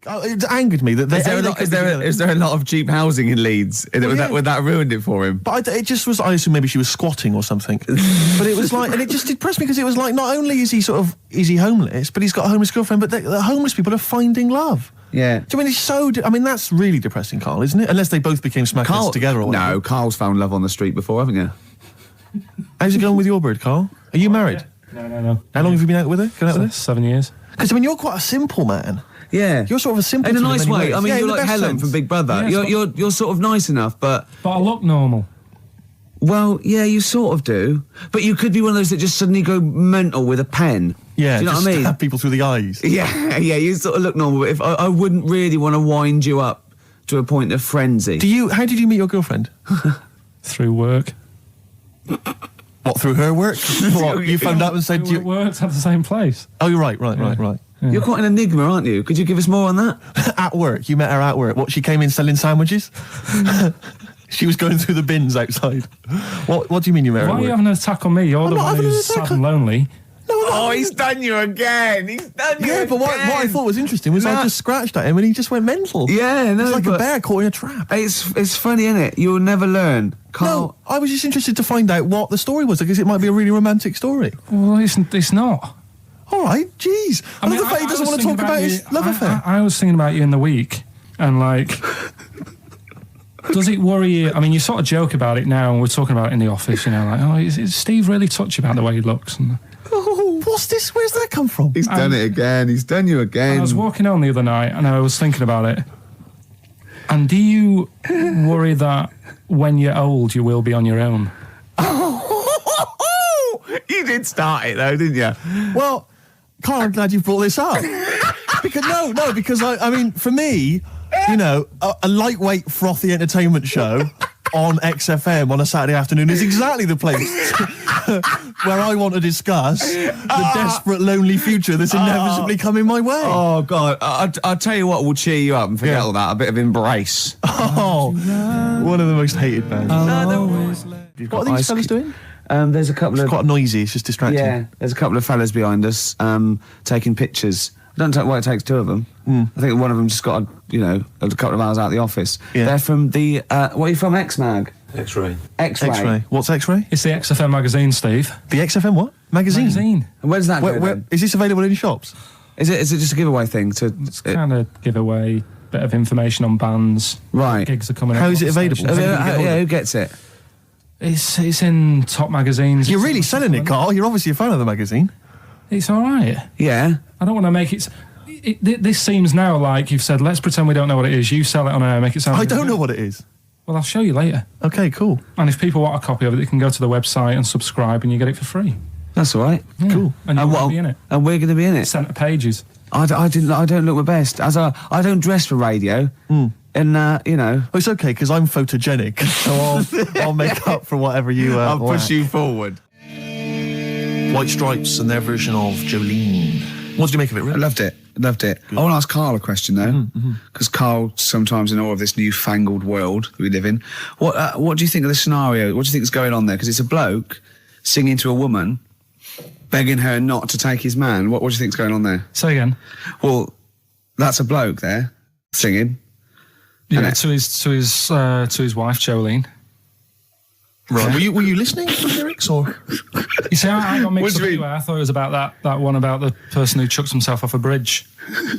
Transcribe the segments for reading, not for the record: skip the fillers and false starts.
It angered me that is there a lot of cheap housing in Leeds? Would that ruined it for him? But it just was. I assume maybe she was squatting or something. But it was like, and it just depressed me because it was like, not only is he homeless, but he's got a homeless girlfriend. But the homeless people are finding love. Yeah. Do you mean that's really depressing, Karl, isn't it? Unless they both became smackheads together or whatever. No, Karl's found love on the street before, haven't you? How's it going with your bird, Karl? Are you married? Yeah. No. How long have you been out with her? 7 years. Because you're quite a simple man. Yeah, you're sort of a simple. In a nice way. I mean, you're like Helen sense. from Big Brother. Yeah, you're sort of nice enough, but I look normal. Well, yeah, you sort of do, but you could be one of those that just suddenly go mental with a pen. Yeah, do you know what I mean? Stab people through the eyes. Yeah, you sort of look normal. But if I wouldn't really want to wind you up to a point of frenzy. How did you meet your girlfriend? Through work. What, through her work? What, you phoned up and said you worked at the same place. Oh, you're right. Yeah. You're quite an enigma, aren't you? Could you give us more on that? At work, you met her at work. What, she came in selling sandwiches? She was going through the bins outside. What do you mean you met her at work? Why are you having an attack on me? You're the one who's sad and lonely. No, he's done you again. Yeah, but what I thought was interesting was I just scratched at him and he just went mental. Yeah, no, it's like a bear caught in a trap. It's funny, isn't it? You'll never learn. Karl. No, I was just interested to find out what the story was, because it might be a really romantic story. Well, it's not. All right, jeez. I love the fact he doesn't want to talk about his love affair. I was thinking about you in the week, and like, does it worry you? I mean, you sort of joke about it now, and we're talking about it in the office, you know, like, oh, is Steve really touchy about the way he looks? And, oh, what's this? Where's that come from? He's done it again. He's done you again. I was walking on the other night, and I was thinking about it. And do you worry that when you're old, you will be on your own? You did start it, though, didn't you? Well, Karl, I'm glad you brought this up. because I mean, for me, you know, a lightweight, frothy entertainment show on XFM on a Saturday afternoon is exactly the place where I want to discuss the desperate, lonely future that's inevitably coming my way. Oh, God. I'll tell you what will cheer you up and forget all that. A bit of Embrace. Oh, one of the most hated bands. What are these fellas doing? There's a couple It's quite noisy, it's just distracting. Yeah, there's a couple of fellas behind us taking pictures. I don't know why it takes two of them. I think one of them just got, a couple of hours out of the office. Yeah. They're from the, what are you from, X-Mag? X-Ray. X-Ray. What's X-Ray? It's the XFM magazine, Steve. The XFM what? Magazine. And where's that go? Is this available in shops? Is it just a giveaway thing? It's kind of giveaway, bit of information on bands. Right. Gigs are coming up. How is it available? Who gets it? It's in top magazines. You're really selling it, Karl. You're obviously a fan of the magazine. It's all right. Yeah. I don't want to make it... This seems now like you've said, let's pretend we don't know what it is. You sell it on air, make it sound... I don't know what it is. Well, I'll show you later. Okay, cool. And if people want a copy of it, they can go to the website and subscribe and you get it for free. That's all right. Yeah. Cool. And you're going to be in it. And we're going to be in it. Centre pages. I don't look my best. I don't dress for radio. And, Well, it's okay, because I'm photogenic, so I'll make up for whatever you I'll push you forward. White Stripes and their version of Jolene. What did you make of it, Rick? I loved it. Good. I want to ask Karl a question, though, because Karl, sometimes in all of this newfangled world that we live in, what do you think of the scenario? What do you think is going on there? Because it's a bloke singing to a woman, begging her not to take his man. What do you think is going on there? Say again. Well, that's a bloke there singing. Yeah, to his wife Jolene. Right. Were you listening to the lyrics, or? You see, I got mixed up anyway. I thought it was about that one about the person who chucks himself off a bridge.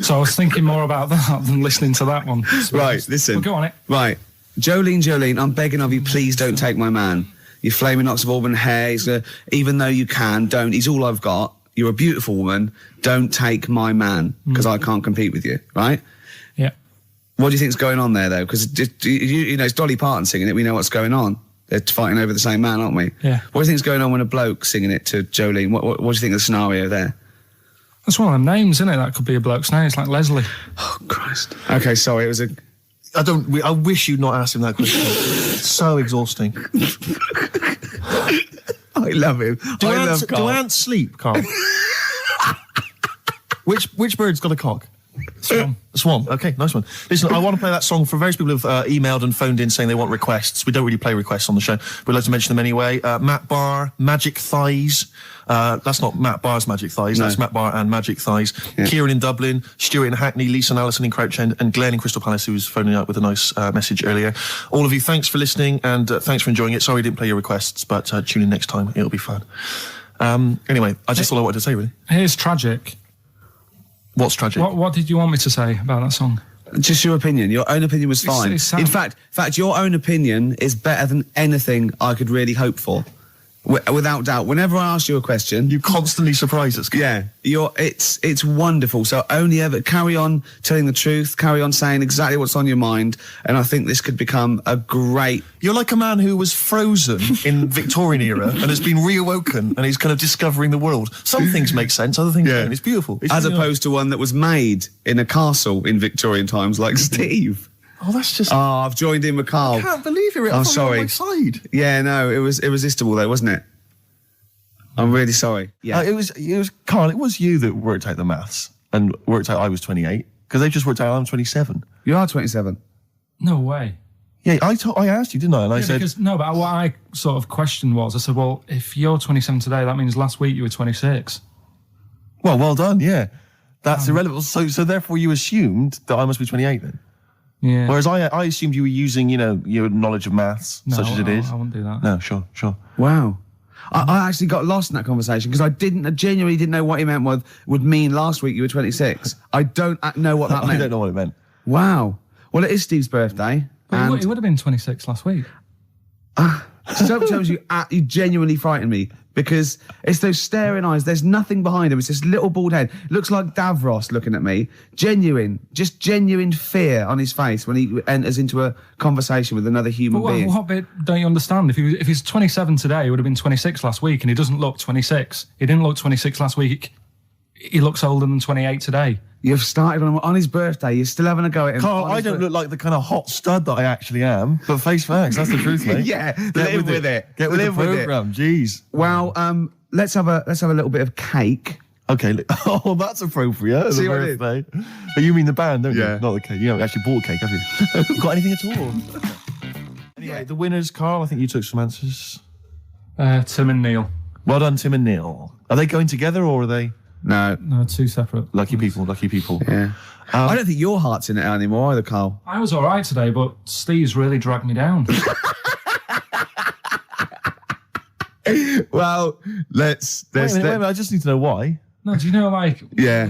So I was thinking more about that than listening to that one. Right, listen. Well, go on it. Right. Jolene, I'm begging of you, please don't take my man. You flaming locks of auburn hair, even though you can, don't. He's all I've got. You're a beautiful woman. Don't take my man, because I can't compete with you, right? Yeah. What do you think's going on there, though? Because, it's Dolly Parton singing it. We know what's going on. They're fighting over the same man, aren't we? Yeah. What do you think's going on when a bloke's singing it to Jolene? What do you think of the scenario there? That's one of them names, isn't it? That could be a bloke's name. It's like Leslie. Oh, Christ. Okay, sorry, it was a... I wish you'd not asked him that question. It's so exhausting. I love him. Do ants sleep, Karl? Which bird's got a cock? Swan. Okay, nice one. Listen, I want to play that song for various people who've emailed and phoned in saying they want requests. We don't really play requests on the show. We'd like to mention them anyway. Matt Barr, Magic Thighs. That's not Matt Barr's Magic Thighs. No. That's Matt Barr and Magic Thighs. Yeah. Kieran in Dublin, Stuart in Hackney, Lisa and Alison in Crouch End, and Glenn in Crystal Palace, who was phoning up with a nice message earlier. All of you, thanks for listening and thanks for enjoying it. Sorry we didn't play your requests, but tune in next time. It'll be fun. Anyway, I just all I wanted to say, really. Here's Tragic. What's tragic? What did you want me to say about that song? Just your opinion. Your own opinion was fine. In fact, your own opinion is better than anything I could really hope for. Without doubt. Whenever I ask you a question, you constantly surprise us. Yeah, it's wonderful. So only ever carry on telling the truth, carry on saying exactly what's on your mind, and I think this could become a great... You're like a man who was frozen in Victorian era and has been reawoken, and he's kind of discovering the world. Some things make sense, other things don't. It's beautiful. As opposed to one that was made in a castle in Victorian times, like Steve. Oh, that's just... Oh, I've joined in with Karl. I can't believe you're I'm sorry. on my side. Yeah, no, it was irresistible though, wasn't it? I'm really sorry. Yeah, it was Karl. It was you that worked out the maths and worked out I was 28 because they just worked out I'm 27. You are 27. No way. Yeah, I asked you, didn't I? And I said no. But what I sort of questioned was, I said, well, if you're 27 today, that means last week you were 26. Well done. Yeah, that's irrelevant. So therefore, you assumed that I must be 28 then. Yeah. Whereas I assumed you were using, your knowledge of maths, such as it is. I wouldn't do that. No, sure. Wow. I actually got lost in that conversation because I genuinely didn't know what he meant would mean last week you were 26. I don't know what that meant. I don't know what it meant. Wow. Well, it is Steve's birthday. He would have been 26 last week. Sometimes you genuinely frighten me because it's those staring eyes. There's nothing behind him. It's this little bald head. Looks like Davros looking at me. Genuine fear on his face when he enters into a conversation with another human being. What bit don't you understand? If he's 27 today, he would have been 26 last week, and he doesn't look 26. He didn't look 26 last week. He looks older than 28 today. You've started on his birthday. You're still having a go at him. Karl, I don't look like the kind of hot stud that I actually am, but face facts, that's the truth, mate. Yeah, live with it. Get with the programme, jeez. Well, let's have a little bit of cake. Okay. Oh, that's appropriate. See the what birthday. But you mean the band, don't you? Yeah. Not the cake. You haven't actually bought cake, have you? Got anything at all? Anyway, the winners, Karl. I think you took some answers. Tim and Neil. Well done, Tim and Neil. Are they going together or are they? No, two separate. Lucky people. Yeah. I don't think your heart's in it anymore either, Karl. I was all right today, but Steve's really dragged me down. Well, let's... Wait a minute, I just need to know why. No, do you know,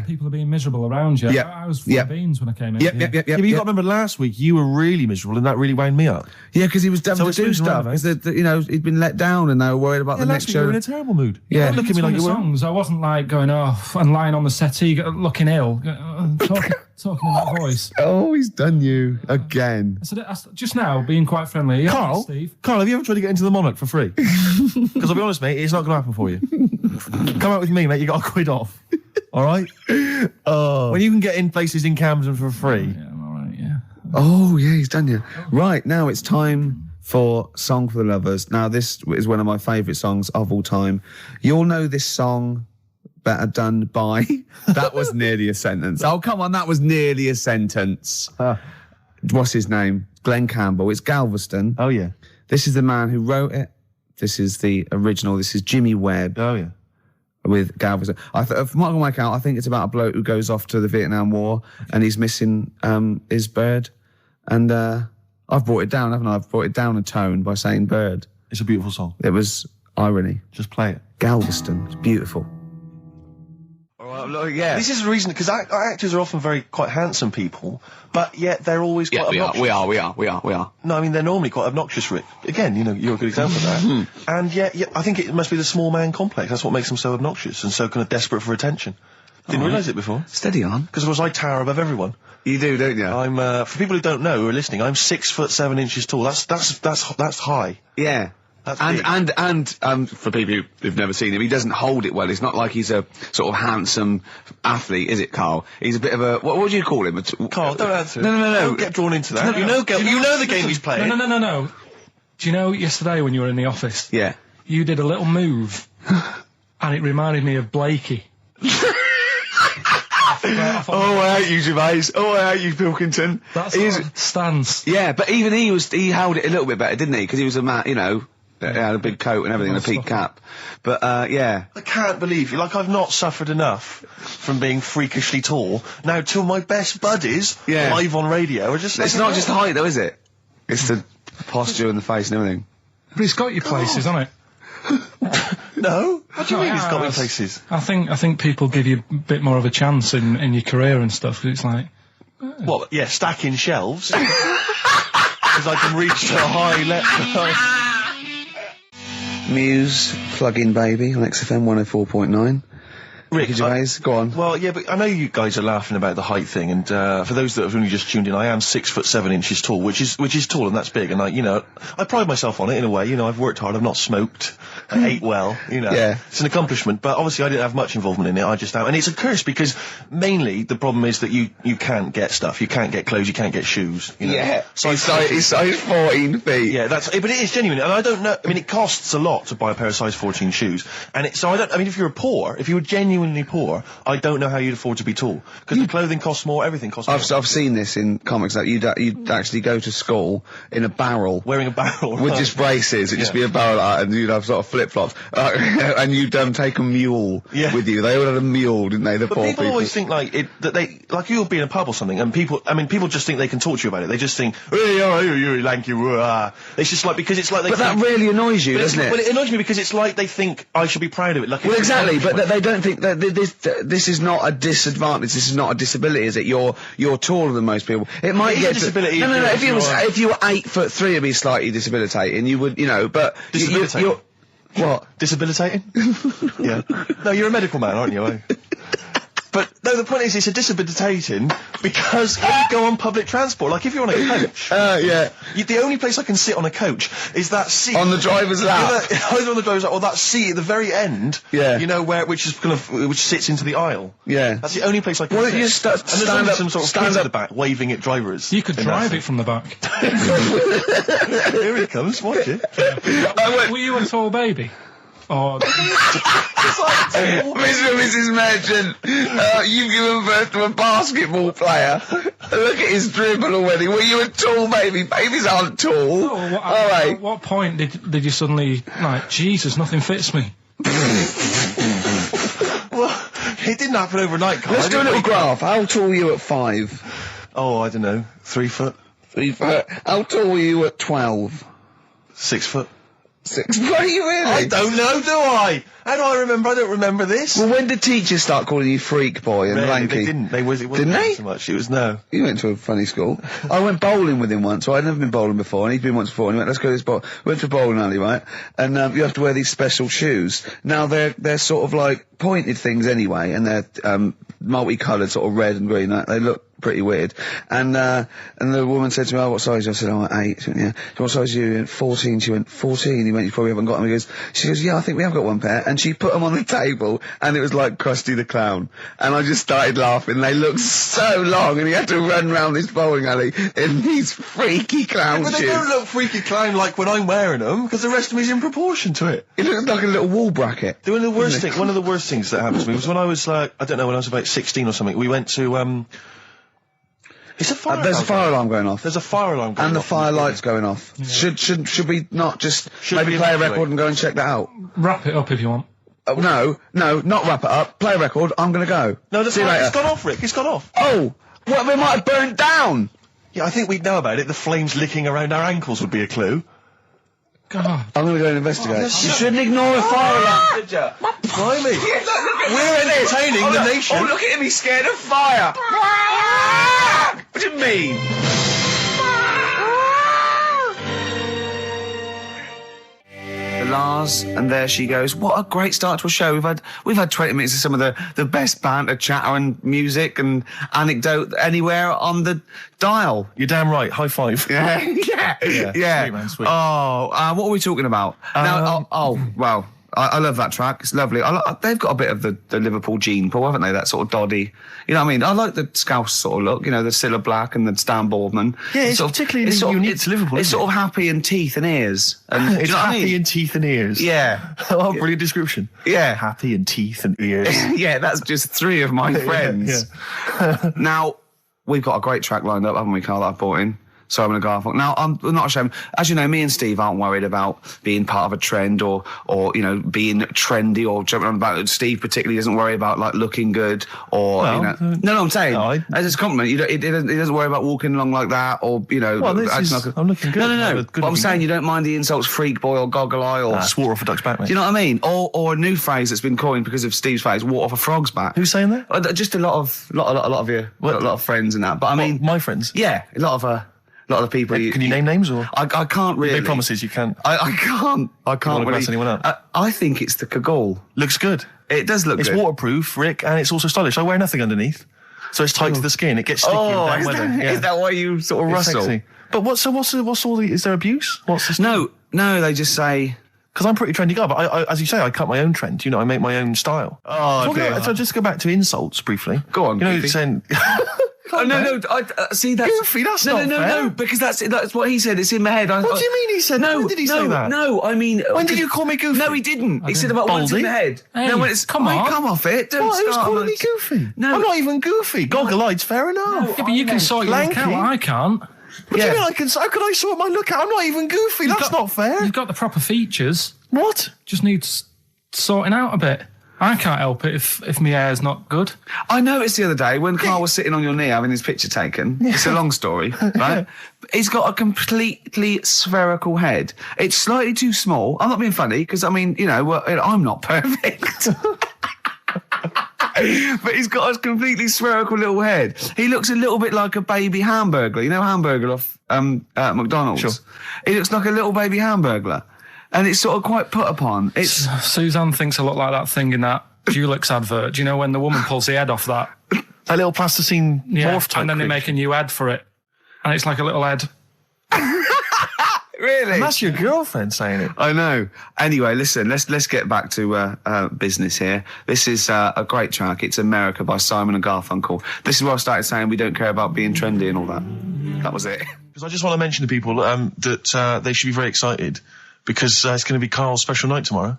people are being miserable around you? Yeah. I was full of beans when I came in. Yep. Yeah, but you got to remember last week, you were really miserable and that really wound me up. Yeah, because he was having to do stuff. Right? Because, he'd been let down and they were worried about the next show. You were in a terrible mood. Yeah. Look at me like you were. Songs, I wasn't going off and lying on the settee looking ill, talking in that voice. Oh, he's done you again. I said, just now, being quite friendly. Yeah, Karl, Steve. Karl, have you ever tried to get into the Monarch for free? Because I'll be honest, mate, it's not going to happen for you. Come out with me, mate, you got a quid off. All right? When you can get in places in Camden for free. Yeah, I'm all right, yeah. Oh, yeah, he's done you. Right, now it's time for Song for the Lovers. Now, this is one of my favourite songs of all time. You'll know this song better done by... That was nearly a sentence. Oh, come on, that was nearly a sentence. What's his name? Glenn Campbell. It's Galveston. Oh, yeah. This is the man who wrote it. This is the original. This is Jimmy Webb. Oh, yeah. With Galveston. From what I can work out, I think it's about a bloke who goes off to the Vietnam War and he's missing his bird. And I've brought it down, haven't I? I've brought it down a tone by saying bird. It's a beautiful song. It was irony. Just play it. Galveston. It's beautiful. Yeah. This is the reason, because actors are often quite handsome people, but yet they're always quite obnoxious. We are. No, I mean, they're normally quite obnoxious, Rick. Again, you're a good example of that. And yet, I think it must be the small man complex. That's what makes them so obnoxious and so kind of desperate for attention. Didn't realise it before. Steady on. Because, of course, I tower above everyone. You do, don't you? I'm, for people who don't know, who are listening, I'm 6'7" tall. That's high. Yeah. And for people who've never seen him, he doesn't hold it well. It's not like he's a sort of handsome athlete, is it, Karl? He's a bit of a what would you call him? Karl, don't answer. No. Don't get drawn into that. You know the game he's playing. No. Do you know yesterday when you were in the office? Yeah. You did a little move, and it reminded me of Blakey. I hate you, Gervais. Oh, I hate you, Pilkington. That's a stance. Yeah, but even he held it a little bit better, didn't he? Because he was a man, you know, he had a big coat and everything, and a peak cap. But, yeah. I can't believe you. Like, I've not suffered enough from being freakishly tall. Now, two of my best buddies live on radio are just... It's not just height, though, is it? It's the posture and the face and everything. But it's got you places, hasn't it? No? What do you mean it's got me places? I think people give you a bit more of a chance in your career and stuff, 'cause it's like... Well, yeah, stacking shelves. Because I can reach to a high level. Muse, Plug-in Baby on XFM 104.9. Rick, Gervais, go on. Well, yeah, but I know you guys are laughing about the height thing, and for those that have only just tuned in, I am 6'7" tall, which is tall and that's big, and I pride myself on it in a way. You know, I've worked hard, I've not smoked, I ate well, you know. Yeah. It's an accomplishment, but obviously I didn't have much involvement in it. I just am, and it's a curse because mainly the problem is that you can't get stuff, you can't get clothes, you can't get shoes. You know? Yeah, he's size 14 feet. Yeah, but it is genuine, and I don't know. I mean, it costs a lot to buy a pair of size 14 shoes, and if you were genuinely poor, I don't know how you'd afford to be tall, because the clothing costs more, everything costs more. I've seen this in comics that you'd actually go to school in a barrel, wearing a barrel with just braces. It'd just be a barrel, and you'd have sort of flip flops, and you'd take a mule with you. They all had a mule, didn't they? But people always think that you'll be in a pub or something, and people just think they can talk to you about it. They just think, oh, you're lanky, It's just like, because it's like they. But that really annoys you, doesn't it? Well, it annoys me because it's like they think I should be proud of it. Like, well, exactly, but they don't think that this is not a disadvantage. This is not a disability, is it? You're taller than most people. It might get a disability. No. If you were 8'3", it'd be slightly disabilitating. You would, but disabilitating. What? Disabilitating? Yeah. No, you're a medical man, aren't you? Eh? But no, the point is, it's a disabilitating because when you go on public transport, like if you're on a coach, the only place I can sit on a coach is that seat on the driver's lap, either on the driver's lap or that seat at the very end. Yeah, you know which sits into the aisle. Yeah, that's the only place I can. Well, sit. You stand up, some sort of kids at the back waving at drivers. You could drive it from the back. Here he comes. Watch it. Were you a tall baby? Oh, Mr. and Mrs. Merchant, you've given birth to a basketball player. Look at his dribble already. Were you a tall baby? Babies aren't tall. At what point did you suddenly, Jesus, nothing fits me? Well, it didn't happen overnight, Karl. Let's do a little graph. How tall were you at 5? Oh, I don't know. 3 foot. 3 foot. How tall were you at 12? 6 foot. 6 foot? Are you really? I don't know, do I? How do I remember? I don't remember this. Well, when did teachers start calling you freak boy and lanky? They didn't. It wasn't so much. It was no. You went to a funny school. I went bowling with him once. So I'd never been bowling before, and he'd been once before. And he went, "Let's go to this bowl." We went to a bowling alley, right? And you have to wear these special shoes. Now they're sort of like pointed things anyway, and they're multicoloured, sort of red and green. They look pretty weird. And the woman said to me, "Oh, what size?" I said, "Oh, 8. She went, "Yeah." "What size are you?" He went, 14. She went, 14. He went, "You probably haven't got them." She goes, "Yeah, I think we have got one pair." And she put them on the table, and it was like Krusty the Clown. And I just started laughing. They looked so long, and he had to run round this bowling alley in these freaky clown shoes. But they don't look freaky clown like when I'm wearing them, because the rest of me's in proportion to it. It looked like a little wall bracket. One of the worst things that happened to me was when I was when I was about 16 or something. We went to It's a fire There's a fire alarm going off. There's a fire alarm going off. And the fire light's going off. Yeah. Should we not just maybe play a record and go and check that out? Wrap it up if you want. No, not wrap it up. Play a record. I'm going to go. No, the fire, it's gone off, Rick. It's gone off. Oh, what? They might have burned down. Yeah, I think we'd know about it. The flames licking around our ankles would be a clue. God. I'm going to go and investigate. You shouldn't ignore a fire alarm, did you? Blimey. We're entertaining the nation. Oh, look at him. He's scared of fire. What do you mean? Lars, and there she goes. What a great start to a show. We've had 20 minutes of some of the best banter, chatter and music and anecdote anywhere on the dial. You're damn right. High five. Yeah. Sweet, man, sweet. Oh, what are we talking about? Now, well, I love that track. It's lovely. They've got a bit of the Liverpool gene pool, haven't they? That sort of doddy. You know what I mean? I like the Scouse sort of look. You know, the Cilla Black and the Stan Boardman. Yeah, it's particularly unique to Liverpool. It's sort of happy in teeth and ears. And, it's happy in teeth and ears. Yeah. Oh, brilliant description. Yeah. Happy in teeth and ears. Yeah, that's just 3 of my friends. Yeah. Now, we've got a great track lined up, haven't we, Carl, that I brought in? Simon & Garfunkel. Now, I'm not ashamed. As you know, me and Steve aren't worried about being part of a trend or you know, being trendy or jumping on about it. Steve particularly doesn't worry about, like, looking good or, you know. No, I'm saying, as a compliment, he doesn't worry about walking along like that or, you know. Well, I'm looking good. No. But I'm saying you don't mind the insults freak boy or goggle eye or... swore off a duck's back, mate. Do you know what I mean? Or a new phrase that's been coined because of Steve's face, water off a frog's back. Who's saying that? Just a lot of you, a lot of friends and that. But I mean... My friends? Yeah, a lot of the people. Can you name names or? I can't really. Big promises you can't. I can't. I can't really. Anyone up. I think it's the Kagol. Looks good. It does look good. It's waterproof, Rick, and it's also stylish. I wear nothing underneath, so it's tight to the skin. It gets sticky in bad weather. Is that why you sort of rustle? Sexy. But what's all the? Is there abuse? What's this? No. They just say. Because I'm a pretty trendy guy, but I, as you say, I cut my own trend. You know, I make my own style. Oh, dear. So just go back to insults briefly. Go on. You know, saying. Oh, no, I see that's... Goofy, that's not fair. No, because that's what he said, it's in my head. What do you mean he said that? When did he say that? No, I mean... When did you call me goofy? No, he didn't. He said about what's in the head. Hey, no, when it's... come on. Come off it. Don't Who's start calling me goofy? No. I'm not even goofy. Goggle-eyed's fair enough. Yeah, but you can sort your look out. I can't. What do you mean I can... How can I sort my look out? I'm not even goofy. That's not fair. You've got the proper features. What? Just needs sorting out a bit. I can't help it if my hair's not good. I noticed the other day when Carl was sitting on your knee having his picture taken. It's a long story, right? He's got a completely spherical head. It's slightly too small. I'm not being funny because, I mean, you know, I'm not perfect. But he's got a completely spherical little head. He looks a little bit like a baby hamburger. You know Hamburger off McDonald's? Sure. He looks like a little baby hamburger. And it's sort of quite put upon. It's Suzanne thinks I look like that thing in that Dulux advert. Do you know when the woman pulls the head off that? That little plasticine morph type. And then they make a new head for it. And it's like a little head. Really? And that's your girlfriend saying it. I know. Anyway, listen, let's get back to business here. This is a great track. It's America by Simon & Garfunkel. This is where I started saying we don't care about being trendy and all that. That was it. Because I just want to mention to people that they should be very excited because it's going to be Karl's special night tomorrow.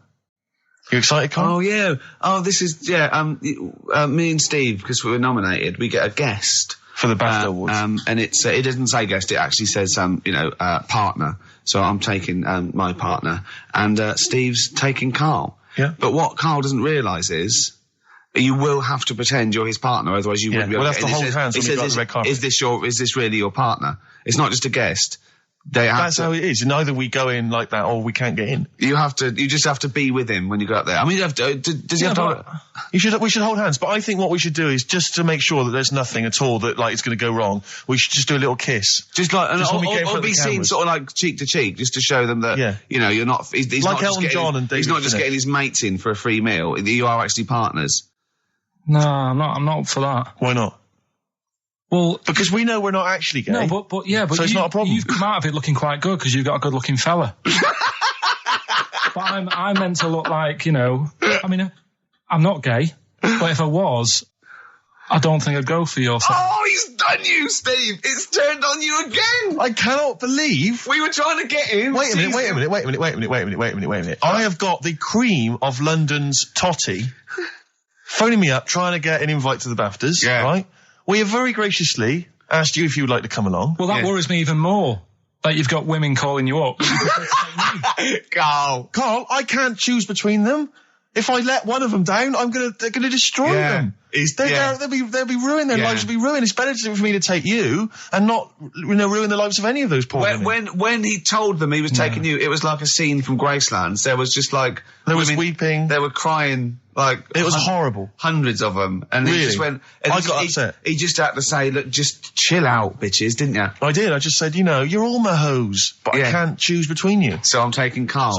You excited, Karl? Oh, yeah. Oh, this is, me and Steve, because we were nominated, we get a guest. For the BAFTA Awards. And it's, it doesn't say guest, it actually says, partner. So I'm taking my partner, and Steve's taking Karl. Yeah. But what Karl doesn't realise is you will have to pretend you're his partner, otherwise you wouldn't be able to. We'll have to hold hands when we go on the red carpet. Is this really your partner? It's not just a guest. That's how it is. And either we go in like that or we can't get in. You just have to be with him when you go up there. I mean, you have to, does he have to? We should hold hands, but I think what we should do is just to make sure that there's nothing at all that like it's going to go wrong. We should just do a little kiss, just like, or be seen sort of like cheek to cheek, just to show them that you're not. He's like not Elton John and David. He's not just getting his mates in for a free meal. You are actually partners. No, I'm not up for that. Why not? Well, because we know we're not actually gay. No, but so it's not a problem. You've come out of it looking quite good because you've got a good-looking fella. But I'm meant to look like, I mean, I'm not gay, but if I was, I don't think I'd go for your side. Oh, he's done you, Steve. It's turned on you again. I cannot believe we were trying to get him. Wait a minute. I have got the cream of London's totty phoning me up, trying to get an invite to the BAFTAs. Yeah. Right. We have very graciously asked you if you would like to come along. Well, that worries me even more, that you've got women calling you up. Carl, I can't choose between them. If I let one of them down, they're gonna destroy them. They'll be ruined. Their lives will be ruined. It's better for me to take you and not, ruin the lives of any of those poor women. When he told them he was taking you, it was like a scene from Graceland. There was just like there was weeping. They were crying. Like it was horrible. Hundreds of them, and really? He just went. And I got upset. He just had to say, "Look, just chill out, bitches," didn't you? I did. I just said, you're all my hoes, but I can't choose between you. So I'm taking Karl.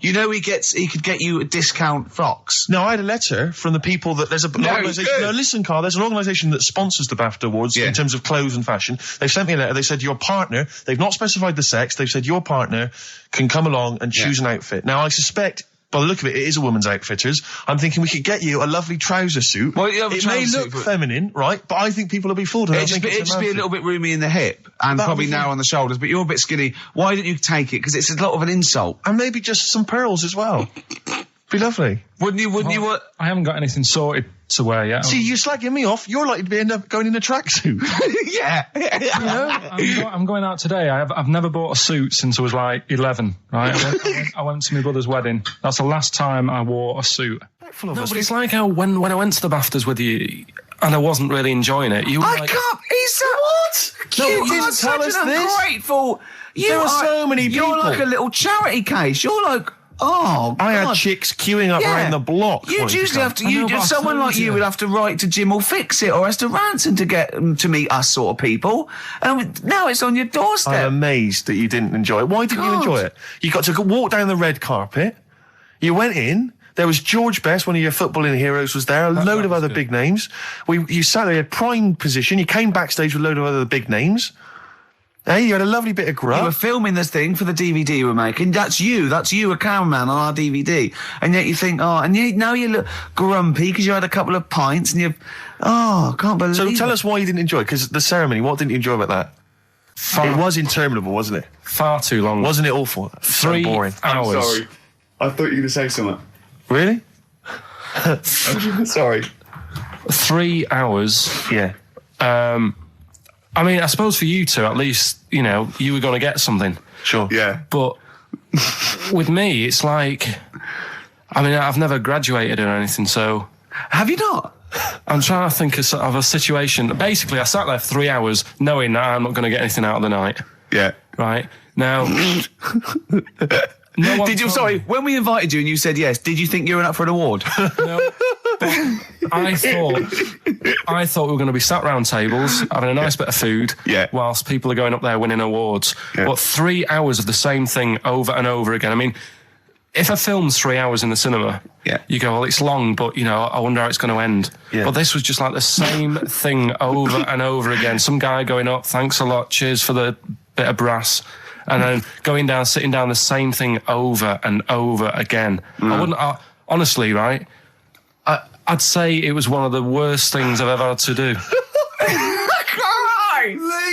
He could get you a discount frocks. No, I had a letter from the people that there's an organisation. No, listen, Karl. There's an organisation that sponsors the BAFTA Awards in terms of clothes and fashion. They sent me a letter. They said your partner. They've not specified the sex. They've said your partner can come along and choose an outfit. Now I suspect by the look of it, it is a woman's outfitters. I'm thinking we could get you a lovely trouser suit. Well, you have a it may trouser look suit, feminine, right? But I think people will be fooled. It'd just be a little bit roomy in the hip and probably narrow on the shoulders, but you're a bit skinny. Why didn't you take it? Because it's a lot of an insult. And maybe just some pearls as well. Be lovely. Wouldn't you? I haven't got anything sorted to wear yet. See, you're slagging me off. You're likely to end up going in a tracksuit. Yeah. You know, I'm going out today. I've never bought a suit since I was like 11, right? I went to my brother's wedding. That's the last time I wore a suit. No, but it's like how when I went to the BAFTAs with you and I wasn't really enjoying it, you were like... can't... He's what? No, you he didn't are tell such us an this. ungrateful... There are so many people. You're like a little charity case. You're like... Oh, I had God. chicks queuing up around the block. You'd usually have to. Someone like you would have to write to Jim or Fix It or Esther Ranson to get them to meet us sort of people. And now it's on your doorstep. I'm amazed that you didn't enjoy it. Why didn't you enjoy it? You got to walk down the red carpet. You went in. There was George Best, one of your footballing heroes, was there. A load of other big names. You sat there in prime position. You came backstage with a load of other big names. Hey, you had a lovely bit of grub. You were filming this thing for the DVD we're making. That's you, a cameraman on our DVD. And yet you think, now you look grumpy because you had a couple of pints and I can't believe So tell us why you didn't enjoy it, because the ceremony, what didn't you enjoy about that? It was interminable, wasn't it? Far too long. Wasn't it awful? 3 boring. hours. I'm sorry. I thought you were going to say something. Really? Sorry. 3 hours. Yeah. I mean, I suppose for you two, at least, you know, you were going to get something. Sure. Yeah. But with me, it's like, I mean, I've never graduated or anything, so... Have you not? I'm trying to think of sort of a situation. Basically, I sat there for 3 hours knowing that I'm not going to get anything out of the night. Yeah. Right? Now... Sorry, when we invited you and you said yes, did you think you were up for an award? No. I thought we were going to be sat round tables having a nice bit of food whilst people are going up there winning awards. Yeah. But 3 hours of the same thing over and over again. I mean, if a film's 3 hours in the cinema, you go, well, it's long, but, you know, I wonder how it's going to end. Yeah. But this was just like the same thing over and over again. Some guy going up, thanks a lot, cheers for the bit of brass. And then going down, sitting down, the same thing over and over again. Honestly, right, I'd say it was one of the worst things I've ever had to do.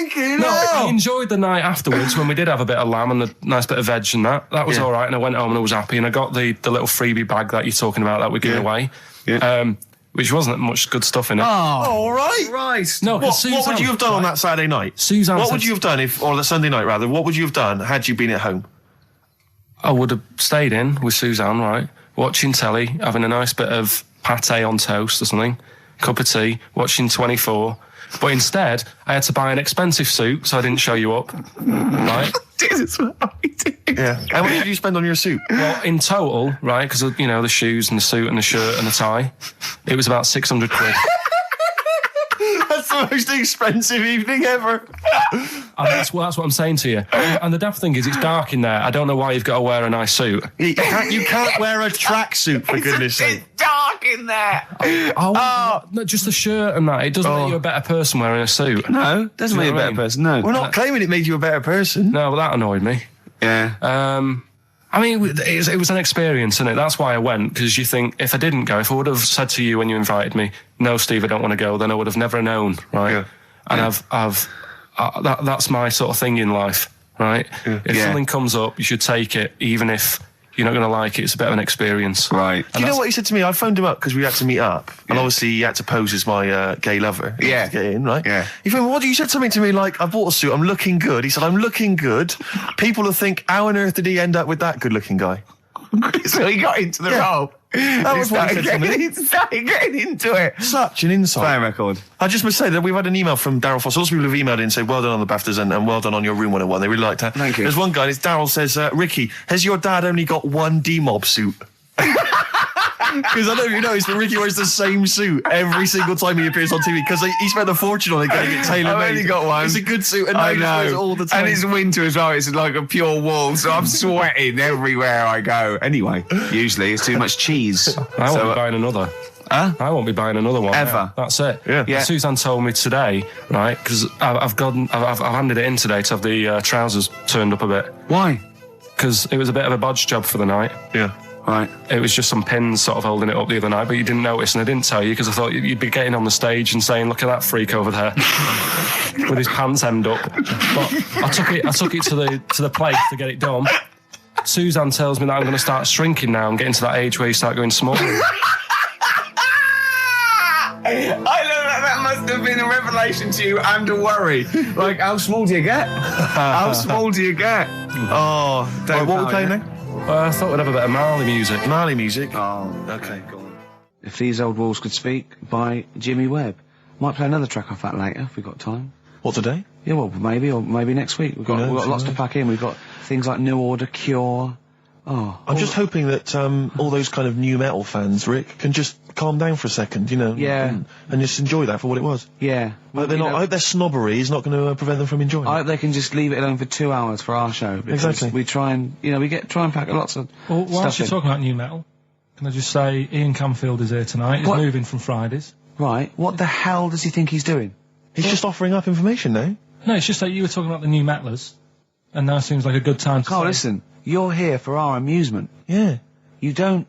I enjoyed the night afterwards when we did have a bit of lamb and a nice bit of veg and that. That was all right, and I went home and I was happy, and I got the little freebie bag that you're talking about that we're giving away. Yeah. Which wasn't much good stuff in it. Oh, all right. Right. No, what would you have done on that Saturday night? Suzanne what would you have done or the Sunday night rather? What would you have done had you been at home? I would have stayed in with Suzanne, right, watching telly, having a nice bit of pate on toast or something, cup of tea, watching 24. But instead, I had to buy an expensive suit so I didn't show you up, right? Jesus, yeah. How much did you spend on your suit? Well, in total, right, because, you know, the shoes and the suit and the shirt and the tie, it was about 600 quid. That's the most expensive evening ever. And that's what I'm saying to you. And the daft thing is, it's dark in there. I don't know why you've got to wear a nice suit. You can't wear a tracksuit, for goodness sake. It's dark in there. No, just the shirt and that. It doesn't make you a better person wearing a suit. No, doesn't make you a better person, no. We're not claiming it made you a better person. No, but that annoyed me. Yeah. I mean, it was an experience, isn't it? That's why I went, because you think, if I didn't go, if I would have said to you when you invited me, no, Steve, I don't want to go, then I would have never known, right? Yeah. And that's my sort of thing in life, right? Yeah. If something comes up, you should take it, even if you're not going to like it. It's a bit of an experience. Right. Do you know what he said to me? I phoned him up because we had to meet up. And obviously he had to pose as my gay lover. Yeah. To get in, right? Yeah. He phoned, you said something to me like, I bought a suit, I'm looking good. He said, I'm looking good. People will think, how on earth did he end up with that good-looking guy? So he got into the role. That was what he said to me. He started getting into it. Such an insight. Fair record. I just must say that we've had an email from Darryl Foss. Lots of people have emailed in and say, well done on the BAFTAs and well done on your Room 101. They really liked that. Thank you. There's one guy, Darryl says, Ricky, has your dad only got one D-Mob suit? Because I don't know if you noticed, but Ricky wears the same suit every single time he appears on TV because he spent a fortune on it getting it tailor-made. I've only got one. It's a good suit, and I know. It all the time. And it's winter as well. It's like a pure wool, so I'm sweating everywhere I go. Anyway, usually it's too much cheese. I won't be buying another. Huh? I won't be buying another one. Ever. That's it. Yeah. Suzanne told me today, right, because I've handed it in today to have the trousers turned up a bit. Why? Because it was a bit of a bodge job for the night. Yeah. Right. It was just some pins sort of holding it up the other night, but you didn't notice, and I didn't tell you because I thought you'd be getting on the stage and saying, "Look at that freak over there with his pants hemmed up." But I took it to the place to get it done. Suzanne tells me that I'm going to start shrinking now and getting to that age where you start going small. I know that must have been a revelation to you and a worry. Like, how small do you get? How small do you get? Oh, what are we playing now? I thought we'd have a bit of Marley music. Marley music? Oh, okay, go on. If These Old Walls Could Speak by Jimmy Webb. Might play another track off that later if we've got time. What, today? Yeah, well, maybe next week. We've got lots to pack in. We've got things like New Order, Cure. I'm just hoping that all those kind of new metal fans, Rick, can just calm down for a second, you know, and just enjoy that for what it was. Yeah. Well, I hope their snobbery is not going to prevent them from enjoying it. I hope they can just leave it alone for 2 hours for our show. Exactly. We try and, try and pack lots of Well, whilst stuff you're talking about new metal, can I just say Ian Camfield is here tonight. He's moving from Fridays. Right. What the hell does he think he's doing? He's just offering up information now. No, it's just that you were talking about the new metalers, and now seems like a good time to Carl, say. listen, you're here for our amusement. Yeah. You don't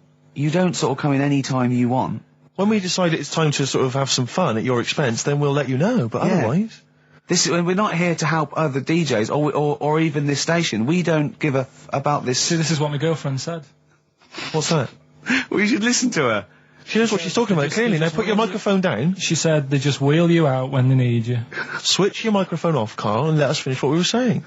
sort of come in any time you want. When we decide it's time to sort of have some fun at your expense, then we'll let you know, but otherwise... We're not here to help other DJs or even this station. We don't give a about this. See, this is what my girlfriend said. What's that? Well, you should listen to her. She knows what she's talking about, clearly. Now, put your microphone down. She said they just wheel you out when they need you. Switch your microphone off, Carl, and let us finish what we were saying.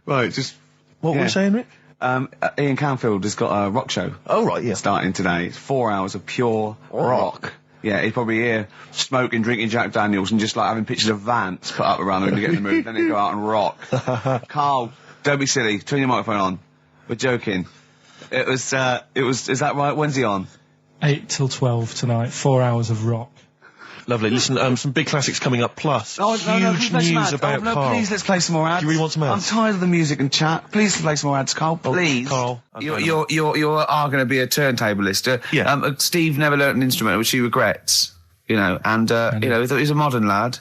Right, just... What were we saying, Rick? Ian Camfield has got a rock show. Oh, right, yeah. Starting today. It's 4 hours of pure rock. Yeah, he's probably here smoking, drinking Jack Daniels and just like having pictures of Vance put up around him to get in the mood. Then he'll go out and rock. Carl, don't be silly. Turn your microphone on. We're joking. Is that right? When's he on? 8 till 12 tonight. 4 hours of rock. Lovely. Listen, some big classics coming up, plus huge news about Carl. Please, let's play some more ads. Do you really want some ads? I'm tired of the music and chat. Please play some more ads, Carl. Please. Carl. You are going to be a turntablist. Yeah. Steve never learnt an instrument, which he regrets. And he's a modern lad,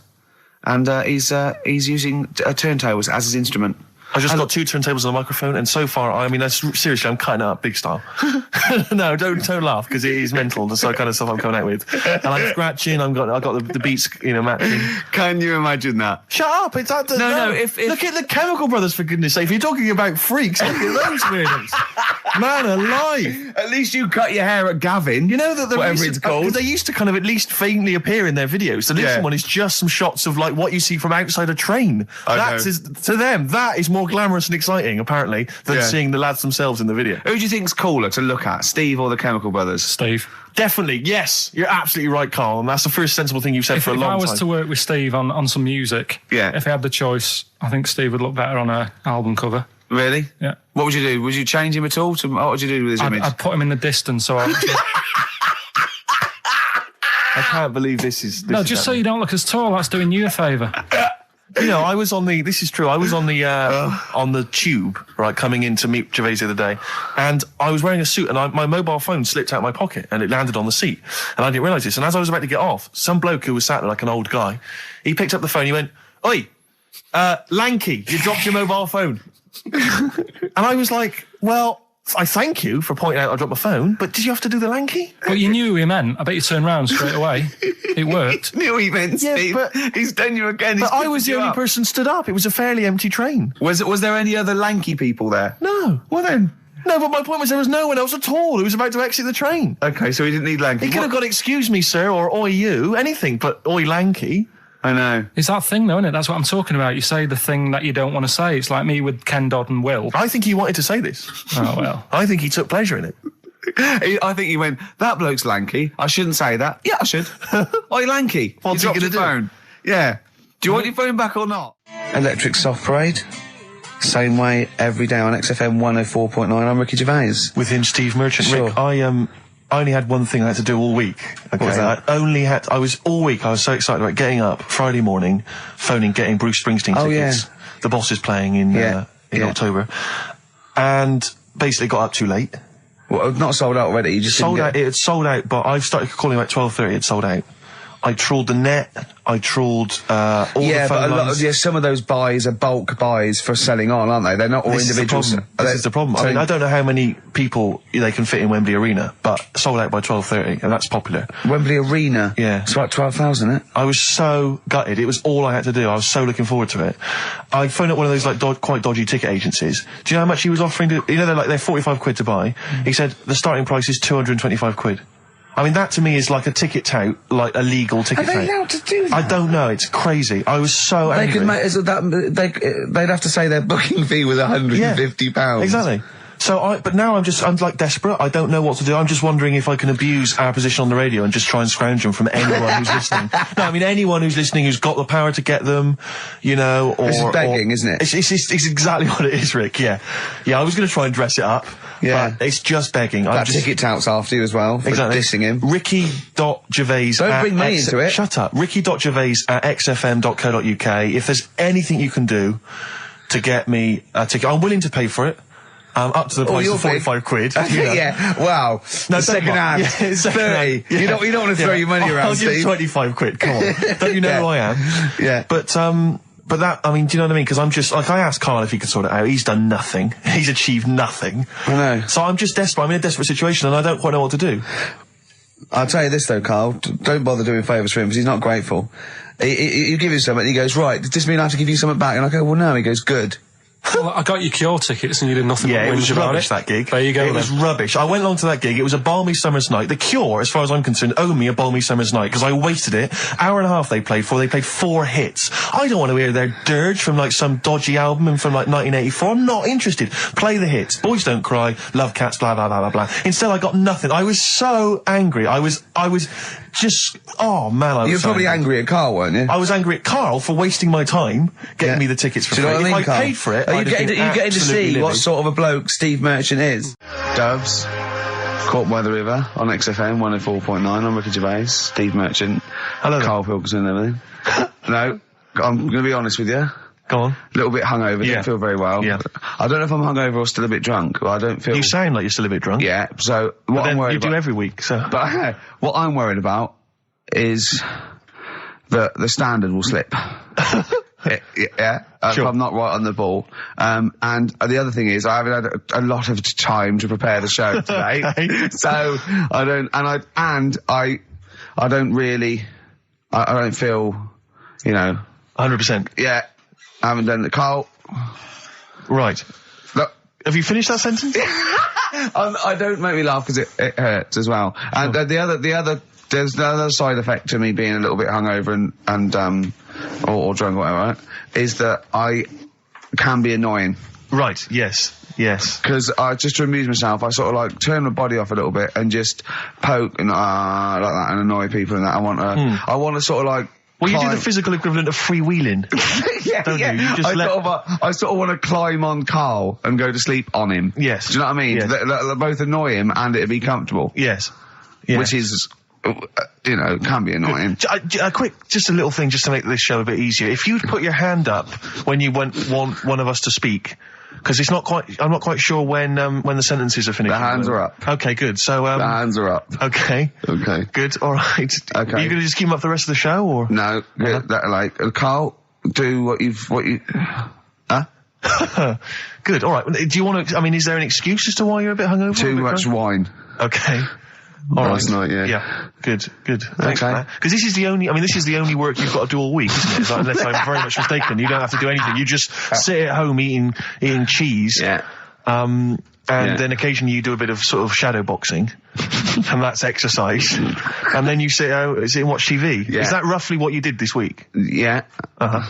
and he's using turntables as his instrument. I just got 2 turntables on the microphone, and so far, seriously, I'm cutting it up big style. No, don't laugh, because it is mental, the kind of stuff I'm coming out with. And I'm scratching, I've got the beats, matching. Can you imagine that? Shut up! It's that. No. If look at the Chemical Brothers, for goodness sake. If you're talking about freaks, look at those weirdos. Man alive! At least you cut your hair at Gavin. You know that whatever it's called. They used to kind of at least faintly appear in their videos. The recent one is just some shots of like what you see from outside a train. To them, that is more glamorous and exciting, apparently, than seeing the lads themselves in the video. Who do you think's cooler to look at, Steve or the Chemical Brothers? Steve. Definitely, yes. You're absolutely right, Carl, and that's the first sensible thing you've said for a long time. If I was to work with Steve on some music, if I had the choice, I think Steve would look better on an album cover. Really? Yeah. What would you do? Would you change him at all? What would you do with his image? I'd put him in the distance, so I can't believe this is... just so you don't look as tall, that's doing you a favour. I was on the... This is true. I was on the on the tube, right, coming in to meet Gervais the other day, and I was wearing a suit, and my mobile phone slipped out of my pocket, and it landed on the seat, and I didn't realise this. And as I was about to get off, some bloke who was sat there like an old guy, he picked up the phone, he went, "Oi, lanky, you dropped your mobile phone." And I was like, well, I thank you for pointing out I dropped my phone, but did you have to do the lanky? Well, you knew who he meant. I bet you turned round straight away. It worked. Knew he meant, Steve. But he's done you again. But I was the only person stood up. It was a fairly empty train. Was there any other lanky people there? No. Well then. No, but my point was there was no one else at all who was about to exit the train. Okay, so he didn't need lanky. He could have got "excuse me, sir," or "oi you," anything, but "oi lanky." I know. It's that thing, though, isn't it? That's what I'm talking about. You say the thing that you don't want to say. It's like me with Ken Dodd and Will. I think he wanted to say this. Oh, well. I think he took pleasure in it. I think he went, "That bloke's lanky. I shouldn't say that." Yeah, I should. Oi, lanky. What's he going to do? Phone. Yeah. Do you want your phone back or not? Electric Soft Parade. Same way every day on XFM 104.9. I'm Ricky Gervais. Within Steve Merchant. Sure. Rick, I only had one thing I had to do all week. Okay? What was that? I was so excited about getting up Friday morning, phoning, getting Bruce Springsteen tickets. Yeah. The Boss is playing in October. And basically got up too late. Well, not sold out already, you just sold out. It had sold out, but I've started calling about 12:30, it sold out. I trawled the net. I trawled all the phone lines. Some of those buys are bulk buys for selling on, aren't they? They're not all individuals. This is the problem. I mean, I don't know how many people they can fit in Wembley Arena, but sold out by 12:30, and that's popular. Wembley Arena? Yeah. It's about 12,000, isn't it? I was so gutted. It was all I had to do. I was so looking forward to it. I phoned up one of those quite dodgy ticket agencies. Do you know how much he was offering to, they're 45 quid to buy. He said the starting price is 225 quid. I mean, that to me is like a ticket tout, like a legal ticket tout. Are they allowed to do that? I don't know. It's crazy. I was so angry. They'd have to say their booking fee was £150. Exactly. But now I'm like desperate. I don't know what to do. I'm just wondering if I can abuse our position on the radio and just try and scrounge them from anyone who's listening. No, I mean anyone who's listening who's got the power to get them, or... This is begging, isn't it? It's exactly what it is, Rick, yeah. Yeah, I was going to try and dress it up. Yeah. But it's just begging. Ticket touts after you as well, for dissing him. Ricky.Gervais... Don't bring me into it. Shut up. Ricky.Gervais@xfm.co.uk. If there's anything you can do to get me a ticket, I'm willing to pay for it. Up to the price of 45 quid. Yeah, wow. No, second hand. 30. Yeah. You don't want to throw your money around, I'll Steve. give 25 quid, come on. Don't you know who I am? Yeah. But that, I mean, do you know what I mean? Because I'm just, I asked Karl if he could sort it out. He's done nothing. He's achieved nothing. I know. So I'm just desperate. I'm in a desperate situation and I don't quite know what to do. I'll tell you this though, Karl. Don't bother doing favours for him because he's not grateful. You give him something and he goes, right, does this mean I have to give you something back? And I go, well, no. He goes, good. Well, I got you Cure tickets and you did nothing but whinge about it. Yeah, it was rubbish, that gig. There you go. It was rubbish. I went along to that gig. It was a balmy summer's night. The Cure, as far as I'm concerned, owe me a balmy summer's night because I wasted it. Hour and a half they played for. They played 4 hits. I don't want to hear their dirge from like some dodgy album and from like 1984. I'm not interested. Play the hits. Boys Don't Cry, Love Cats, blah, blah, blah, blah, blah. Instead, I got nothing. I was so angry. I was just, oh man, I was You were probably angry at Karl, weren't you? I was angry at Karl for wasting my time getting me the tickets for free. What I mean, if I Karl? paid for it, Are you getting to see what sort of a bloke Steve Merchant is? Doves, Caught by the River on XFM 104.9. I'm Ricky Gervais, Steve Merchant, hello, Karl Pilkington and everything. No, I'm going to be honest with you. Go on. A little bit hungover, don't feel very well. Yeah. I don't know if I'm hungover or still a bit drunk, but I don't feel... You sound like you're still a bit drunk. Yeah, so what I'm worried about... You do every week, so... But what I'm worried about is that the standard will slip. Sure. If I'm not right on the ball. And the other thing is I haven't had a lot of time to prepare the show today. Okay. So I don't feel, 100%. Yeah. I haven't done it. Karl. Right. Look. Have you finished that sentence? I don't make me laugh because it hurts as well. And there's the other side effect to me being a little bit hungover or drunk or whatever, right, is that I can be annoying. Right, yes. Because just to amuse myself, I sort of like turn my body off a little bit and just poke and like that and annoy people and that. I want to sort of like... Well, you do the physical equivalent of freewheeling. Don't you? You just I sort of want to climb on Karl and go to sleep on him. Yes. Do you know what I mean? Yes. They both annoy him and it'd be comfortable. Yes. Which is... can be annoying. Just a little thing just to make this show a bit easier. If you'd put your hand up when you want one of us to speak, because I'm not quite sure when the sentences are finished. The hands are up. Okay, good. So, the hands are up. Okay. Okay. Good, alright. Okay. Are you gonna just keep them up the rest of the show, or? No, Karl, do what you, huh? Good, alright. Do you want to, is there an excuse as to why you're a bit hungover? Too much wine. Okay. Last night, yeah. Yeah, good. Thanks for that. Because this is the only work you've got to do all week, isn't it? Unless I'm very much mistaken. You don't have to do anything. You just sit at home eating cheese. Yeah. Then occasionally you do a bit of sort of shadow boxing. And that's exercise. And then you sit and watch TV. Yeah. Is that roughly what you did this week? Yeah. Uh-huh.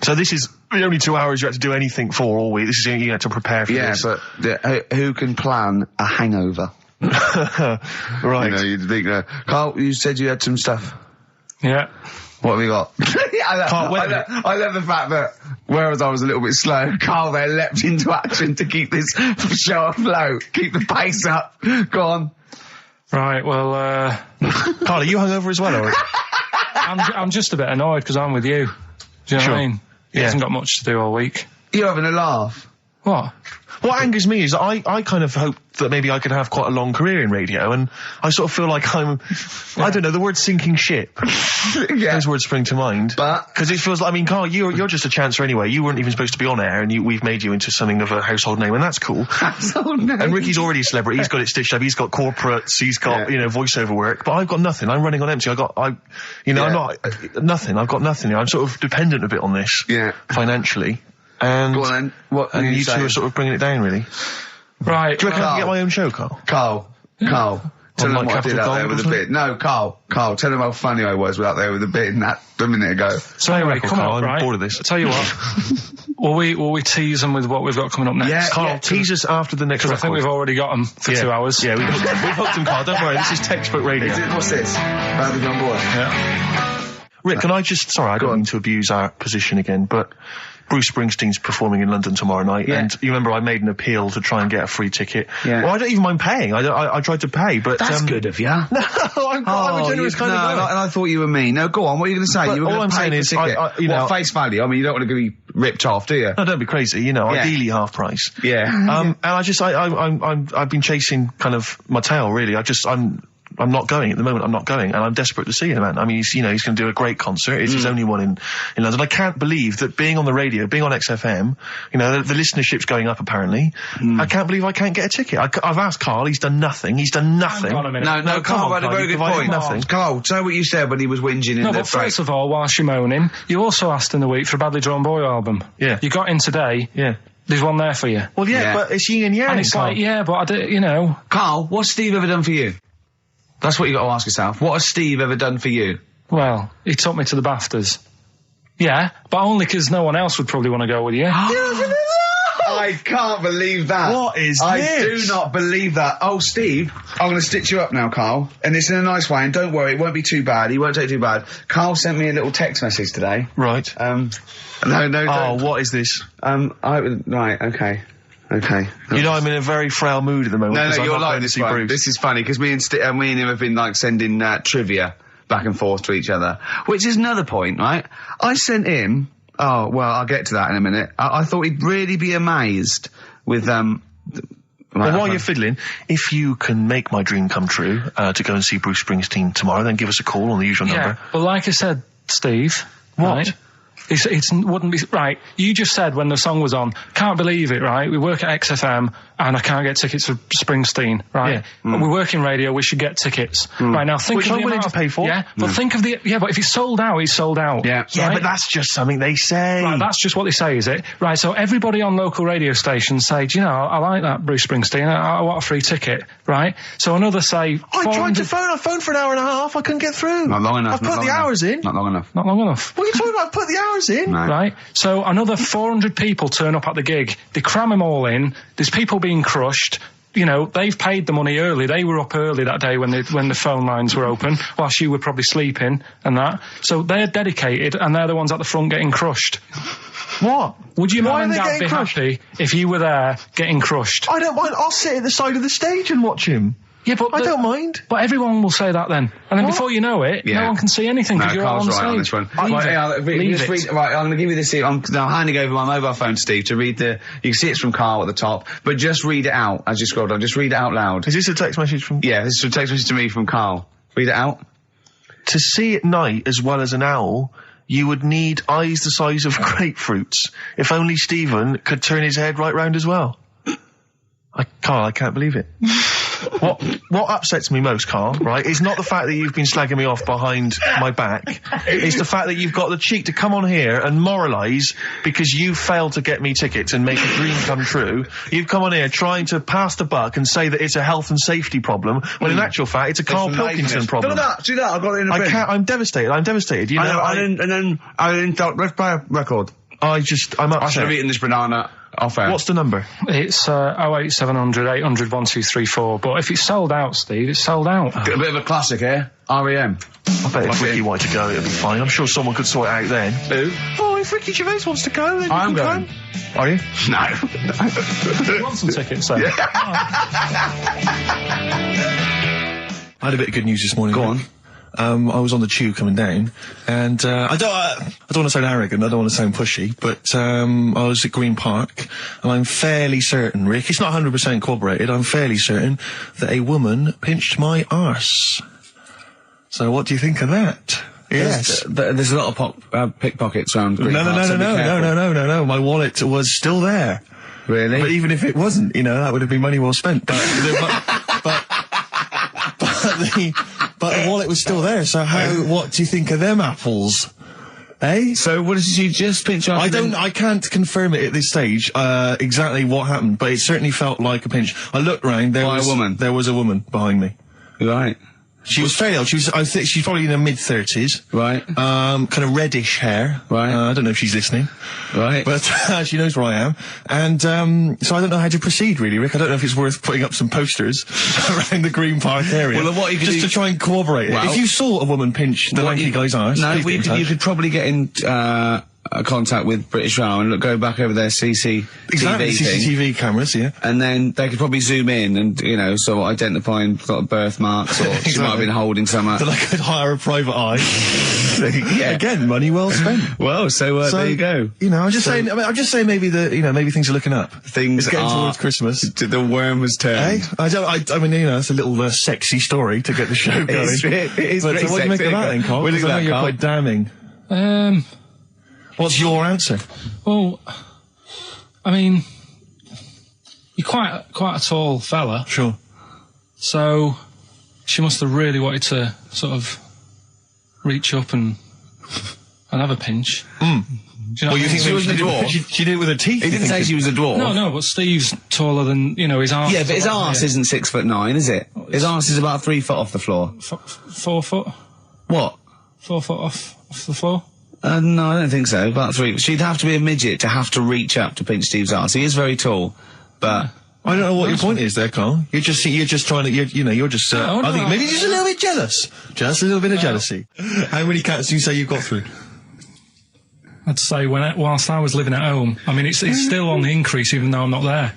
So this is the only 2 hours you had to do anything for all week. This is you had to prepare for this. Yeah, but who can plan a hangover? Right. You'd think, Karl, you said you had some stuff. Yeah. What have you got? I love the fact that, whereas I was a little bit slow, Karl there leapt into action to keep this show afloat, keep the pace up. Go on. Right, well, Karl, are you hungover as well, or? I'm just a bit annoyed because I'm with you. Do you know what I mean? He hasn't got much to do all week. You're having a laugh. What? What angers me is I kind of hope that maybe I could have quite a long career in radio, and I sort of feel like I don't know, the word sinking ship. Those words spring to mind. But because it feels like, I mean, Carl, you're just a chancer anyway. You weren't even supposed to be on air, and we've made you into something of a household name, and that's cool. Household name. And Ricky's already a celebrity. He's got it stitched up. He's got corporates. He's got voiceover work. But I've got nothing. I'm running on empty. I'm not nothing. I've got nothing. I'm sort of dependent a bit on this. Yeah. Financially. And go on then. What and you two are sort of bringing it down, really. Right. Do you reckon I can get my own show, Carl? Carl. Tell them what I did out there with a bit. No, Carl, tell them how funny I was out there with a bit in that a minute ago. So anyway, come on, I'm bored of this. I'll tell you what. will we tease them with what we've got coming up next? Yeah, Carl, tease us after the next record. I think we've already got them for 2 hours. Yeah, we've hooked them, Carl. Don't worry, this is textbook radio. What's this? Badly Done Boy. Yeah. Rick, can I just... Sorry, I don't mean to abuse our position again, but... Bruce Springsteen's performing in London tomorrow night, and you remember I made an appeal to try and get a free ticket. Yeah. Well, I don't even mind paying. I tried to pay, but that's good of you. No, I'm a generous kind of guy. And I thought you were mean. No, go on. What are you going to say? But you were all I'm saying is, face value. I mean, you don't want to be ripped off, do you? No, don't be crazy. Ideally half price. Yeah. And I've been chasing kind of my tail, really. I'm not going at the moment. I'm not going, and I'm desperate to see him, man. I mean, he's going to do a great concert. It's his only one in London. I can't believe that being on the radio, being on XFM, the listenership's going up apparently. I can't believe I can't get a ticket. I've asked Carl. He's done nothing. Hang on a minute. No, Carl had a very good point. Nothing. Carl, say what you said when he was whinging in the but first of all, whilst you're moaning, you also asked in the week for a Badly Drawn Boy album. Yeah. You got in today. Yeah. There's one there for you. Well, yeah. But it's yin and yang. And it's Carl. like, but I do, Carl, what's Steve ever done for you? That's what you got to ask yourself. What has Steve ever done for you? Well, he took me to the BAFTAs. Yeah, but only because no one else would probably want to go with you. I can't believe that. What is this? I do not believe that. Oh, Steve, I'm going to stitch you up now, Carl. And it's in a nice way, and don't worry, it won't be too bad. He won't take it too bad. Carl sent me a little text message today. Right. No, Oh, what is this? Right, okay. Okay. I'm in a very frail mood at the moment. No, you're like this one. This is funny, because me and him have been, sending trivia back and forth to each other. Which is another point, right? I sent him... Oh, well, I'll get to that in a minute. I thought he'd really be amazed with, Well, while you're fiddling, if you can make my dream come true, to go and see Bruce Springsteen tomorrow, then give us a call on the usual number. Well, like I said, Steve... What? Right? It wouldn't be... Right, you just said when the song was on, can't believe it, right? We work at XFM and I can't get tickets for Springsteen, right? Yeah. We work in radio, we should get tickets. Right, now think Which of I'm willing to pay for. Yeah, but think of the... Yeah, but if it's sold out, it's sold out. Yeah. Right? Yeah, but that's just something they say. Right, that's just what they say, is it? Right, so everybody on local radio stations say, do you know, I like that Bruce Springsteen, I want a free ticket, right? So another say... I tried to phone, I phoned for an hour and a half, I couldn't get through. Not long enough. I've put the hours in. Not long enough. Not long enough. What are you talking about? I've put the hours in. No. Right? So another 400 people turn up at the gig. They cram them all in. There's people being crushed. They've paid the money early. They were up early that day when the phone lines were open, whilst you were probably sleeping and that. So they're dedicated, and they're the ones at the front getting crushed. What? Would your mum and dad be crushed? happy if you were there getting crushed? I don't mind. I'll sit at the side of the stage and watch him. Yeah, but I don't mind. But everyone will say that then. And then before you know it, no one can see anything because you're all on the stage. On this one. Right, I'm going to give you this. I'm handing over my mobile phone to Steve to read the... You can see it's from Carl at the top, but just read it out as you scroll down. Just read it out loud. Is this a text message from... Yeah, this is a text message to me from Carl. Read it out. To see at night as well as an owl, you would need eyes the size of grapefruits. If only Stephen could turn his head right round as well. Carl, I can't believe it. What upsets me most, Carl, right, is not the fact that you've been slagging me off behind my back. It's the fact that you've got the cheek to come on here and moralise because you failed to get me tickets and make a dream come true. You've come on here trying to pass the buck and say that it's a health and safety problem, when in actual fact it's a Karl Pilkington problem. Do that, I've got it in a bin. I'm devastated, Let's play a record. I'm upset. I should have eaten this banana off air. What's the number? It's 08700 800 1234. But if it's sold out, Steve, it's sold out. A bit of a classic here. R.E.M. I bet if Ricky wanted to go, it'd be fine. I'm sure someone could sort it out then. Who? Oh, if Ricky Gervais wants to go, then I'm going. Are you? No. You want some tickets, then? I had a bit of good news this morning. Go on. I was on the tube coming down, and I don't want to sound arrogant, I don't want to sound pushy, but I was at Green Park, and I'm fairly certain, Rick, it's not 100% corroborated, I'm fairly certain that a woman pinched my arse. So what do you think of that? Yes. There's a lot of pickpockets around Green Park. No. My wallet was still there. Really? But even if it wasn't, that would have been money well spent. But the wallet was still there. So what do you think of them apples? Eh? So what did you just pinch off? I can't confirm it at this stage, exactly what happened, but it certainly felt like a pinch. I looked round, there was a woman behind me. Right. She was fairly old. I think she's probably in her mid-30s. Right. Kind of reddish hair. Right. I don't know if she's listening. Right. But she knows where I am. And so I don't know how to proceed, really, Rick. I don't know if it's worth putting up some posters around the Green Park area. Well, what you could just do, to try and corroborate it. If you saw a woman pinch the lanky guy's arse... No, you could probably get in... contact with British Rail and go back over their CCTV cameras, yeah. And then they could probably zoom in and, sort of identifying sort of birthmarks, or she might have been holding something. Then I could hire a private eye. Yeah. Again, money well spent. Well, so there you go. I'm just saying maybe maybe things are looking up. Things it's getting towards Christmas. The worm has turned. I mean, it's a little sexy story to get the show going. It is but what do you make of that then, Carl? What do you think of that, you're quite damning. What's your answer? Well, I mean, you're quite a tall fella. Sure. So she must have really wanted to sort of reach up and have a pinch. Mm. Do you know you think she was a dwarf? She did it with her teeth. He didn't say she was a dwarf. No, but Steve's taller than, his arse. Yeah, but his arse isn't 6'9", is it? His arse is about 3 foot off the floor. 4 foot? What? 4 foot off the floor? No, I don't think so. About 3. She'd have to be a midget to have to reach up to pinch Steve's arse. He is very tall, but I don't know what your point is there, Carl. You're just trying to, you're just. I think maybe just a little bit jealous. Just a little bit of jealousy. How many cats do you say you've got through? I'd say whilst I was living at home. I mean, it's still on the increase, even though I'm not there.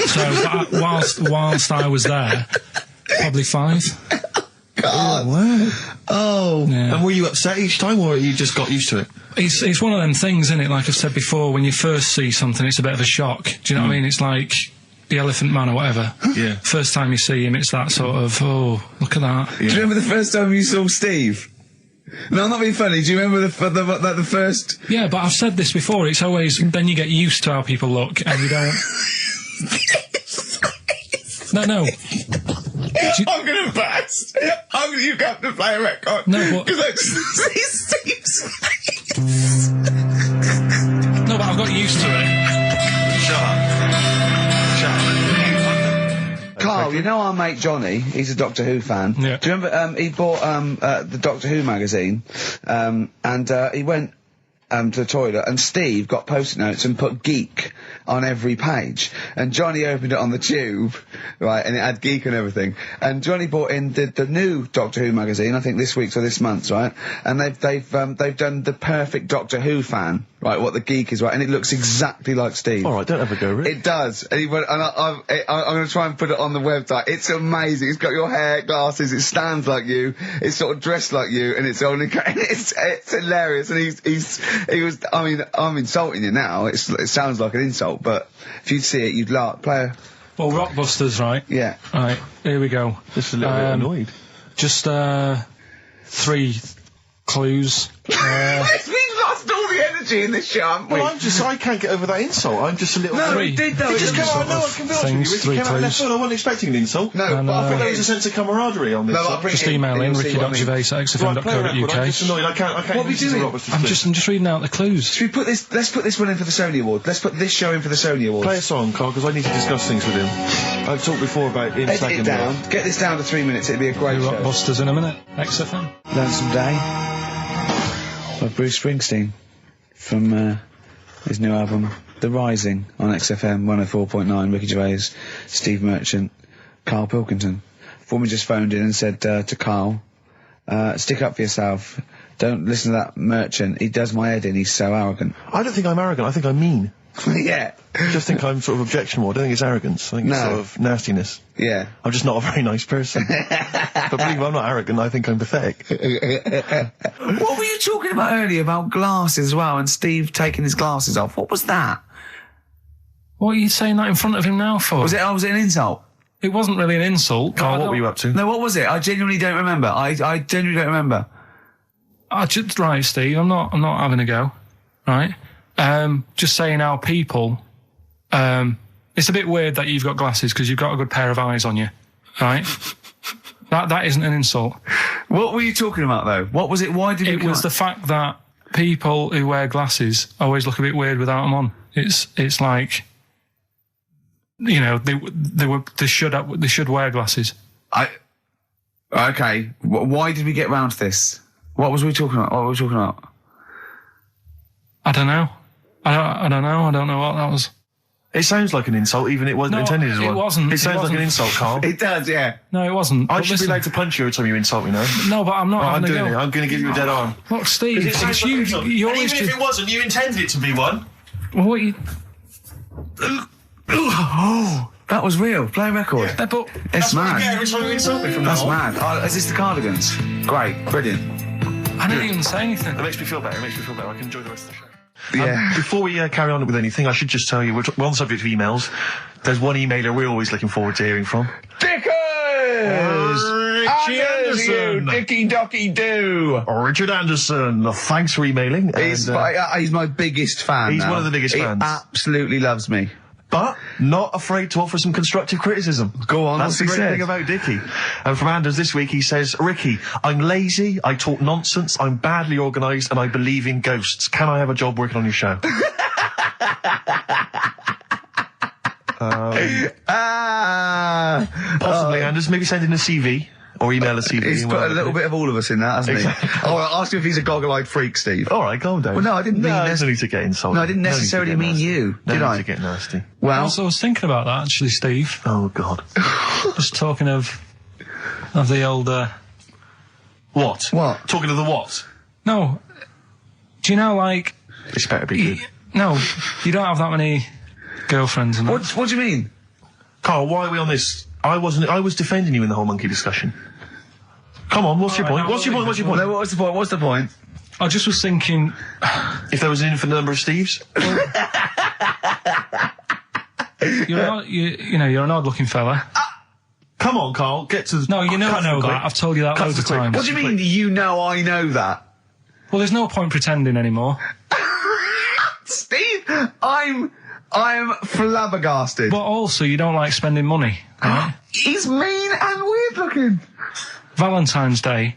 So whilst I was there, probably 5. God. Oh, wow. Oh. Yeah. And were you upset each time, or you just got used to it? It's one of them things, isn't it? Like I've said before, when you first see something, it's a bit of a shock. Do you know what I mean? It's like the Elephant Man or whatever. Yeah. First time you see him, it's that sort of, oh, look at that. Yeah. Do you remember the first time you saw Steve? No, I'm not being funny. Do you remember the first... Yeah, but I've said this before. It's always... Then you get used to how people look, and you don't... No. I'm going to burst. You have to play a record. No, what? Because I just see Steve's face. No, but I've got used to it. Shut up. Carl, you know our mate Johnny, he's a Doctor Who fan. Yeah. Do you remember, he bought the Doctor Who magazine, and he went to the toilet, and Steve got post-it notes and put geek on every page, and Johnny opened it on the tube, right, and it had geek and everything, and Johnny bought in the new Doctor Who magazine, I think this week's or this month's, right, and they've done the perfect Doctor Who fan, right, what the geek is, right, and it looks exactly like Steve. All right, don't have a go, Rick. It does, and he went, and I'm going to try and put it on the website. It's amazing. It's got your hair, glasses, it stands like you, it's sort of dressed like you, and it's only, it's hilarious, and he was, I mean, I'm insulting you now, it sounds like an insult, but if you'd see it, you'd laugh. Well, Rockbusters, right? Yeah. Right, here we go. Just a little bit annoyed. Just 3 clues. We've lost all the energy in this show, haven't we? Well, I can't get over that insult. I'm just a little... No, Three. we did though. It just came out, no, I can be honest with you, Rick, it 3 came out left clues. field. I wasn't expecting an insult. No, And, but I I think thought there was a sense of camaraderie on this. No, I'll bring Just it email in, and you'll see what I mean. ricky.gervais@xfm.co.uk. I'm just annoyed. I can't What are we listen to doing? Rockbusters I'm too. just reading out the clues. Should we put this, let's put this one in for the Sony Award. Let's put this show in for the Sony Awards. Play a song, Carl, because I need to discuss things with him. I've talked before about him Edit slagging it me down. off. Get this down to 3 minutes. It'd be a great show. Rockbusters in a minute. XFM. Lonesome Day by Bruce Springsteen from his new album The Rising on XFM 104.9. Ricky Gervais, Steve Merchant, Karl Pilkington. Foreman just phoned in and said to Karl, stick up for yourself. Don't listen to that Merchant. He does my head in. He's so arrogant. I don't think I'm arrogant. I think I'm mean. Yeah. I just think I'm sort of objectionable. I don't think it's arrogance. I think it's No. sort of nastiness. Yeah. I'm just not a very nice person. But believe me, I'm not arrogant. I think I'm pathetic. What were you talking about earlier about glasses as well, and Steve taking his glasses off? What was that? What are you saying that in front of him now for? Was it an insult? It wasn't really an insult. Carl, what were you up to? No, what was it? I genuinely don't remember. I genuinely don't remember. Right, Steve, I'm not having a go. Right? Just saying how people, it's a bit weird that you've got glasses because you've got a good pair of eyes on you. Right? That isn't an insult. What were you talking about though? What was it? Why did it was the fact that people who wear glasses always look a bit weird without them on. It's like, you know, they should wear glasses. Okay. Why did we get round to this? What was we talking about? I don't know. I don't know. I don't know what that was. It sounds like an insult, even it wasn't intended as one. It wasn't. It sounds like an insult, Carl. It does, yeah. No, it wasn't. I should be allowed to punch you every time you insult me now. No, but I'm not I'm having a doing go. it. I'm going to give you a dead arm. Look, Steve, It sounds like an insult. you And always even if it wasn't, you intended it to be one. Well, what you... Oh, that was real. Play a record. But It's That's what you mad. get every time you insult me from That's now on. mad. Is this the Cardigans? Great. Brilliant. I didn't even say anything. It makes me feel better. I can enjoy the rest of the show. Yeah. Before we carry on with anything, I should just tell you, we're on the subject of emails. There's one emailer we're always looking forward to hearing from. Dickers! Richie Anderson! Dicky Docky Doo! Richard Anderson, thanks for emailing. He's my biggest fan. He's now. one of the biggest fans. He absolutely loves me. But not afraid to offer some constructive criticism. Go on, That's the what's he great said? thing about Dickie. And from Anders this week, he says, Ricky, I'm lazy, I talk nonsense, I'm badly organised, and I believe in ghosts. Can I have a job working on your show? Possibly, Anders. Maybe send in a CV. Or email a CV. He's put a little bit of all of us in that, hasn't Exactly. he? Oh, I'll ask him if he's a goggle-eyed freak, Steve. All right, calm down. Well, no, I didn't mean there's this. no need to get insulted. No, I didn't No need to necessarily get mean nasty. you, No did need I? to get nasty. Well, I was thinking about that, actually, Steve. Oh, God. Just talking of the old... What? What? Talking of the what? No. Do you know, like... This better be good. No, you don't have that many girlfriends and that. what do you mean? Carl, why are we on this? I was defending you in the whole monkey discussion. Come on, what's your point? now What's your point? What's your point? No, what's the point? What's the point? I just was thinking... If there was an infinite number of Steves? You're an odd-looking fella. Come on, Carl, get to... No, you never cut know quick. that. I've told you that Cut loads of quick. times. What do you mean you know I know that? Well, there's no point pretending anymore. Steve, I'm flabbergasted. But also, you don't like spending money, right? He's mean and weird looking. Valentine's Day.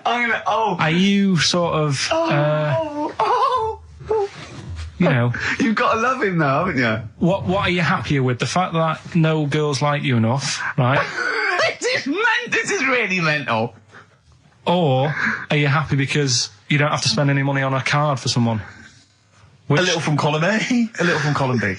Are you sort of... you know... You've got to love him now, haven't you? What are you happier with? The fact that no girls like you enough, right? This is really mental. Or are you happy because you don't have to spend any money on a card for someone? A little from column A, a little from column B.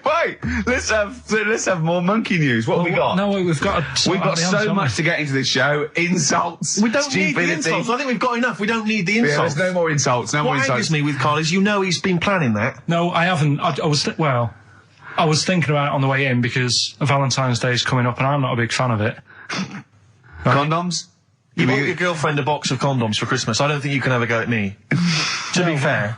Right, let's have more monkey news. What have we got? No, we've got so much to get into this show. Insults. We don't need the stupidity. insults. I think we've got enough. We don't need the Yeah, insults. there's no more insults. No more What insults. angers me with Carl is you know he's been planning that. No, I haven't. I was thinking about it on the way in because Valentine's Day is coming up and I'm not a big fan of it. Condoms? You bought your girlfriend a box of condoms for Christmas. I don't think you can have a go at me. To be fair.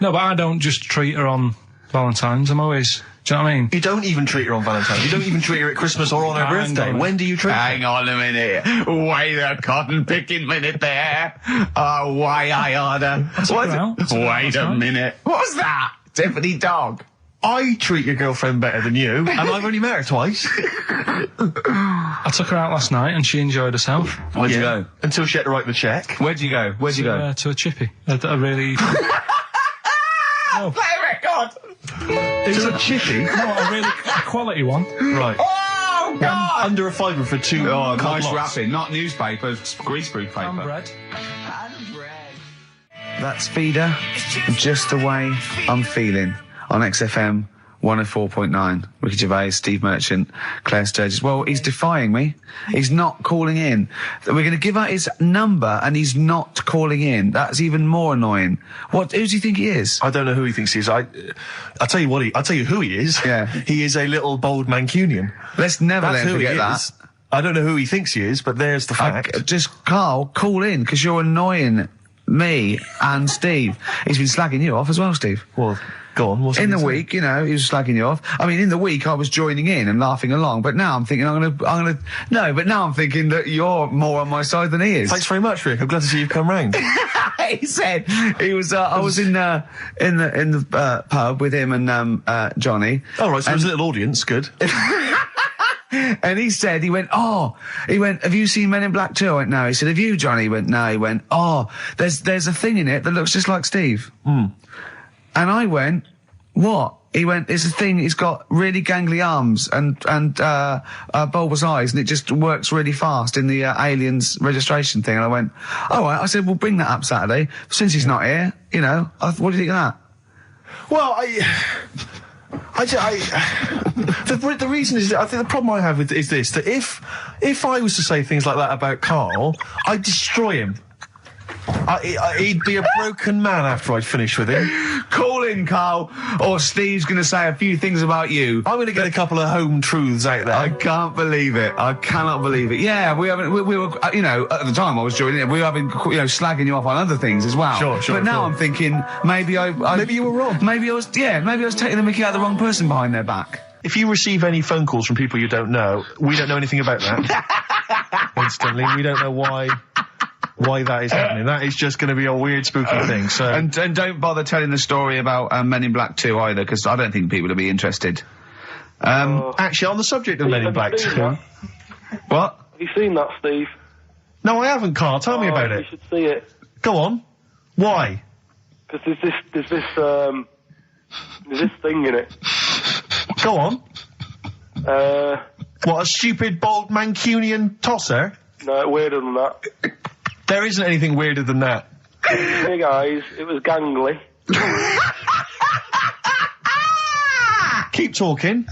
No, but I don't just treat her on Valentine's. I'm always... Do you know what I mean? You don't even treat her on Valentine's. You don't even treat her at Christmas or on her Hang birthday. on. When do you treat her? Hang on a minute. Wait a cotton picking minute there. Oh, why I order. Wait a minute. What was that? Tiffany dog. I treat your girlfriend better than you, and I've only met her twice. I took her out last night and she enjoyed herself. Where'd you go? Until she had to write the check. Where'd you go? Where'd you go? To a chippy. A really... No. Play a record. It's a chippy. No, a really quality one. Right. Oh, God. Under a fiver for two. Oh, nice lots. wrapping. Not newspaper, greaseproof paper. And bread. That's Feeder. Just the way I'm feeling on XFM 104.9. Ricky Gervais, Steve Merchant, Claire Sturgis. Well, he's defying me. He's not calling in. We're going to give out his number and he's not calling in. That's even more annoying. Who do you think he is? I don't know who he thinks he is. I'll tell you what. I'll tell you who he is. Yeah. He is a little bold Mancunian. Let's never That's let him who he forget that. is. I don't know who he thinks he is, but there's the fact. Just, Carl, call in, because you're annoying me and Steve. He's been slagging you off as well, Steve. Well, go on. What's in the he week, you know, he was slagging you off. I mean, in the week, I was joining in and laughing along, but now I'm thinking but now I'm thinking that you're more on my side than he is. Thanks very much, Rick. I'm glad to see you've come round. He said he was. I was in the pub with him and Johnny. Oh right, so there's a little audience. Good. And he went, have you seen Men in Black 2? I went, no. He said, have you, Johnny? He went, no. He went, there's a thing in it that looks just like Steve. And I went, what? He went, it's a thing, it's got really gangly arms and bulbous eyes, and it just works really fast in the Aliens registration thing. And I went, all right. I said, we'll bring that up Saturday. Since he's not here, you know, what do you think of that? Well, the reason is, I think the problem I have with is this, that if I was to say things like that about Karl, I'd destroy him. He'd be a broken man after I'd finished with him. Call in, Karl, or Steve's going to say a few things about you. I'm going to get a couple of home truths out there. I can't believe it. I cannot believe it. Yeah, we were, you know, at the time I was joining it, we were having, you know, slagging you off on other things as well. Sure. But now I'm thinking, maybe maybe you were wrong. Maybe I was taking the mickey out of the wrong person behind their back. If you receive any phone calls from people you don't know, we don't know anything about that. Instantly, we don't know why that is happening. That is just going to be a weird, spooky thing. So, and don't bother telling the story about Men in Black 2 either, because I don't think people will be interested. Actually, on the subject of Men in Black 2, what? Have you seen that, Steve? No, I haven't, Karl. Tell me about it. You should see it. Go on. Why? Because there's this thing in it. Go on. What, a stupid, bald Mancunian tosser? No, weirder than that. There isn't anything weirder than that. Big eyes, it was gangly. Keep talking.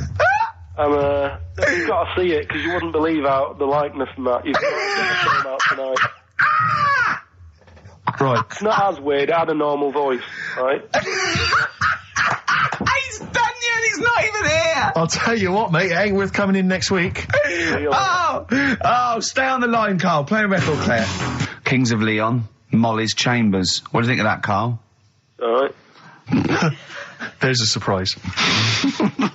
You've got to see it, because you wouldn't believe how the likeness and that. You've got to film out tonight. Right. It's not as weird, it had a normal voice, right? He's done you and he's not even here! I'll tell you what, mate, it ain't worth coming in next week. Stay on the line, Karl. Play a record, Claire. Kings of Leon, Molly's Chambers. What do you think of that, Karl? Alright. There's a surprise. Another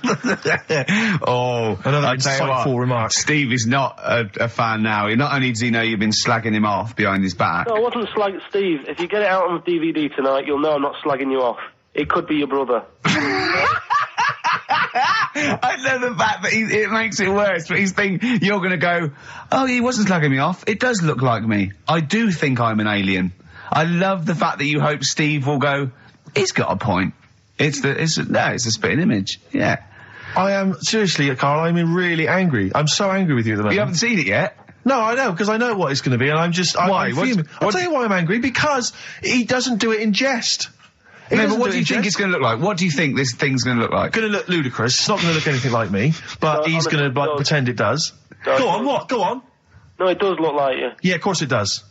insightful remark. Steve is not a fan now. Not only does he know you've been slagging him off behind his back. No, I wasn't slagging Steve. If you get it out on DVD tonight, you'll know I'm not slagging you off. It could be your brother. I love the fact that it makes it worse, but he's thinking you're going to go, oh, he wasn't slagging me off. It does look like me. I do think I'm an alien. I love the fact that you hope Steve will go, he's got a point. It's a spitting image. Yeah. I am, seriously, Karl, I'm really angry. I'm so angry with you at the moment. You haven't seen it yet? No, I know, because I know what it's going to be, and I'm just... Why? I'll tell you why I'm angry, because he doesn't do it in jest. No, but what do you think it's going to look like? What do you think this thing's going to look like? It's going to look ludicrous. It's not going to look anything like me, but he's going to pretend it does. Go on, what? Go on. No, it does look like you. Yeah, of course it does.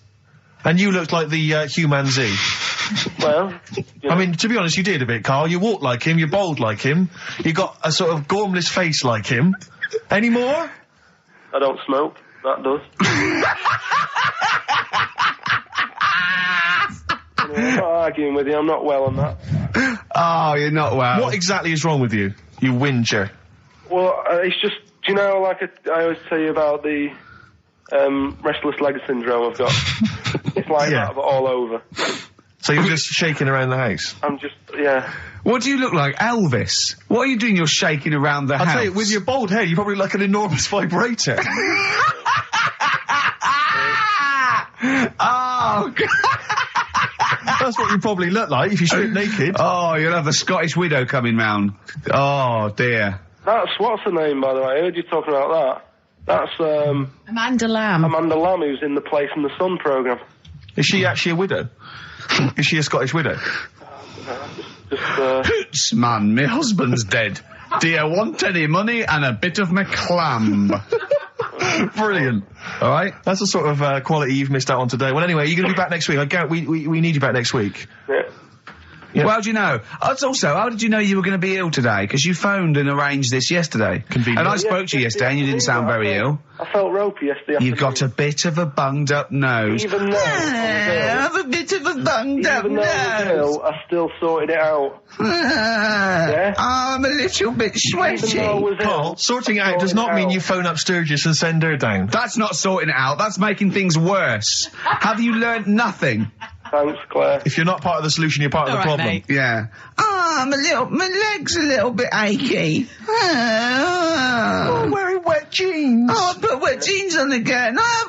And you looked like the Human Z. Well, I mean, to be honest, you did a bit, Karl. You walk like him, you're bold like him, you got a sort of gormless face like him. Any more? I don't smoke. That does. I'm not arguing with you. I'm not well on that. Oh, you're not well. What exactly is wrong with you, you whinger? Well, it's just, do you know, like I always tell you about the restless leg syndrome I've got. It's like that, but all over. So you're just shaking around the house? I'm just, yeah. What do you look like, Elvis? What are you doing? You're shaking around the house. I'll tell you, with your bald head, you probably look like an enormous vibrator. Oh, God. That's what you probably look like if you strip naked. Oh, you'll have the Scottish widow coming round. Oh, dear. That's, what's her name, by the way? I heard you talking about that. That's, Amanda Lamb. Amanda Lamb, who's in the Place in the Sun programme. Is she actually a widow? Is she a Scottish widow? Hoots, man, my husband's dead. Do you want any money and a bit of my clam? Brilliant. All right. That's the sort of quality you've missed out on today. Well, anyway, you're going to be back next week. We need you back next week. Yeah. Yep. Well, how do you know? Also, how did you know you were going to be ill today? Because you phoned and arranged this yesterday. Convenient. And I spoke to you yesterday and you didn't sound very ill. I felt ropey yesterday. You've got a bit of a bunged up nose. Even though I have a bit of a bunged up even though I was nose. ill, I still sorted it out. Yeah? I'm a little bit sweaty. Even though I was Carl, ill, sorting it out does not mean you phone up Sturgis and send her down. That's not sorting it out. That's making things worse. Have you learnt nothing? Thanks, Claire. If you're not part of the solution, you're part of the problem. Mate. Yeah. My leg's a little bit achy. Oh, wearing wet jeans. Oh, I put wet jeans on again. My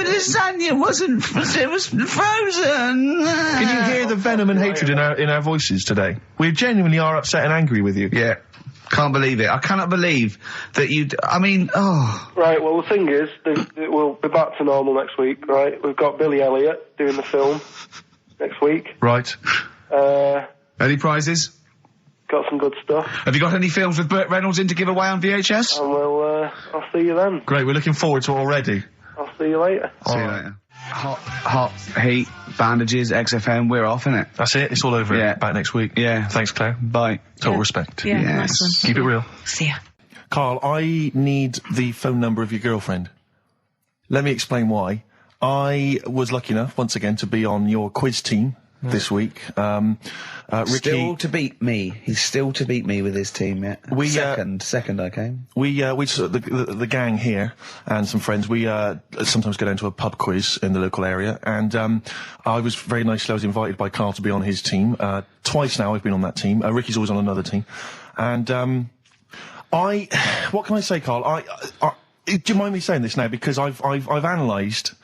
lasagna it was frozen. Can you hear the venom and hatred in our voices today? We genuinely are upset and angry with you. Yeah. Can't believe it. I cannot believe that Right, well, the thing is, we'll be back to normal next week, right? We've got Billy Elliot doing the film next week. Right. Any prizes? Got some good stuff. Have you got any films with Burt Reynolds in to give away on VHS? And I'll see you then. Great, we're looking forward to it already. I'll see you later. See you later. Hot heat, bandages, XFM, we're off, innit? That's it, it's all over. Yeah. Back next week. Yeah. Thanks, Claire. Bye. Total respect. Yeah, Yes. nice one. Keep it real. See ya. Carl, I need the phone number of your girlfriend. Let me explain why. I was lucky enough, once again, to be on your quiz team this week. Ricky... Still to beat me. He's still to beat me with his team, yeah. Second I came. We the gang here and some friends, we sometimes go down to a pub quiz in the local area, and I was very nicely, I was invited by Carl to be on his team. Twice now I've been on that team. Ricky's always on another team. And what can I say, Carl? Do you mind me saying this now? Because I've analysed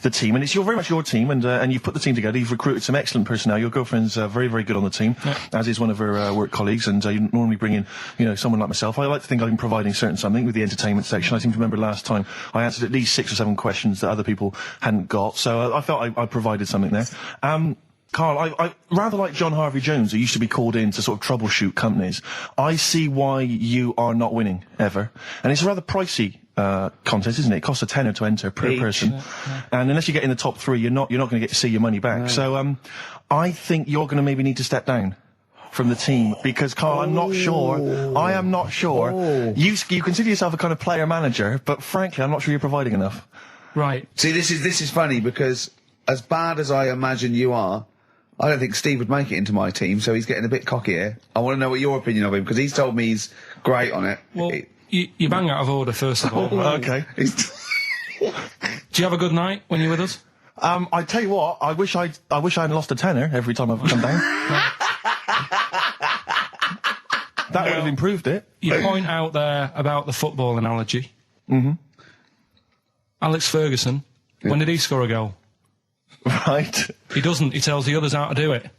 the team, and it's very much your team, and you've put the team together. You've recruited some excellent personnel. Your girlfriend's very, very good on the team, as is one of her work colleagues. And you normally bring in, someone like myself. I like to think I've been providing something with the entertainment section. I seem to remember last time I answered at least 6 or 7 questions that other people hadn't got. So I felt I provided something there. Carl, I rather like John Harvey Jones, who used to be called in to sort of troubleshoot companies. I see why you are not winning ever, and it's a rather pricey contest, isn't it? It costs a tenner to enter per person, and unless you get in the top 3, you're not going to get to see your money back. No. So I think you're going to maybe need to step down from the team, because Carl, I'm not sure. I am not sure. You consider yourself a kind of player manager, but frankly, I'm not sure you're providing enough. Right. See, this is funny, because as bad as I imagine you are, I don't think Steve would make it into my team, so he's getting a bit cocky here. I want to know what your opinion of him, because he's told me he's great on it. Well, you bang out of order, first of all. Okay. Do you have a good night when you're with us? I tell you what, I wish I hadn't lost a tenner every time I've come down. That would have improved it. You point out there about the football analogy. Mm-hmm. Alex Ferguson, when did he score a goal? Right. He doesn't. He tells the others how to do it.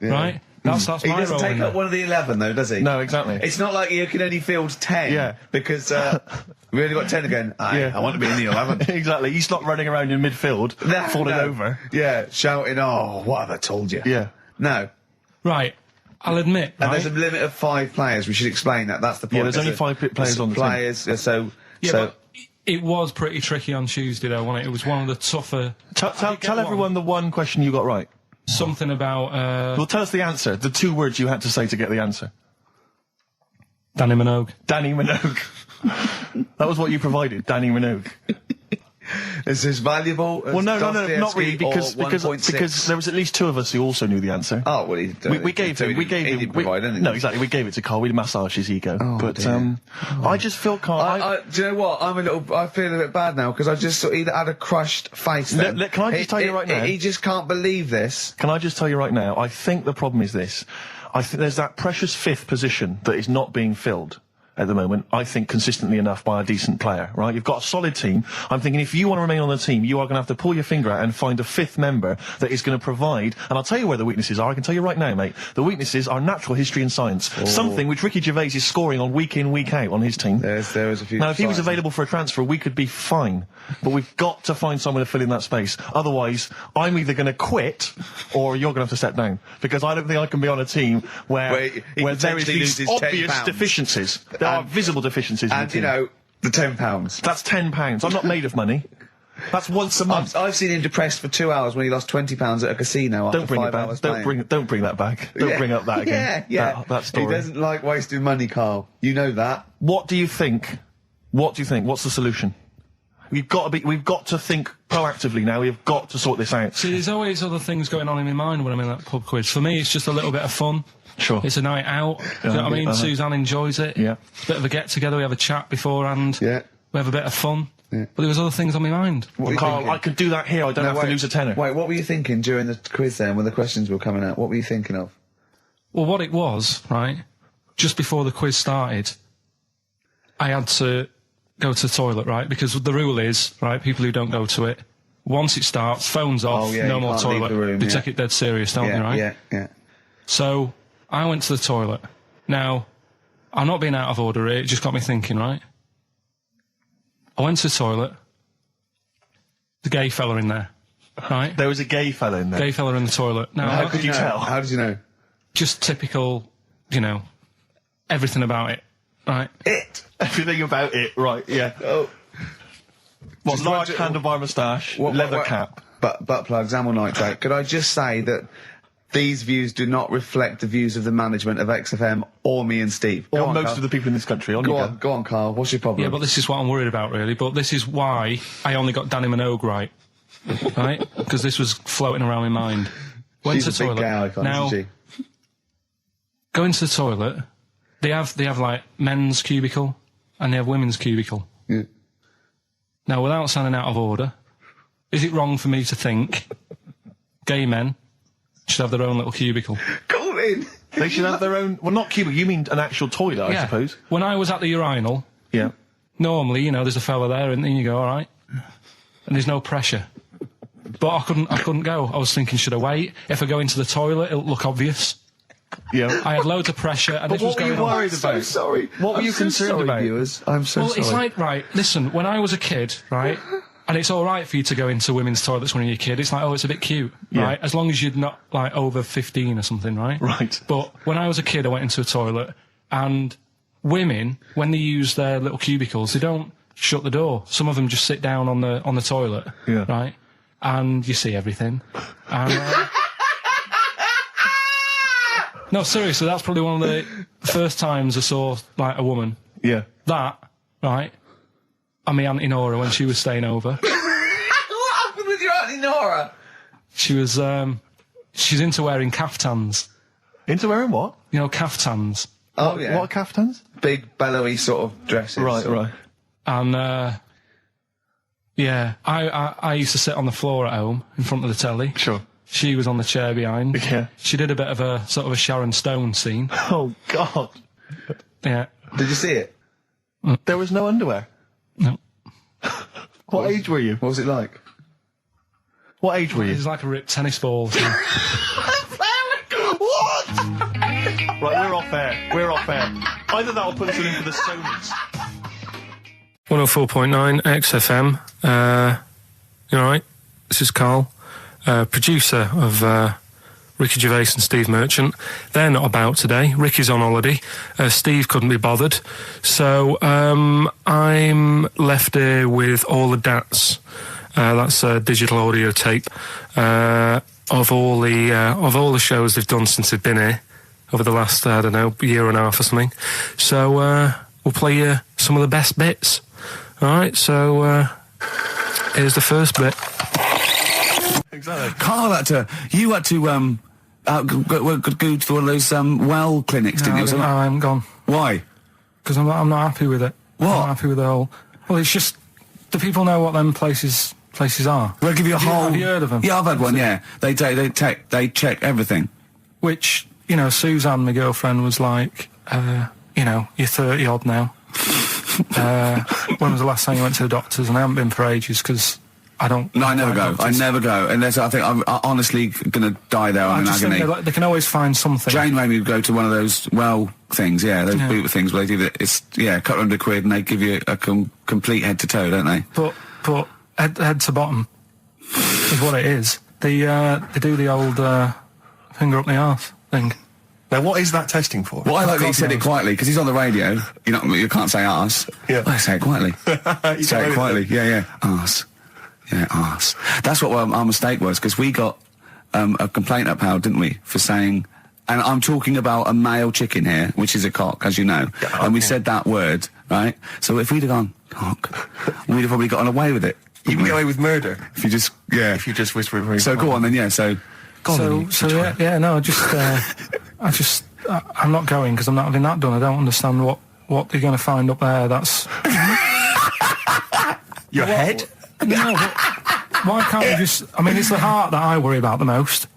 Right? That's my role. He doesn't take up one of the 11, though, does he? No, exactly. It's not like you can only field 10. Yeah. Because we only got 10 again. I want to be in the 11. Exactly. He's not running around in midfield, falling over. Yeah, shouting, "Oh, what have I told you?" Yeah. No. Right. I'll admit. And right? there's a limit of 5 players. We should explain that. That's the point. Yeah, there's only 5 players on the team. Team. But it was pretty tricky on Tuesday, though, wasn't it? It was one of the tougher... Tell everyone the one question you got right. Something about... Well, tell us the answer. The 2 words you had to say to get the answer. Danny Minogue. Danny Minogue. That was what you provided, Danny Minogue. Is this valuable? Well, no, not really, because there was at least 2 of us who also knew the answer. Oh, well, we gave him. No, exactly. We gave it to Carl. We massaged his ego. But I just feel Carl. Do you know what? I feel a bit bad now, because I just sort of had a crushed face. Then. Can I just tell you right now? He just can't believe this. Can I just tell you right now? I think the problem is this. I think there's that precious 5th position that is not being filled. at the moment, I think, consistently enough by a decent player, right? You've got a solid team. I'm thinking if you want to remain on the team, you are going to have to pull your finger out and find a fifth member that is going to provide, and I'll tell you where the weaknesses are. I can tell you right now, mate. The weaknesses are natural history and science. Something which Ricky Gervais is scoring on week in, week out on his team. There is a few. Now, if he was available for a transfer, we could be fine. But we've got to find someone to fill in that space. Otherwise, I'm either going to quit or you're going to have to step down. Because I don't think I can be on a team where there is these obvious deficiencies. There are visible deficiencies in the team. And, you know, the £10. That's £10. I'm not made of money. That's once a month. I've seen him depressed for 2 hours when he lost £20 at a casino after Don't bring 5 it back. hours Don't bring that back. Don't bring up that again. Yeah. That story. He doesn't like wasting money, Karl. You know that. What do you think? What's the solution? We've got to think proactively now. We've got to sort this out. See, there's always other things going on in my mind when I'm in that pub quiz. For me, it's just a little bit of fun. Sure. It's a night out. Do you know what I mean? Suzanne enjoys it. Yeah. Bit of a get-together. We have a chat beforehand. Yeah. We have a bit of fun. Yeah. But there was other things on my mind. Well, Karl, I could do that here. I don't have to lose a tenner. Wait, what were you thinking during the quiz then when the questions were coming out? What were you thinking of? Well, what it was, right, just before the quiz started, I had to go to the toilet, right? Because the rule is, right, people who don't go to it, once it starts, phones off, no more toilet. They take it dead serious, don't they, right? Yeah. So, I went to the toilet. Now, I'm not being out of order here, it just got me thinking, right? I went to the toilet. The gay fella in there, right? There was a gay fella in there. Gay fella in the toilet. Now, How could you tell? How did you know? Just typical, you know, everything about it, right? Everything about it, right, yeah. Oh. What, large handlebar moustache, leather cap. Butt plugs, amyl nitrate. Could I just say that these views do not reflect the views of the management of XFM or me and Steve. Or most of the people in this country. Go on, Karl. What's your problem? Yeah, but this is what I'm worried about, really. But this is why I only got Danny Minogue right. Right? Because this was floating around my mind. Went to the toilet. Now, go into the toilet. They have like men's cubicle and they have women's cubicle. Yeah. Now, without sounding out of order, is it wrong for me to think gay men should have their own little cubicle? Go in. They should have their own. Well, not cubicle. You mean an actual toilet, I suppose. When I was at the urinal, normally, you know, there's a fella there, and then you go, all right, and there's no pressure. But I couldn't go. I was thinking, should I wait? If I go into the toilet, it'll look obvious. Yeah. I had loads of pressure, and this was going on. What were you worried about? I'm so sorry. What were you concerned about? Viewers? I'm so sorry. Well, it's like, right, listen, when I was a kid, right, and it's all right for you to go into women's toilets when you're a kid, it's like, oh, it's a bit cute, right, as long as you're not, like, over 15 or something, right? Right. But when I was a kid, I went into a toilet, and women, when they use their little cubicles, they don't shut the door. Some of them just sit down on the toilet, right, and you see everything. And, no, seriously, that's probably one of the first times I saw, like, a woman. Yeah. That, right, and my Auntie Nora when she was staying over. What happened with your Auntie Nora? She was, she's into wearing caftans. Into wearing what? You know, caftans. Oh, yeah. What are caftans? Big, bellowy sort of dresses. Right. And, I used to sit on the floor at home in front of the telly. Sure. She was on the chair behind. Yeah. She did a bit of a sort of a Sharon Stone scene. Oh, God. Yeah. Did you see it? There was no underwear. No. What age were you? What was it like? What age were It you? was like a ripped tennis ball. What? Right, we're off air. Either that or put us in for the Sonys. 104.9 XFM. You alright? This is Karl, producer of Ricky Gervais and Steve Merchant. They're not about today. Ricky's on holiday. Steve couldn't be bothered. So I'm left here with all the DATs. That's a digital audio tape of all the shows they've done since they've been here over the last, I don't know, year and a half or something. So we'll play you some of the best bits. All right, so here's the first bit. Exactly. Karl you had to go to one of those well clinics, didn't you? No, I haven't gone. Why? Because I'm not happy with it. What? I'm not happy with the whole... Well, it's just... Do people know what them places are? We'll give you a whole... Have you heard of them? Yeah, I've had one, yeah. They check everything. Which, you know, Suzanne, my girlfriend, was like, you know, you're 30 odd now. When was the last time you went to the doctors? And I haven't been for ages because I don't. No, I never go. I never go. Unless I think I'm honestly going to die there. I'm in agony. Think they can always find something. Jane made me go to one of those things, those boot things where they do that. It's couple £100 and they give you a complete head to toe, don't they? But head to bottom is what it is. They do the old finger up the arse thing. Now, what is that testing for? Well, I like that he said it quietly, because he's on the radio. You can't say arse. Yeah. I say it quietly. Say it quietly. Yeah. Arse. Yeah, arse. That's what our mistake was, because we got a complaint upheld, didn't we, for saying... And I'm talking about a male chicken here, which is a cock, as you know. Yeah, and we said that word, right? So if we'd have gone, cock, we'd have probably gotten away with it. You can get away with murder. If you just, If you just whisper it very So go on then, so... I'm not going because I'm not having that done. I don't understand what you're going to find up there. That's your head. No, but why can't we just? I mean, it's the heart that I worry about the most.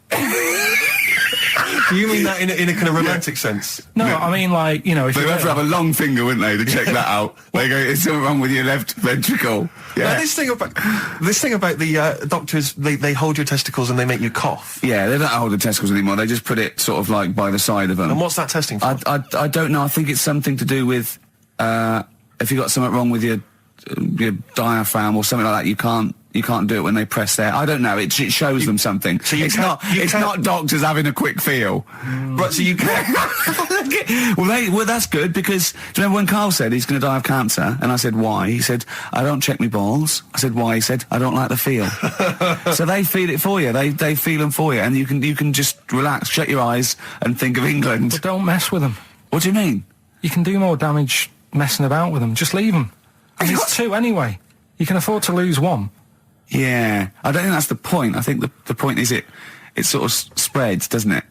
Do you mean that in a kind of romantic sense? No, I mean like if they'd have to have a long finger, wouldn't they, to check that out? They go, "Is something wrong with your left ventricle?" Yeah. Now, this thing about the doctors, they hold your testicles and they make you cough. Yeah, they don't hold the testicles anymore. They just put it sort of like by the side of them. And what's that testing for? I don't know. I think it's something to do with if you got something wrong with your diaphragm or something like that. You can't do it when they press there. I don't know. It shows them something. So it's not doctors having a quick feel. Right, so you can't... well, that's good, because do you remember when Karl said he's going to die of cancer? And I said, why? He said, I don't check my balls. I said, why? He said, I don't like the feel. So they feel it for you. They feel them for you. And you can just relax, shut your eyes and think of England. But don't mess with them. What do you mean? You can do more damage messing about with them. Just leave them. And it's two anyway. You can afford to lose one. Yeah, I don't think that's the point. I think the point is it sort of spreads, doesn't it?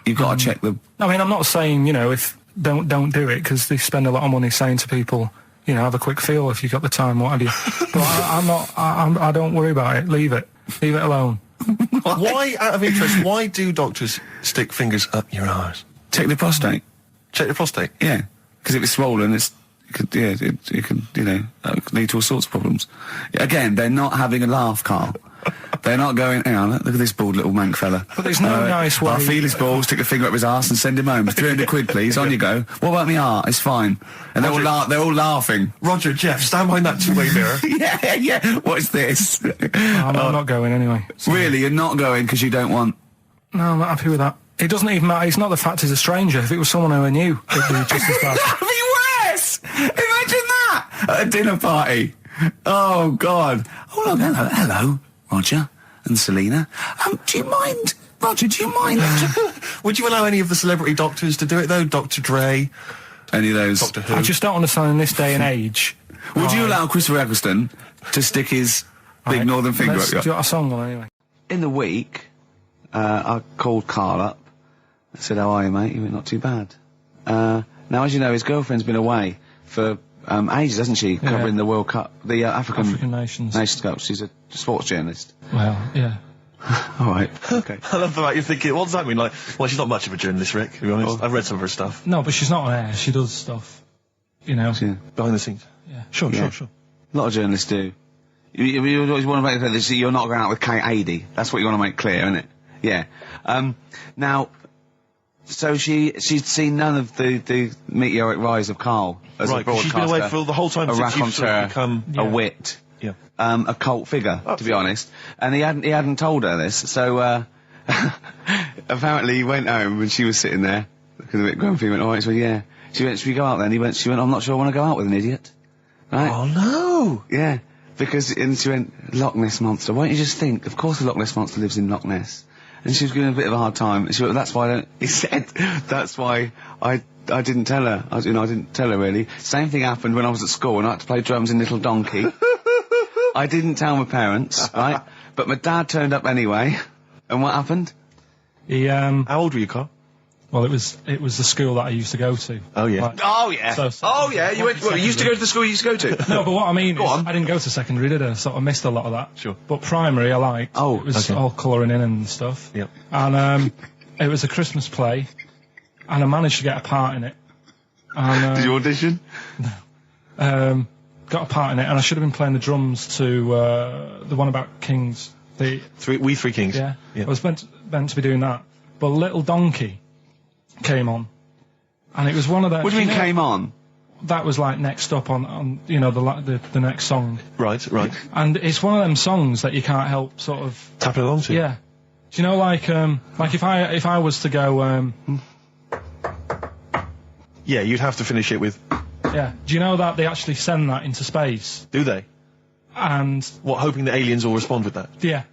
You've got to check the... I mean, I'm not saying, if don't do it, because they spend a lot of money saying to people, have a quick feel if you've got the time, what have you. But I don't worry about it. Leave it alone. Why, out of interest, why do doctors stick fingers up your arse? Check the prostate. Check the prostate? Yeah, because if it's swollen, it could lead to all sorts of problems. Again, they're not having a laugh, Karl. They're not going, hang on, look at this bald little mank fella. But there's no nice way. I'll feel his balls, stick a finger up his arse and send him home. 300 quid, please, on you go. What about me art? It's fine. And they're all laughing. Roger, Jeff, stand behind that two-way mirror. yeah, what's this? I'm not going anyway. So. Really, you're not going because you don't want... No, I'm not happy with that. It doesn't even matter. It's not the fact he's a stranger. If it was someone who I knew, it'd be just as bad. That'd be worse! Imagine that! At a dinner party. Oh, God. Oh, look, hello, Roger and Selena. Do you mind, Roger, Would you allow any of the celebrity doctors to do it, though? Dr. Dre? Any of those? Doctor Who? I just don't understand in this day and age. Would you allow Christopher Eccleston to stick his big northern finger up your... Do you got a song on anyway? In the week, I called Karl up. I said, how are you, mate? He went, not too bad. Now, as you know, his girlfriend's been away for ages, hasn't she? Covering the World Cup, the African Nations Cup. She's a sports journalist. Well, yeah. All right. Okay. I love the fact you're thinking, what does that mean? Like, well, she's not much of a journalist, Rick, to be honest. I've read some of her stuff. No, but she's not on air. She does stuff, Yeah. Behind the scenes. Yeah. Sure. A lot of journalists do. You always want to make clear that you're not going out with Kate Adie. That's what you want to make clear, isn't it? Yeah. Now, so she'd seen none of the meteoric rise of Karl as a broadcaster. She's been away for the whole time a since you've sort of raconteur, become... a wit. Yeah. A cult figure, to be honest. And he hadn't told her this, so, apparently he went home and she was sitting there, looking a bit grumpy, went, alright, so yeah. She went, should we go out then? She went, I'm not sure I want to go out with an idiot. Right? Oh, no! Yeah. And she went, Loch Ness Monster. Why don't you just think, of course the Loch Ness Monster lives in Loch Ness. And she was giving a bit of a hard time. And she went, that's why I didn't tell her. I didn't tell her really. Same thing happened when I was at school and I had to play drums in Little Donkey. I didn't tell my parents, right? But my dad turned up anyway. And what happened? He, How old were you, Karl? Well, it was the school that I used to go to. Oh, yeah. Like, Oh, yeah. You went, you used to go to the school you used to go to? No, but what I mean is, on. I didn't go to secondary, did I? So I missed a lot of that. Sure. But primary, I liked. Oh, it was okay. all colouring in and stuff. Yep. And it was a Christmas play, and I managed to get a part in it. And, Did you audition? got a part in it, and I should have been playing the drums to the one about Kings. We Three Kings. Yeah. I was meant to be doing that, but Little Donkey came on, and it was one of the. What do you mean came on? That was like next up on the next song. Right. And it's one of them songs that you can't help sort of tapping along to. Yeah. Do you know like if I was to go yeah, you'd have to finish it with. Yeah. Do you know that they actually send that into space? Do they? And what, hoping that aliens will respond with that? Yeah.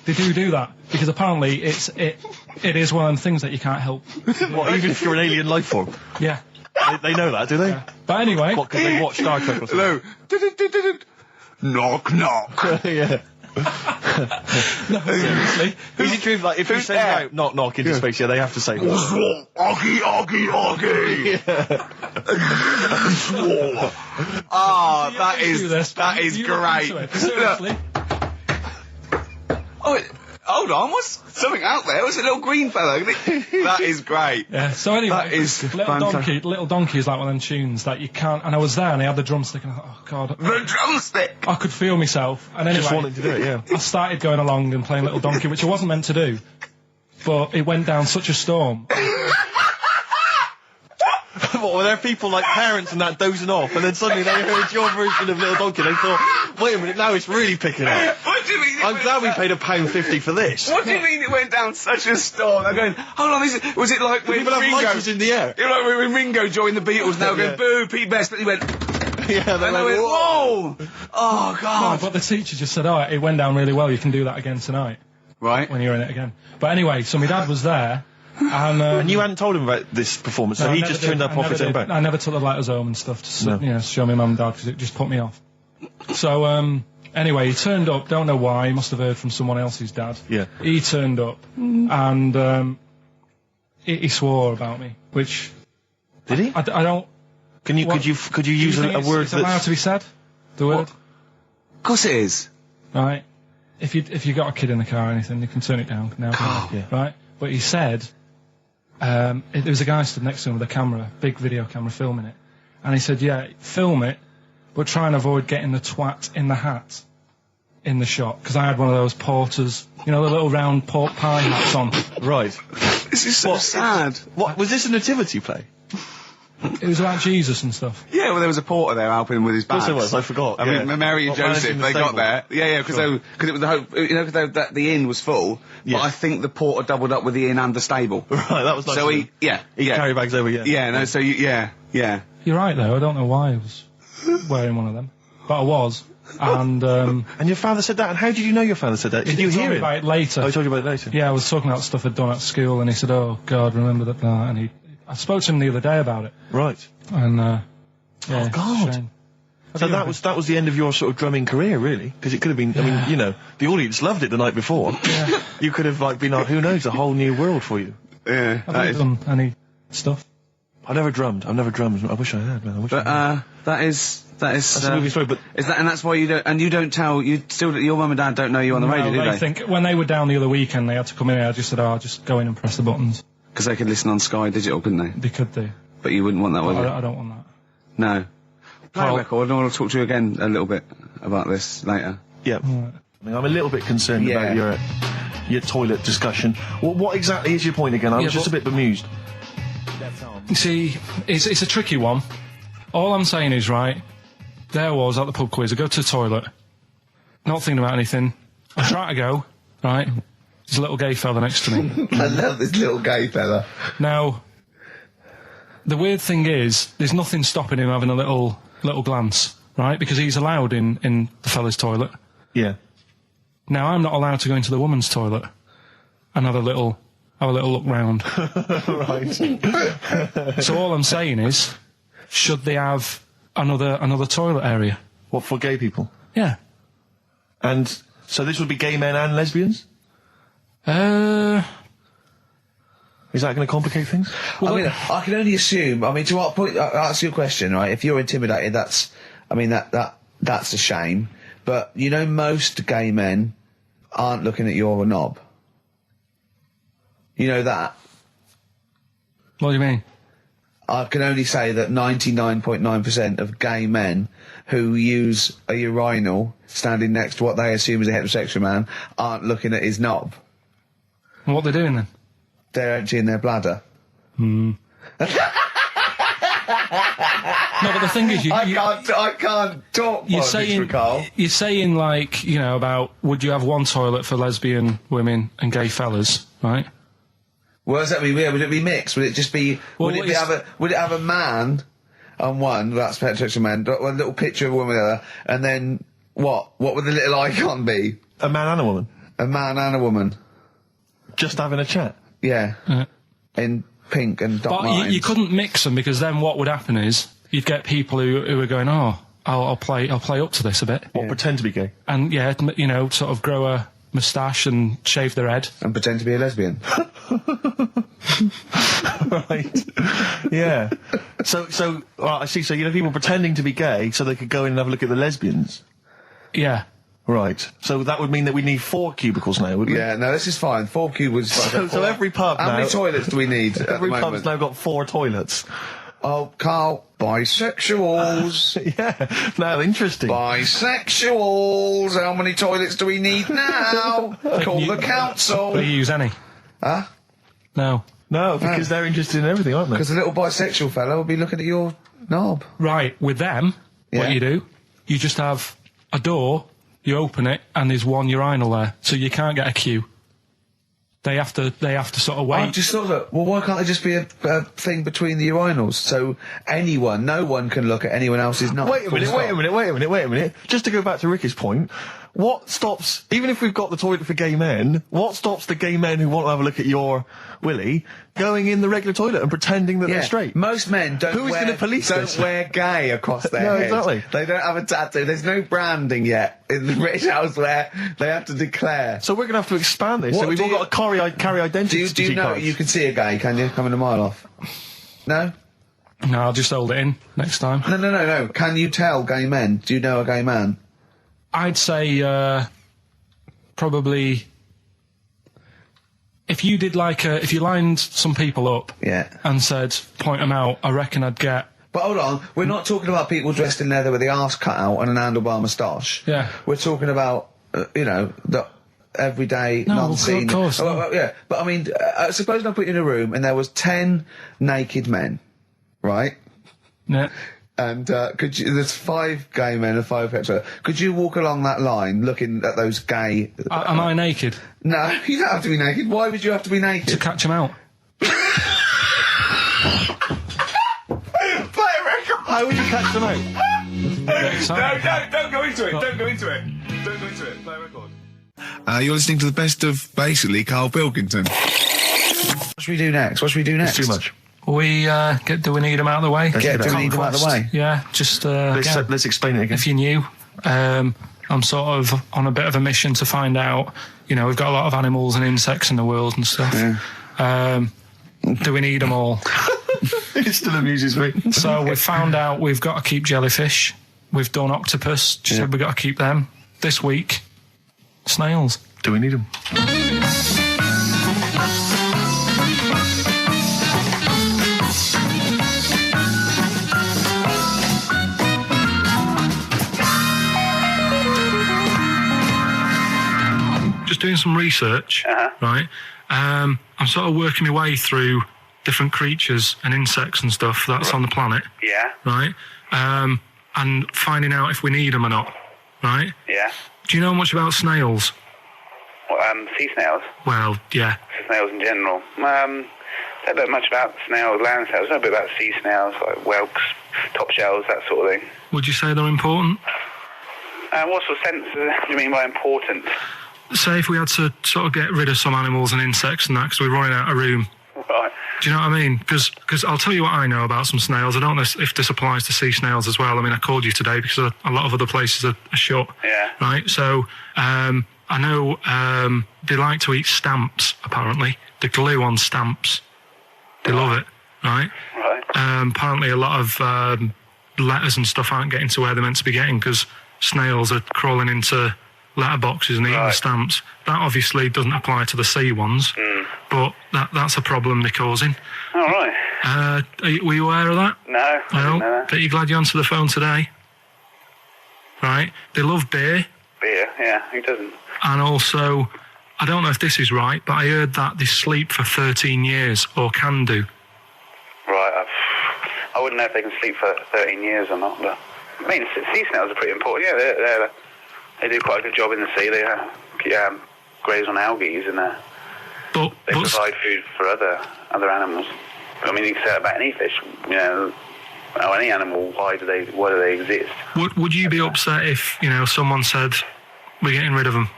They do that because apparently it is one of them things that you can't help. What, even if you're an alien life form? Yeah. They know that, do they? Yeah. But anyway, what, because they watch Star Trek or something? No. Knock. Yeah. No, seriously. Is it true, like, if you send out knock knock into space, they have to say that? Oggy. Oh, that is great. Seriously. Oh, hold on, what's something out there? What's a little green fellow? That is great. Yeah, so anyway, that is Little Donkey is like one of them tunes that you can't, and I was there and I had the drumstick and I thought, oh god. The drumstick! I could feel myself. And anyway, just wanted to do it, yeah. I started going along and playing Little Donkey, which I wasn't meant to do, but it went down such a storm. What, were there people like parents and that dozing off, and then suddenly they heard your version of Little Donkey, they thought, wait a minute, now it's really picking up. What do you mean? I'm glad we paid £1.50 for this. What do you mean it went down such a storm? They're going, hold on, was it like when People have Ringo... lighters in the air. You know, like when Ringo joined the Beatles, now going, boo, Pete Best, but he went... Yeah, and they went, whoa! Oh, God. No, but the teacher just said, it went down really well, you can do that again tonight. Right. When you're in it again. But anyway, so my dad was there, and you hadn't told him about this performance, so he just turned up off his own back? I never took the letters home and stuff to show my mum and dad, because it just put me off. So, anyway, he turned up, don't know why, he must have heard from someone else's dad. Yeah. He turned up, and he swore about me, which... Did he? I don't... Could you use a word that's allowed to be said? The word? Of course it is. Right. If you got a kid in the car or anything, you can turn it down now. Yeah. Right? But he said... there was a guy stood next to him with a camera, big video camera, filming it. And he said, yeah, film it, but try and avoid getting the twat in the hat in the shot. Because I had one of those porters, you know, the little round pork pie hats on. Right. This is so sad. What, was this a nativity play? It was about Jesus and stuff. Yeah, well, there was a porter there helping him with his bags. Of course there was, I forgot. I mean, Mary and Joseph, they got there. Yeah, because it was the hope, because the inn was full. Yeah. But I think the porter doubled up with the inn and the stable. Right, that was nice. So he carry bags over, Yeah, no, so yeah. You're right, though. I don't know why I was wearing one of them, but I was. And and your father said that, and how did you know your father said that? Did you hear it? About it later. Oh, he told you about it later? Yeah, I was talking about stuff I'd done at school, and he said, oh, God, remember that, and I spoke to him the other day about it. Right. And, oh, God. So that was the end of your sort of drumming career, really? Because it could have been, I mean, you know, the audience loved it the night before. Yeah. You could have, like, been, who knows, a whole new world for you. Yeah. Have you done any stuff? I've never drummed. I wish I had, man. That's a movie story, but... Is that, and that's why you don't tell, your mum and dad don't know you on the radio, do they? I think when they were down the other weekend, they had to come in, I just said, I'll just go in and press the buttons. Because they could listen on Sky Digital, couldn't they? They could do. But you wouldn't want that, would you? I don't want that. No. Play a record, and I want to talk to you again a little bit about this later. Yeah. Right. I mean, I'm a little bit concerned about your toilet discussion. Well, what exactly is your point again? I was just a bit bemused. You see, it's a tricky one. All I'm saying is, right, there was, at the pub quiz, I go to the toilet, not thinking about anything, I try to go, right, there's a little gay fella next to me. I love this little gay fella. Now, the weird thing is, there's nothing stopping him having a little glance, right, because he's allowed in the fella's toilet. Yeah. Now, I'm not allowed to go into the woman's toilet and have a little look round. Right. So all I'm saying is, should they have another toilet area? What, for gay people? Yeah. And so this would be gay men and lesbians? Is that going to complicate things? Well, I mean, I can only assume. I mean, to what point? Ask your question, right? If you're intimidated, that's a shame. But you know, most gay men aren't looking at your knob. You know that. What do you mean? I can only say that 99.9% of gay men who use a urinal standing next to what they assume is a heterosexual man aren't looking at his knob. What are they doing then? They're emptying their bladder. No, but the thing is, I can't talk politics, Carl. You're saying, like, you know, about would you have one toilet for lesbian women and gay fellas, right? What does that mean? Would it be mixed? Would it just be? Would it have a man on one? That's heterosexual man. One little picture of a woman on the other, and then what? What would the little icon be? A man and a woman. A man and a woman. Just having a chat. Yeah. In pink and dot lines. But you couldn't mix them, because then what would happen is you'd get people who are going, oh, I'll play up to this a bit. What, pretend to be gay? And yeah, you know, sort of grow a moustache and shave their head. And pretend to be a lesbian. Right. Yeah. So well, I see. So, you know, people pretending to be gay so they could go in and have a look at the lesbians. Yeah. Right. So that would mean that we need 4 cubicles now, wouldn't we? Yeah, no, this is fine. 4 cubicles. So every pub How now... many toilets do we need at Every the pub's moment? now got 4 toilets. Oh, Carl, bisexuals. Yeah. Now, interesting. Bisexuals. How many toilets do we need now? Call the council. Do you use any? Huh? No. No, because they're interested in everything, aren't they? Because the little bisexual fella will be looking at your knob. Right, with them, what you do, you just have a door, you open it, and there's one urinal there, so you can't get a queue. They have to sort of wait. I just thought that, well, why can't there just be a thing between the urinals, so no one can look at anyone else's knob? Wait a minute. Just to go back to Ricky's point, what stops, even if we've got the toilet for gay men, what stops the gay men who want to have a look at your willy going in the regular toilet and pretending that they're straight? Most men don't Who is going to police this? wear gay across their No, head. exactly. They don't have a tattoo. There's no branding yet in the British House where they have to declare. So we're going to have to expand this. What So we've do all you- got to carry identity Do you know cards. you can see a gay, can you? Coming a mile off. No? No, I'll just hold it in next time. No. Can you tell gay men? Do you know a gay man? I'd say probably if you did if you lined some people up and said point them out, I reckon I'd get. But hold on, we're not talking about people dressed in leather with the arse cut out and an handlebar moustache. Yeah. We're talking about, the everyday, non-seen. Of course. Yeah, but I mean, suppose I put you in a room and there was 10 naked men, right? Yeah. And there's 5 gay men and 5 hetero. Could you walk along that line looking at those gay... Am I naked? No, you don't have to be naked. Why would you have to be naked? To catch them out. How would you catch them out? Don't go into it. Don't go into it. Play a record. You're listening to the best of, basically, Karl Pilkington. What should we do next? It's too much. Do we need them out of the way? Do we need them out of the way? Yeah, just Let's explain it again. if you're new, I'm sort of on a bit of a mission to find out, we've got a lot of animals and insects in the world and stuff. Yeah. Do we need them all? It still amuses me. So we've found out we've got to keep jellyfish. We've done octopus. Just said we've got to keep them. This week, snails. Do we need them? Just doing some research, right? I'm sort of working my way through different creatures and insects and stuff that's on the planet. Yeah. Right? And finding out if we need them or not. Right? Yeah. Do you know much about snails? Well, sea snails. Well, yeah. Snails in general. Don't know much about snails, land snails. I know a bit about sea snails, like whelks, top shells, that sort of thing. Would you say they're important? What sort of sense do you mean by important? Say if we had to sort of get rid of some animals and insects and that because we're running out of room. Right. Do you know what I mean? Because I'll tell you what I know about some snails. I don't know if this applies to sea snails as well. I mean, I called you today because a lot of other places are shut. Yeah. Right? So I know they like to eat stamps, apparently. The glue on stamps. They love it, right? Right. Apparently a lot of letters and stuff aren't getting to where they're meant to be getting because snails are crawling into letterboxes and eating the stamps. That obviously doesn't apply to the sea ones, but that's a problem they're causing. All right. Were you aware of that? No, I didn't know that. But you're glad you answered the phone today? Right. They love beer. Beer, yeah, who doesn't? And also, I don't know if this is right, but I heard that they sleep for 13 years, or can do. Right, I wouldn't know if they can sleep for 13 years or not, but... I mean, sea snails are pretty important. Yeah, they do quite a good job in the sea. They graze on algae, and they provide food for other animals. I mean, you can say that about any fish, or any animal. Why do they exist? Would you be upset if someone said we're getting rid of them?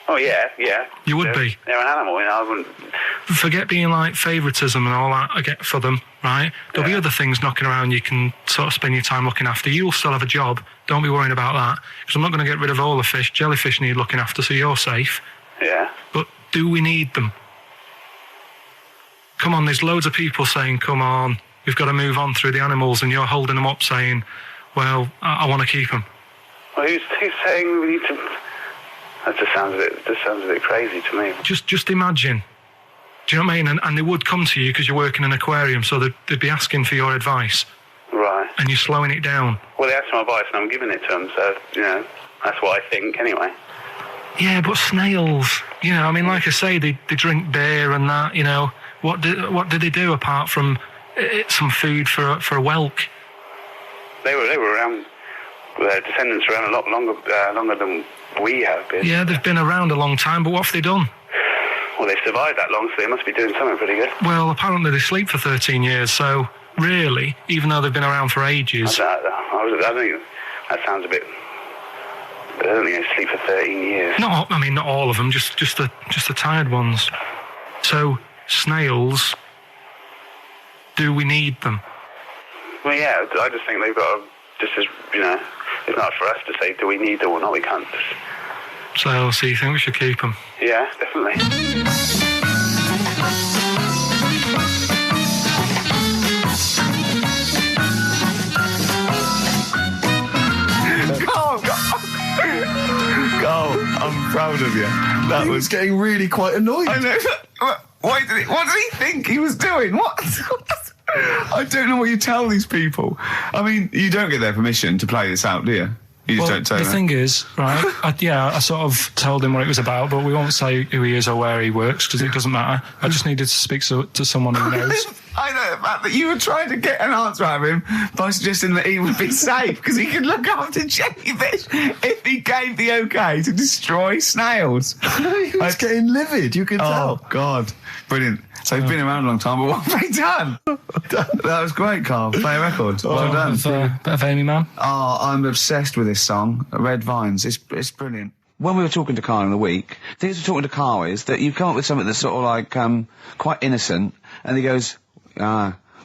Oh yeah. You would be. They're an animal, I wouldn't. Forget being like favouritism and all that I get for them, right? There'll be other things knocking around you can sort of spend your time looking after. You'll still have a job. Don't be worrying about that. Because I'm not going to get rid of all the fish. Jellyfish need looking after, so you're safe. Yeah. But do we need them? Come on, there's loads of people saying, come on, we've got to move on through the animals, and you're holding them up saying, well, I want to keep them. Well, who's saying we need to... That just sounds a bit crazy to me. Just imagine. Do you know what I mean? And they would come to you because you work in an aquarium, so they'd be asking for your advice. Right. And you're slowing it down. Well, they asked for my advice and I'm giving it to them, so, that's what I think anyway. Yeah, but snails, like I say, they drink beer and that, What do they do apart from some food for a whelk? They were around, their descendants around a lot longer than we have been. Yeah, they've been around a long time, but what have they done? Well, they've survived that long, so they must be doing something pretty good. Well, apparently they sleep for 13 years, so really, even though they've been around for ages... I think that sounds a bit... I don't think they sleep for 13 years. Not all of them, just the tired ones. So, snails, do we need them? Well, yeah, I just think they've got to... Just as, it's not for us to say, do we need them or not, we can't just... So you think we should keep them? Yeah, definitely. Carl, I'm proud of you. That was getting really quite annoyed. I know. What did he think he was doing? What? I don't know what you tell these people. I mean, you don't get their permission to play this out, do you? You just don't say the that. thing is, right, I sort of told him what it was about, but we won't say who he is or where he works, because it doesn't matter. I just needed to speak to someone who knows. I know the fact that you were trying to get an answer out of him by suggesting that he would be safe, because he could look after jellyfish if he gave the okay to destroy snails. He was getting livid, you can tell. Oh, God. Brilliant. So he's been around a long time, but what have they done? That was great, Carl. Play a record. Well done. Bit of Amy Man. Oh, I'm obsessed with this song, Red Vines. It's brilliant. When we were talking to Carl in the week, the thing we're talking to Carl is that you come up with something that's sort of like quite innocent, and he goes,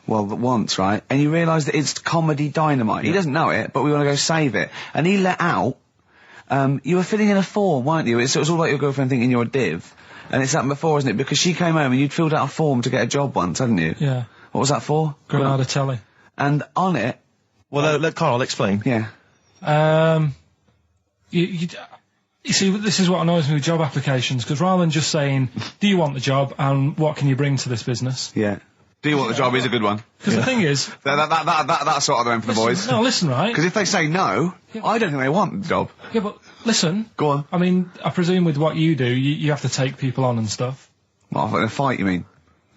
once, right? And you realise that it's comedy dynamite. He doesn't know it, but we want to go save it. And he let out, you were filling in a form, weren't you? It was all like your girlfriend thinking you're a div. And it's happened before, isn't it? Because she came home and you'd filled out a form to get a job once, hadn't you? Yeah. What was that for? Granada Telly. And on it... Well, let Carl explain. Yeah. You see, this is what annoys me with job applications, because rather than just saying, do you want the job and what can you bring to this business? Yeah. Do you want the job is a good one. Because the thing is... That's sort of the one for the boys. No, listen, right? Because if they say no, I don't think they want the job. Yeah, but listen. Go on. I mean, I presume with what you do, you have to take people on and stuff. Well, in a fight, you mean?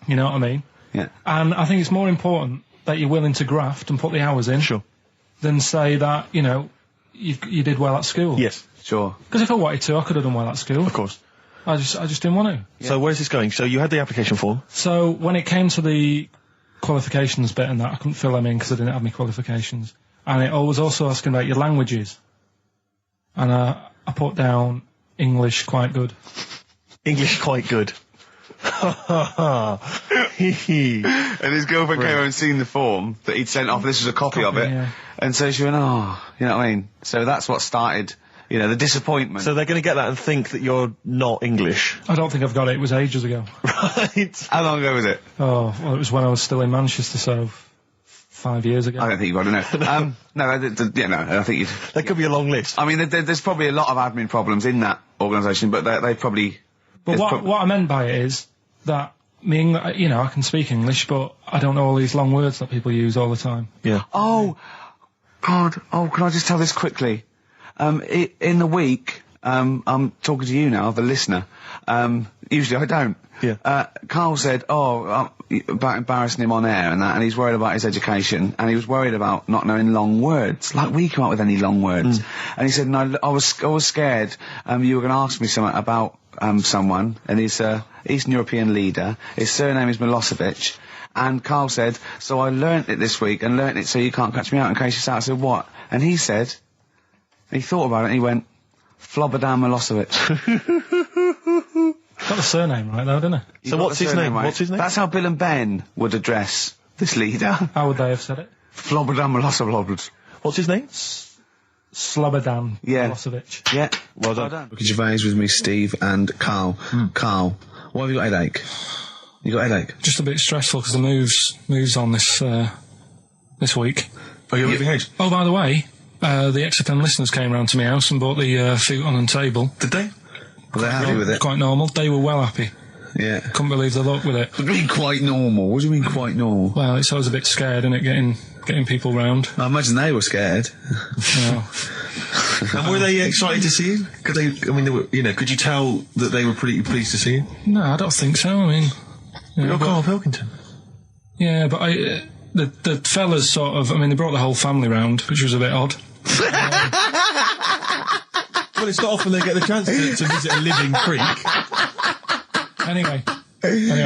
You know what I mean? Yeah. And I think it's more important that you're willing to graft and put the hours in. Sure. Than say that, you did well at school. Yes. Sure. Because if I wanted to, I could have done well at school. Of course. I just didn't want to. Yeah. So where's this going? So you had the application form. So when it came to the qualifications bit and that, I couldn't fill them in because I didn't have any qualifications. And it was also asking about your languages. And I put down English quite good. English quite good. And his girlfriend came over and seen the form that he'd sent off. This was a copy of it. Yeah. And so she went, you know what I mean? So that's what started, the disappointment. So they're going to get that and think that you're not English. I don't think I've got it. It was ages ago. Right. How long ago was it? Oh, well, it was when I was still in Manchester, so 5 years ago. I don't think you've got to know. I think you'd... There could be a long list. I mean, there's probably a lot of admin problems in that organisation, but they probably... But what I meant by it is that I can speak English, but I don't know all these long words that people use all the time. Yeah. Oh, God. Oh, can I just tell this quickly? In the week, I'm talking to you now, the listener. Usually I don't. Yeah. Karl said, about embarrassing him on air and that, and he's worried about his education, and he was worried about not knowing long words. Like, we come up with any long words. And he said, no, I was scared, you were going to ask me something about, someone, and he's a Eastern European leader. His surname is Milosevic. And Karl said, so I learnt it this week, and learnt it so you can't catch me out in case you start. I said, what? And he said, he thought about it, and he went, Flobodan Milosevic. Got the surname right, though, didn't he? So what's his name? Right? What's his name? That's how Bill and Ben would address this leader. How would they have said it? Flobodan Milosevic. What's his name? Slobodan Yeah. Milosevic. Yeah. Well done. Look at Gervais with me, Steve and Karl. Karl, why have you got a headache? You got a headache? Just a bit stressful because the moves on this week. Are you moving house? Oh, by the way, the XFM listeners came round to my house and bought the futon and table. Did they? Well, they're happy with it. Quite normal. They were well happy. Yeah. Couldn't believe the luck with it. What do you mean quite normal? What do you mean quite normal? Well, it's always a bit scared, isn't it, getting people round. I imagine they were scared. Well, And were they excited to see you? Could you tell that they were pretty pleased to see you? no, I don't think so. I mean, You're Karl Pilkington. yeah, but the fellas sort of, they brought the whole family round, which was a bit odd. Well, it's not often they get the chance to visit a living creek. Anyway,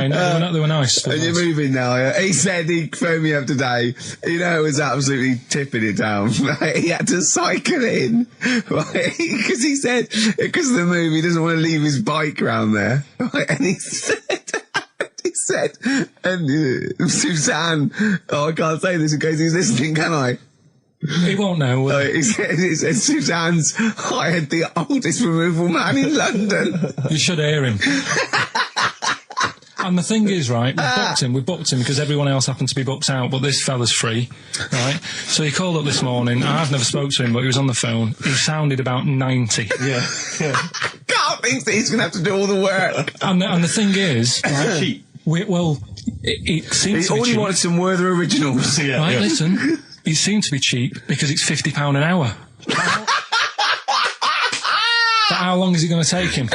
no, they were nice. And you're moving now, yeah? He said he phoned me up today. You know, it was absolutely tipping it down. Right? He had to cycle in. Right? Because he said, because of the move, he doesn't want to leave his bike round there. Right? And he said, and Suzanne, I can't say this in case he's listening, can I? He won't know. He said Suzanne's hired the oldest removal man in London. You should hear him. And the thing is, right, we booked him because everyone else happened to be booked out, but this fella's free, right? So he called up this morning. I've never spoke to him, but he was on the phone. He sounded about 90. Yeah. Carl thinks that he's going to have to do all the work. And the thing is, right, it seems to be All he cheap. wanted some Werther originals. Yeah, Right, yeah. listen, it seemed to be cheap because it's £50 an hour. But how long is it going to take him?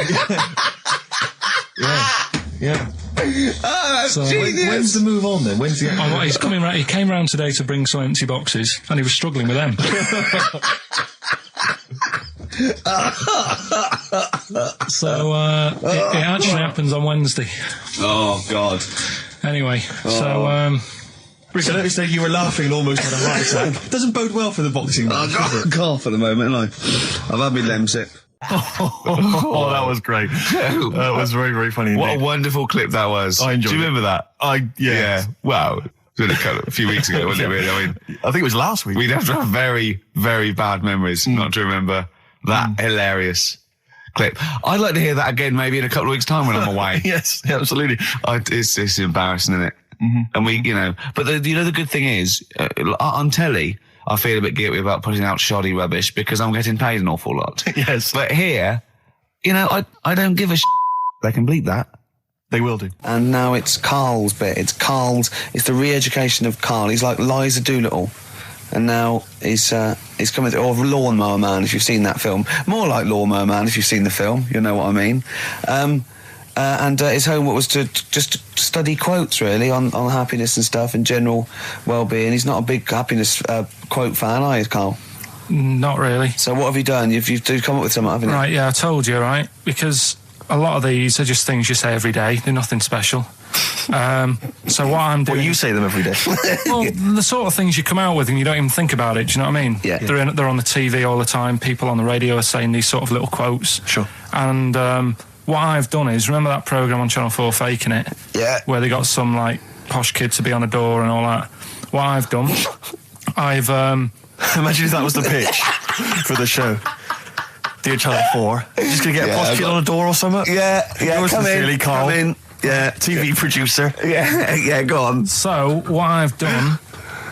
Yeah. Oh, that's So- genius. When's the move on then? When's the... Oh, he's coming round. He came round today to bring some empty boxes, and he was struggling with them. So it actually happens on Wednesday. Oh, God. Anyway, so Rick, I noticed that you were laughing and almost had a heart attack. Doesn't bode well for the boxing match, does it? Cough at the moment, and I've had my lemsip. Oh, that was great. That was very, very funny indeed. What a wonderful clip that was. I enjoyed Do you it. remember that? Yeah. Wow. It was a few weeks ago, wasn't it, really? I mean, I think it was last week. we'd have to have very, very bad memories not to remember that hilarious clip. I'd like to hear that again maybe in a couple of weeks' time when I'm away. Yes, absolutely. It's embarrassing, isn't it? And we, but the good thing is, on telly, I feel a bit guilty about putting out shoddy rubbish because I'm getting paid an awful lot. Yes. But here, I don't give a They can bleep that. They will do. And now it's Karl's bit. It's the re-education of Karl. He's like Liza Doolittle. And now he's coming to, or Lawnmower Man, if you've seen that film. More like Lawnmower Man, if you've seen the film. You'll know what I mean. And his homework was to just study quotes, really, on happiness and stuff and general well-being. He's not a big happiness quote fan, are you, Karl? not really. So what have you done? You've come up with something, haven't you? Right, yeah, I told you, right? Because a lot of these are just things you say every day. They're nothing special. So what I'm doing... Well, you say them every day. Well, the sort of things you come out with and you don't even think about it, do you know what I mean? Yeah. They're on the TV all the time. People on the radio are saying these sort of little quotes. Sure. And what I've done is, remember that programme on Channel 4, Faking It? Yeah. Where they got some, like, posh kid to be on a door and all that. What I've done, I've... Imagine if that was the pitch for the show. Dear Channel 4, just going to get a posh kid on a door or something? Yeah, Yours come sincerely, in, Karl. come in. Yeah, TV producer. yeah, go on. So what I've done,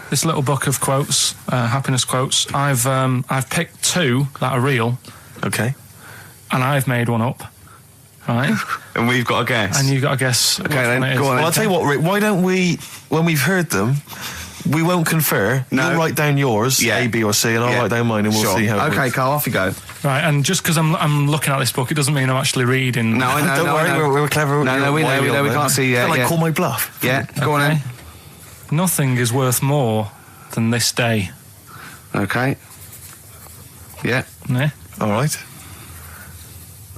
this little book of quotes, happiness quotes, I've picked two that are real, Okay. and I've made one up. right? And we've got to guess. And you've got to guess. Okay, then, go on. Well, then. I'll tell you what, Rick, why don't we, when we've heard them, we won't confer. No. You'll write down yours, A, B, or C, and I'll write down mine, and we'll see how it Okay, works. Carl, off you go. Right, and just because I'm looking at this book, it doesn't mean I'm actually reading. No, I know. Don't worry, we're clever. No, we know. We can't see yet. Like, call my bluff. Yeah, go on then. Nothing is worth more than this day. Okay. Yeah. Yeah? All right.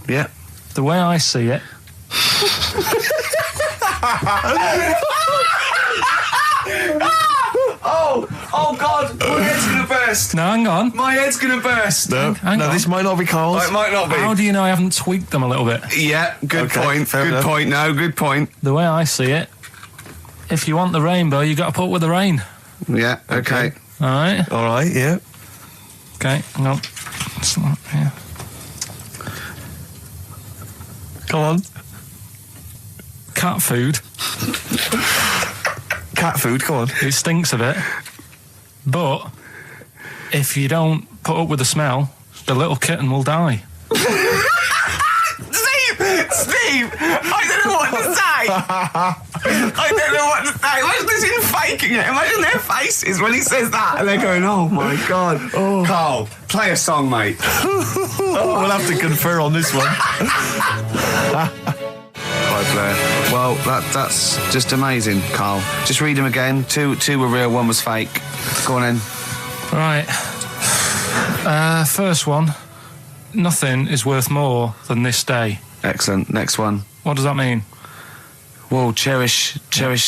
Yeah. The way I see it. Oh God, my head's gonna burst. No, hang on. My head's gonna burst. No, Hang on. this might not be Carl's. It might not be. How do you know I haven't tweaked them a little bit? Yeah, good Okay, point. fair Good enough. point. No, good point. The way I see it, if you want the rainbow, you got to put up with the rain. Yeah. Okay. All right. All right, yeah. Okay. Hang on. It's not, yeah. Come on. Cat food. Cat food, come on. It stinks a bit, but if you don't put up with the smell, the little kitten will die. Steve, I don't know what to say. I don't know what to say. Imagine this in faking it. Imagine their faces when he says that, and they're going, "Oh my God." Oh. Carl, play a song, mate. We'll have to confer on this one. Right, Blair. Well, that's just amazing, Carl. Just read them again. Two were real, one was fake. Go on then. Right. First one. Nothing is worth more than this day. Excellent. Next one. What does that mean? Well, cherish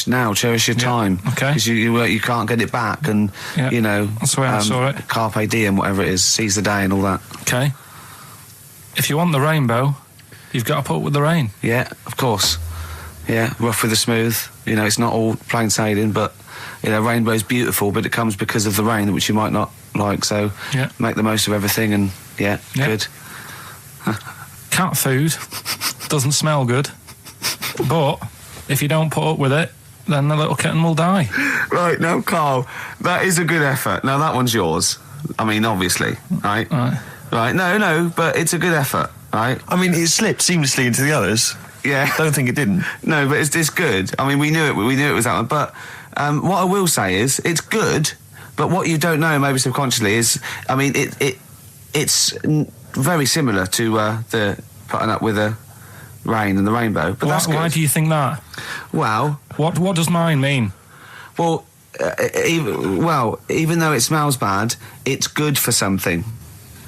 now, cherish your time. Okay. Because you can't get it back, and Yeah. you know That's the way I saw it. Carpe diem, whatever it is, seize the day and all that. Okay. If you want the rainbow, you've got to put up with the rain. Yeah, of course. Yeah, rough with the smooth. You know, it's not all plain sailing, but you know, rainbow's beautiful, but it comes because of the rain, which you might not like. So Yeah. make the most of everything, and Yeah. good. Cat food doesn't smell good, but if you don't put up with it, then the little kitten will die. Right, now, Carl, that is a good effort. Now, that one's yours. I mean, obviously, right? Right, no, but it's a good effort, right? I mean, it slipped seamlessly into the others. Yeah. Don't think it didn't. No, but it's good. I mean, we knew it was that one. But what I will say is, it's good, but what you don't know, maybe subconsciously, is, I mean, it's very similar to the putting up with the rain and the rainbow. But that's good. Why do you think that? Well, What does mine mean? well, even though it smells bad, it's good for something.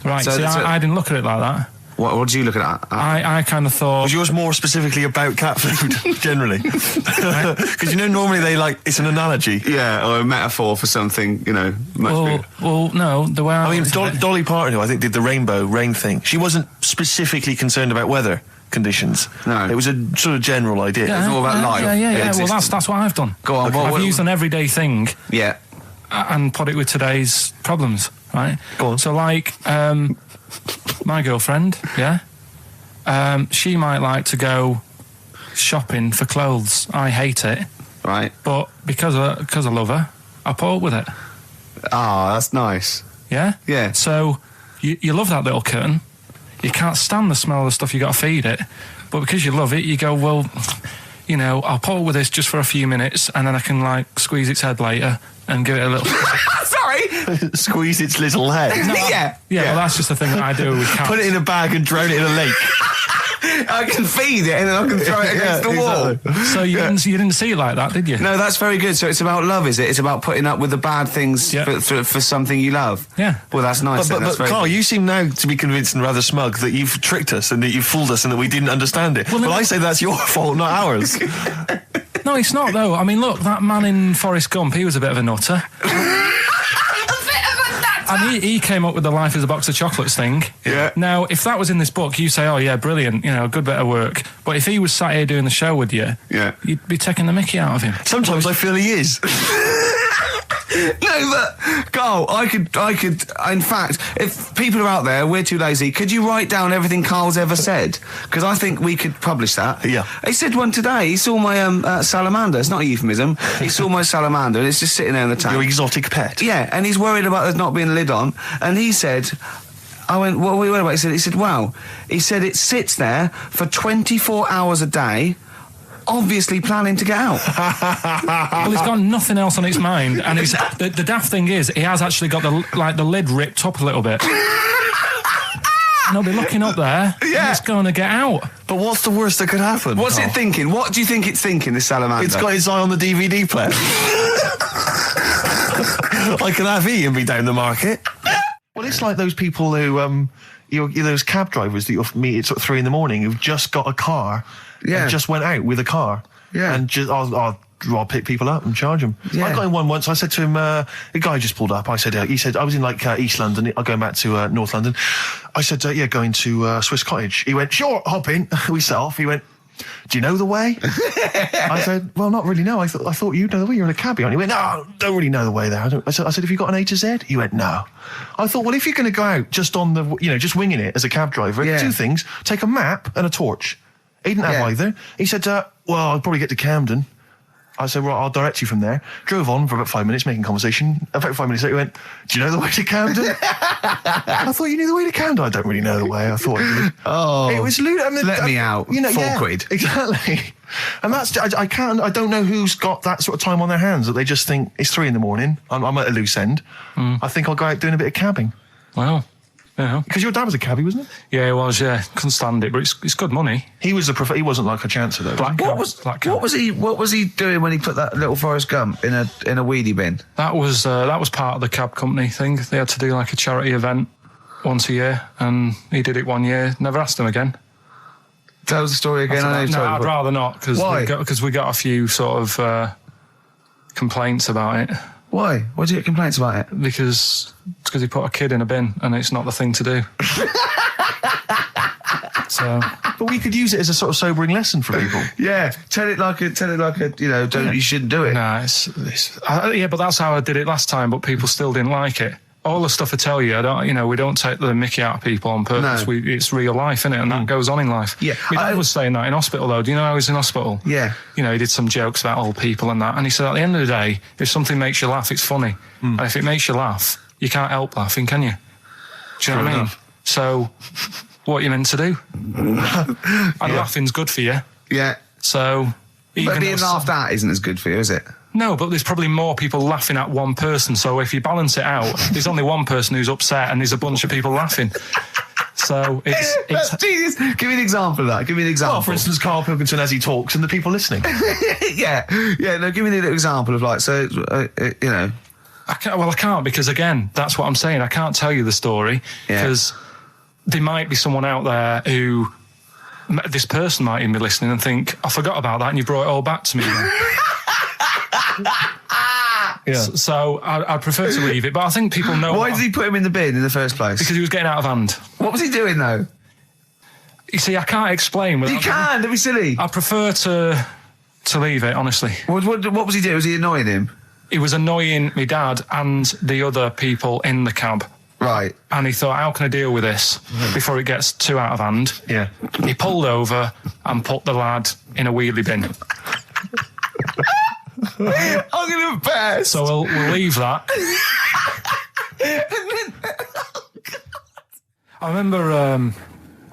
Right, So- see, so- I didn't look at it like that. What did you look at? I kind of thought... Was yours more specifically about cat food, generally? Because, you know, normally it's an analogy. Yeah, or a metaphor for something, you know, much bigger. Well, no, the way I I mean, looked at it- Dolly Parton, who I think did the rainbow rain thing, she wasn't specifically concerned about weather conditions. No. It was a sort of general idea. It's all about life. Yeah. It's Well, just- that's what I've done. Go on, I've used an everyday thing Yeah. and put it with today's problems, right? Go on. So, like, my girlfriend, yeah, she might like to go shopping for clothes. I hate it, Right. but because I love her, I put up with it. Ah, that's nice. Yeah? Yeah. So, you love that little kitten. You can't stand the smell of the stuff you got to feed it. But because you love it, you go, well, you know, I'll put up with this just for a few minutes and then I can, like, squeeze its head later and give it a little... Sorry. Squeeze its little head. Yeah. Yeah, well, that's just the thing that I do with cats. Put it in a bag and drown it in a lake. I can feed it and then I can throw it against the wall. exactly. So you didn't see it like that, did you? No, that's very good. So it's about love, is it? It's about putting up with the bad things Yeah. for something you love. Yeah. Well, that's nice. But That's very Carl, good. you seem now to be convinced and rather smug that you've tricked us and that you've fooled us and that we didn't understand it. Well, I say that's your fault, not ours. No, it's not, though. I mean, look, that man in Forrest Gump, he was a bit of a nutter. And he came up with the life is a box of chocolates thing. Yeah. Now, if that was in this book, you say, oh, yeah, brilliant, you know, good bit of work. But if he was sat here doing the show with you, Yeah. you'd be taking the mickey out of him. Sometimes I feel he is. No, but Carl, I could. In fact, if people are out there, we're too lazy. Could you write down everything Carl's ever said? Because I think we could publish that. Yeah. He said one today. He saw my salamander. It's not a euphemism. He saw my salamander, and it's just sitting there in the tank. Your exotic pet. Yeah, and he's worried about there not being a lid on. And he said, I went, what are we worried about? He said, well, he said it sits there for 24 hours a day, obviously planning to get out. Well, he's got nothing else on his mind, and the daft thing is, he has actually got the lid ripped up a little bit. And he'll be looking up there, and it's going to get out. But what's the worst that could happen? What's it thinking? What do you think it's thinking, this salamander? It's got its eye on the DVD player. Like an AV and be down the market. Well, it's like those people who, those cab drivers that you'll meet at sort of 3 a.m. who've just got a car and just went out with a car. Yeah. And just, I'll pick people up and charge them. Yeah. I got in one once. I said to him, the guy just pulled up. I said, he said, I was in like East London. I'm going back to North London. I said, going to Swiss Cottage. He went, sure, hop in. We set off. He went, do you know the way? I said, well, not really, no. I thought you know the way. You're in a cabbie, aren't you? He went, no, don't really know the way there. I said, have you got an A to Z? He went, no. I thought, well, if you're going to go out just on the, just winging it as a cab driver, two things, take a map and a torch. He didn't have either. He said, well, I'll probably get to Camden. I said, well, I'll direct you from there. Drove on for about 5 minutes, making conversation. About 5 minutes later, he went, do you know the way to Camden? I thought you knew the way to Camden. I don't really know the way. I thought I did. Oh. It was lewd. I mean, let me out. £4. Exactly. And that's, I don't know who's got that sort of time on their hands that they just think it's 3 a.m. I'm at a loose end. I think I'll go out doing a bit of cabbing. Wow. Yeah. Because your dad was a cabbie, wasn't he? Yeah, he was, couldn't stand it, but it's good money. He was he wasn't like a chancer though. What was he doing when he put that little Forrest Gump in a weedy bin? That was part of the cab company thing. They had to do like a charity event once a year, and he did it 1 year. Never asked him again. Tell us the story again. I'd rather not, because we got a few sort of complaints about it. Why? Why did you get complaints about it? Because he put a kid in a bin, and it's not the thing to do. So, but we could use it as a sort of sobering lesson for people. Tell it like a you shouldn't do it. Nah, but that's how I did it last time. But people still didn't like it. All the stuff I tell you, we don't take the mickey out of people on purpose. No. It's real life, isn't it? And that goes on in life. Yeah. My dad was saying that in hospital, though. Do you know I was in hospital? Yeah. He did some jokes about old people and that. And he said, at the end of the day, if something makes you laugh, it's funny. And if it makes you laugh, you can't help laughing, can you? Do you know what I mean? So, what are you meant to do? And laughing's good for you. Yeah. So, but being laughed at isn't as good for you, is it? No, but there's probably more people laughing at one person. So if you balance it out, there's only one person who's upset and there's a bunch of people laughing. So it's genius. Give me an example of that. Give me an example. Well, for instance, Karl Pilkington as he talks and the people listening. Yeah. No, give me a little example of like, so, I can't because, again, that's what I'm saying. I can't tell you the story because there might be someone out there who, this person might even be listening and think, I forgot about that and you brought it all back to me. So I prefer to leave it, but I think people know. Why did he put him in the bin in the first place? Because he was getting out of hand. What was he doing though? You see, I can't explain. You can. Don't be silly. I prefer to leave it, honestly. What was he doing? Was he annoying him? He was annoying my dad and the other people in the cab. Right. And he thought, how can I deal with this before it gets too out of hand? Yeah. He pulled over and put the lad in a wheelie bin. I'm going to best. So we'll leave that. I remember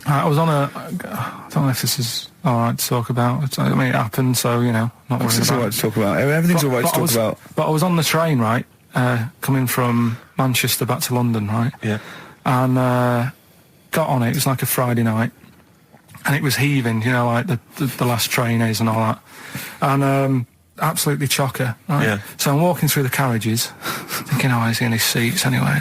I was on I don't know if this is all right to talk about. I mean, it happened, so, not worried about it. All right to talk about. Everything's all right to talk about. But I was on the train, right, coming from Manchester back to London, right? Yeah. And got on it. It was like a Friday night. And it was heaving, like the last train is and all that. And absolutely chocker, right? Yeah. So I'm walking through the carriages, thinking, is he in his seats anyway?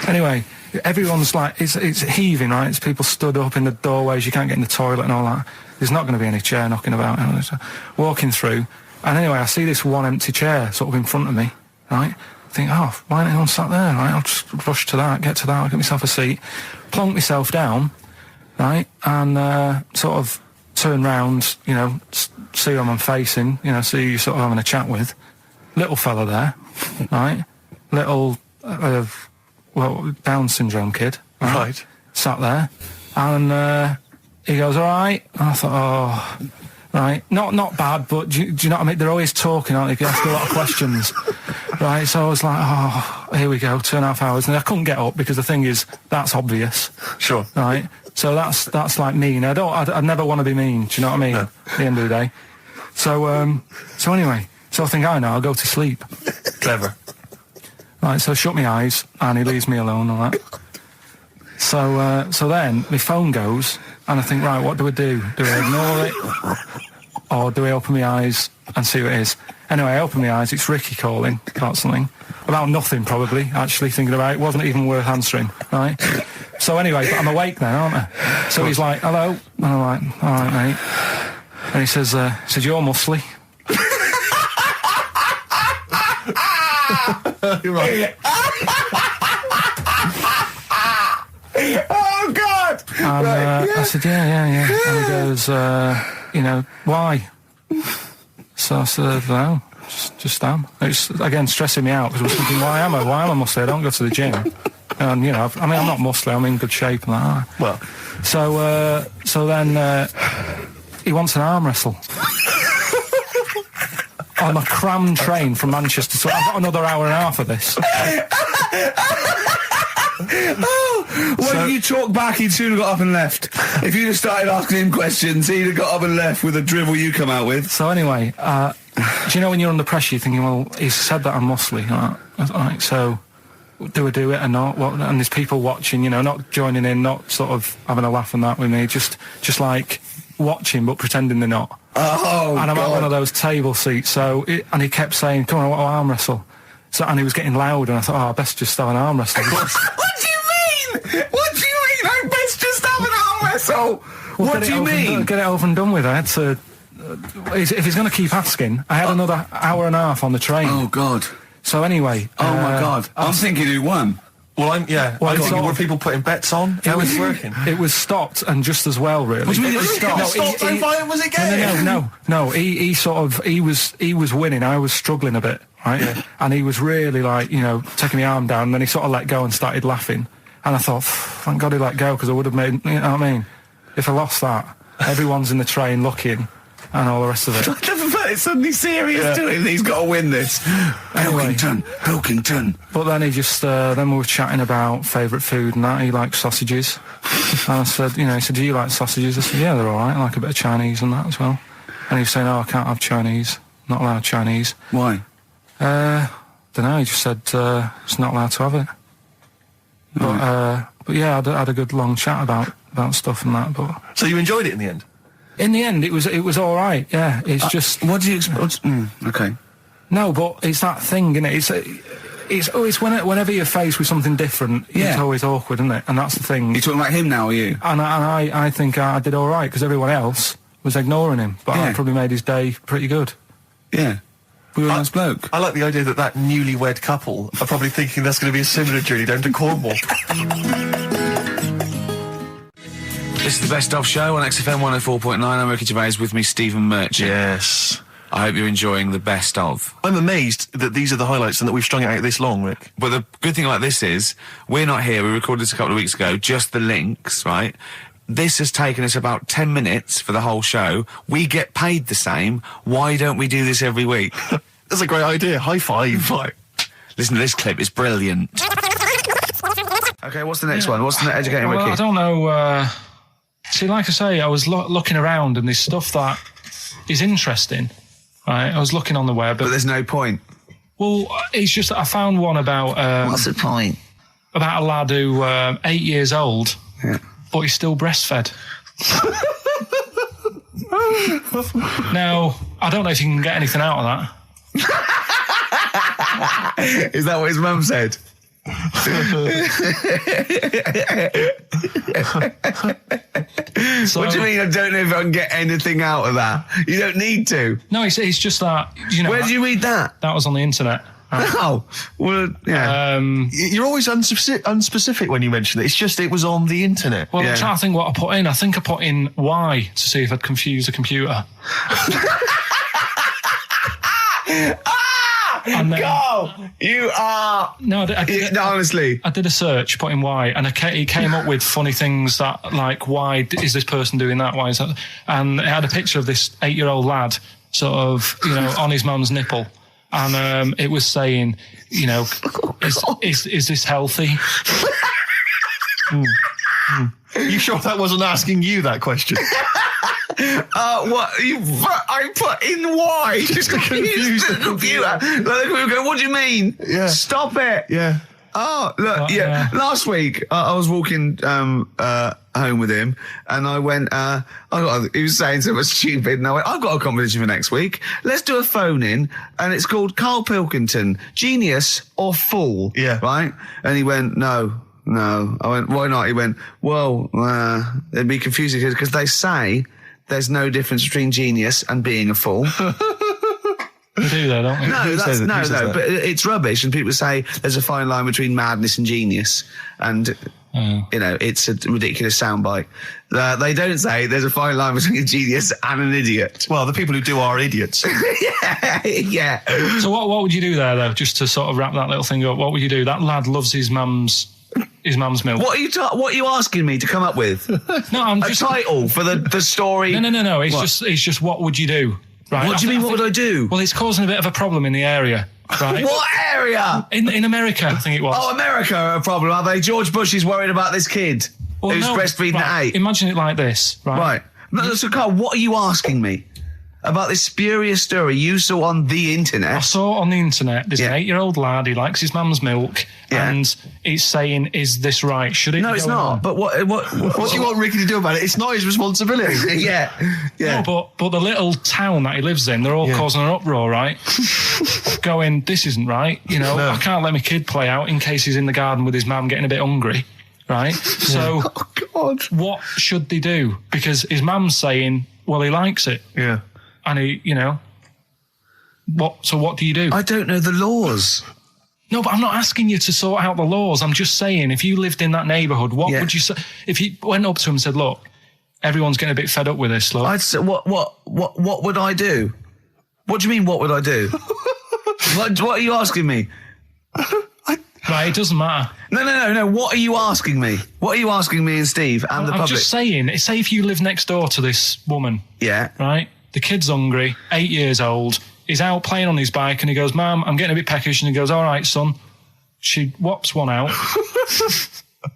Anyway, everyone's like, it's heaving, right? It's people stood up in the doorways, you can't get in the toilet and all that. There's not going to be any chair knocking about. So walking through, and anyway, I see this one empty chair sort of in front of me, right? I think, why ain't anyone sat there, right? I'll just rush to that, get to that, I'll get myself a seat, plonk myself down, right? And sort of turn round, see who I'm facing, see who you're sort of having a chat with. Little fella there, right? Little, Down syndrome kid. Right. Sat there. And he goes, all right. And I thought, right? Not bad, but do you know what I mean? They're always talking, aren't they? They ask a lot of questions, right? So I was like, oh, here we go, 2.5 hours, and I couldn't get up because the thing is, that's obvious. Sure. Right? So that's like mean. I'd never want to be mean, do you know what I mean? No. At the end of the day. So anyway, so I think I know, I'll go to sleep. Clever. Right, so I shut my eyes, and he leaves me alone and that. So then my phone goes, and I think, right, what do I do? Do I ignore it, or do I open my eyes and see what it is? Anyway, I open my eyes. It's Ricky calling about something, about nothing probably. Actually thinking about it, wasn't even worth answering. Right. So anyway, but I'm awake now, aren't I? So he's like, "Hello," and I'm like, "All right, mate." And he says, "You're muscly." You're right. Oh, God! And I said, yeah. And he goes, why? So I said, no, just am. It's, again, stressing me out, because I was thinking, why am I muscly? I don't go to the gym. And, I'm not muscly, I'm in good shape and that. Well. So then he wants an arm wrestle. On a crammed train from Manchester, so I've got another hour and a half of this. When you talk back, he'd soon have got up and left. If you'd have started asking him questions, he'd have got up and left with the drivel you come out with. So anyway, do you know when you're under pressure, you're thinking, well, he's said that I'm muscly. Right, so do I do it or not? And there's people watching, not joining in, not sort of having a laugh and that with me, just like watching but pretending they're not. Oh, and I'm God. at one of those table seats, and he kept saying, come on, I want to arm wrestle. So, and he was getting loud, and I thought, I best just have an arm wrestle. What do you mean? I best just have an arm wrestle? What do you mean? Get it over and done with. I had to... if he's going to keep asking, I had another hour and a half on the train. Oh, God. So anyway... Oh, my God. I'm thinking who won. Well, I'm thinking, were people putting bets on? How was it working? It was stopped, and just as well, really. What do you mean it was stopped? Was it game? No. He was winning. I was struggling a bit, right? Yeah. And he was really like, taking my arm down, and then he sort of let go and started laughing. And I thought, thank God he let go, because I would have made, you know what I mean? If I lost that, everyone's in the train looking, and all the rest of it. It's suddenly serious to him. He's got to win this. Anyway, Pilkington. But then he just, then we were chatting about favourite food and that. He likes sausages. And I said, he said, do you like sausages? I said, yeah, they're all right. I like a bit of Chinese and that as well. And he was saying, I can't have Chinese. Not allowed Chinese. Why? Don't know. He just said, it's not allowed to have it. But yeah, I had a good long chat about stuff and that. But so you enjoyed it in the end? In the end, it was all right. Yeah, it's just. What do you expect? Okay. No, but it's that thing, isn't it? It's always whenever you're faced with something different, it's always awkward, isn't it? And that's the thing. You're talking about him now, are you? And I think I did all right, because everyone else was ignoring him, but I probably made his day pretty good. Yeah. We were a nice bloke. I like the idea that newlywed couple are probably thinking that's going to be a similar journey down to Cornwall. This is the Best Of Show on XFM 104.9. I'm Ricky Gervais, with me, Stephen Merchant. Yes. I hope you're enjoying the Best Of. I'm amazed that these are the highlights and that we've strung it out this long, Rick. But the good thing about this is, we're not here, we recorded this a couple of weeks ago, just the links, right? This has taken us about 10 minutes for the whole show. We get paid the same. Why don't we do this every week? That's a great idea. High five. Listen to this clip, it's brilliant. Okay, what's the next one? What's the educating Ricky? I don't know, see, like I say, I was looking around, and there's stuff that is interesting, right? I was looking on the web. But there's no point. Well, it's just that I found one about... what's the point? About a lad who, 8 years old, but he's still breastfed. Now, I don't know if you can get anything out of that. Is that what his mum said? What do you mean I don't know if I can get anything out of that? You don't need to. No, it's just that, Where did you read that? That was on the internet. Oh, well, yeah. You're always unspecific when you mention it. It's just it was on the internet. Well, I'm trying to think what I put in. I think I put in Y to see if I'd confuse a computer. And then, Carl, you are... No, honestly. I did a search, put in why, and it came up with funny things that, like, why is this person doing that? Why is that? And it had a picture of this 8-year-old lad, sort of, on his mum's nipple. And it was saying, is this healthy? You sure that wasn't asking you that question? What? I put in why? Just to confuse the computer. What do you mean? Yeah. Stop it. Yeah. Oh, look, yeah. Last week, I was walking home with him, and I went, he was saying something stupid, and I went, I've got a competition for next week. Let's do a phone-in, and it's called Karl Pilkington, Genius or Fool. Yeah. Right? And he went, No. I went, why not? He went, well, it'd be confusing because they say there's no difference between genius and being a fool. They do though, don't they? No, but it's rubbish. And people say there's a fine line between madness and genius. And, it's a ridiculous soundbite. They don't say there's a fine line between a genius and an idiot. Well, the people who do are idiots. Yeah. So what would you do there, though, just to sort of wrap that little thing up? What would you do? That lad loves his mum's milk. What are you asking me to come up with? No, I'm just... A title for the story? No. It's just what would you do? Right? What do you mean, what would I do? Well, it's causing a bit of a problem in the area, right? What area? In America, I think it was. Oh, America are a problem, are they? George Bush is worried about this kid who's breastfeeding at 8. Imagine it like this, right? Right. No, so, Carl, what are you asking me? About this spurious story you saw on the internet? I saw on the internet, there's an 8-year-old lad, he likes his mum's milk, and he's saying, is this right? Should it No, it's not. On? But what do you want Ricky to do about it? It's not his responsibility. Yeah. No, but the little town that he lives in, they're all causing an uproar, right? Going, this isn't right. I can't let my kid play out in case he's in the garden with his mum getting a bit hungry, right? So, what should they do? Because his mum's saying, well, he likes it. Yeah. And he, what do you do? I don't know the laws. No, but I'm not asking you to sort out the laws. I'm just saying, if you lived in that neighbourhood, what would you say? If you went up to him and said, look, everyone's getting a bit fed up with this, look. I'd say, what would I do? What do you mean, what would I do? What are you asking me? Right, it doesn't matter. No. What are you asking me? What are you asking me and Steve and the public? I'm just saying, say if you live next door to this woman. Yeah. Right? The kid's hungry, 8 years old. He's out playing on his bike and he goes, Mum, I'm getting a bit peckish. And he goes, all right, son. She whops one out.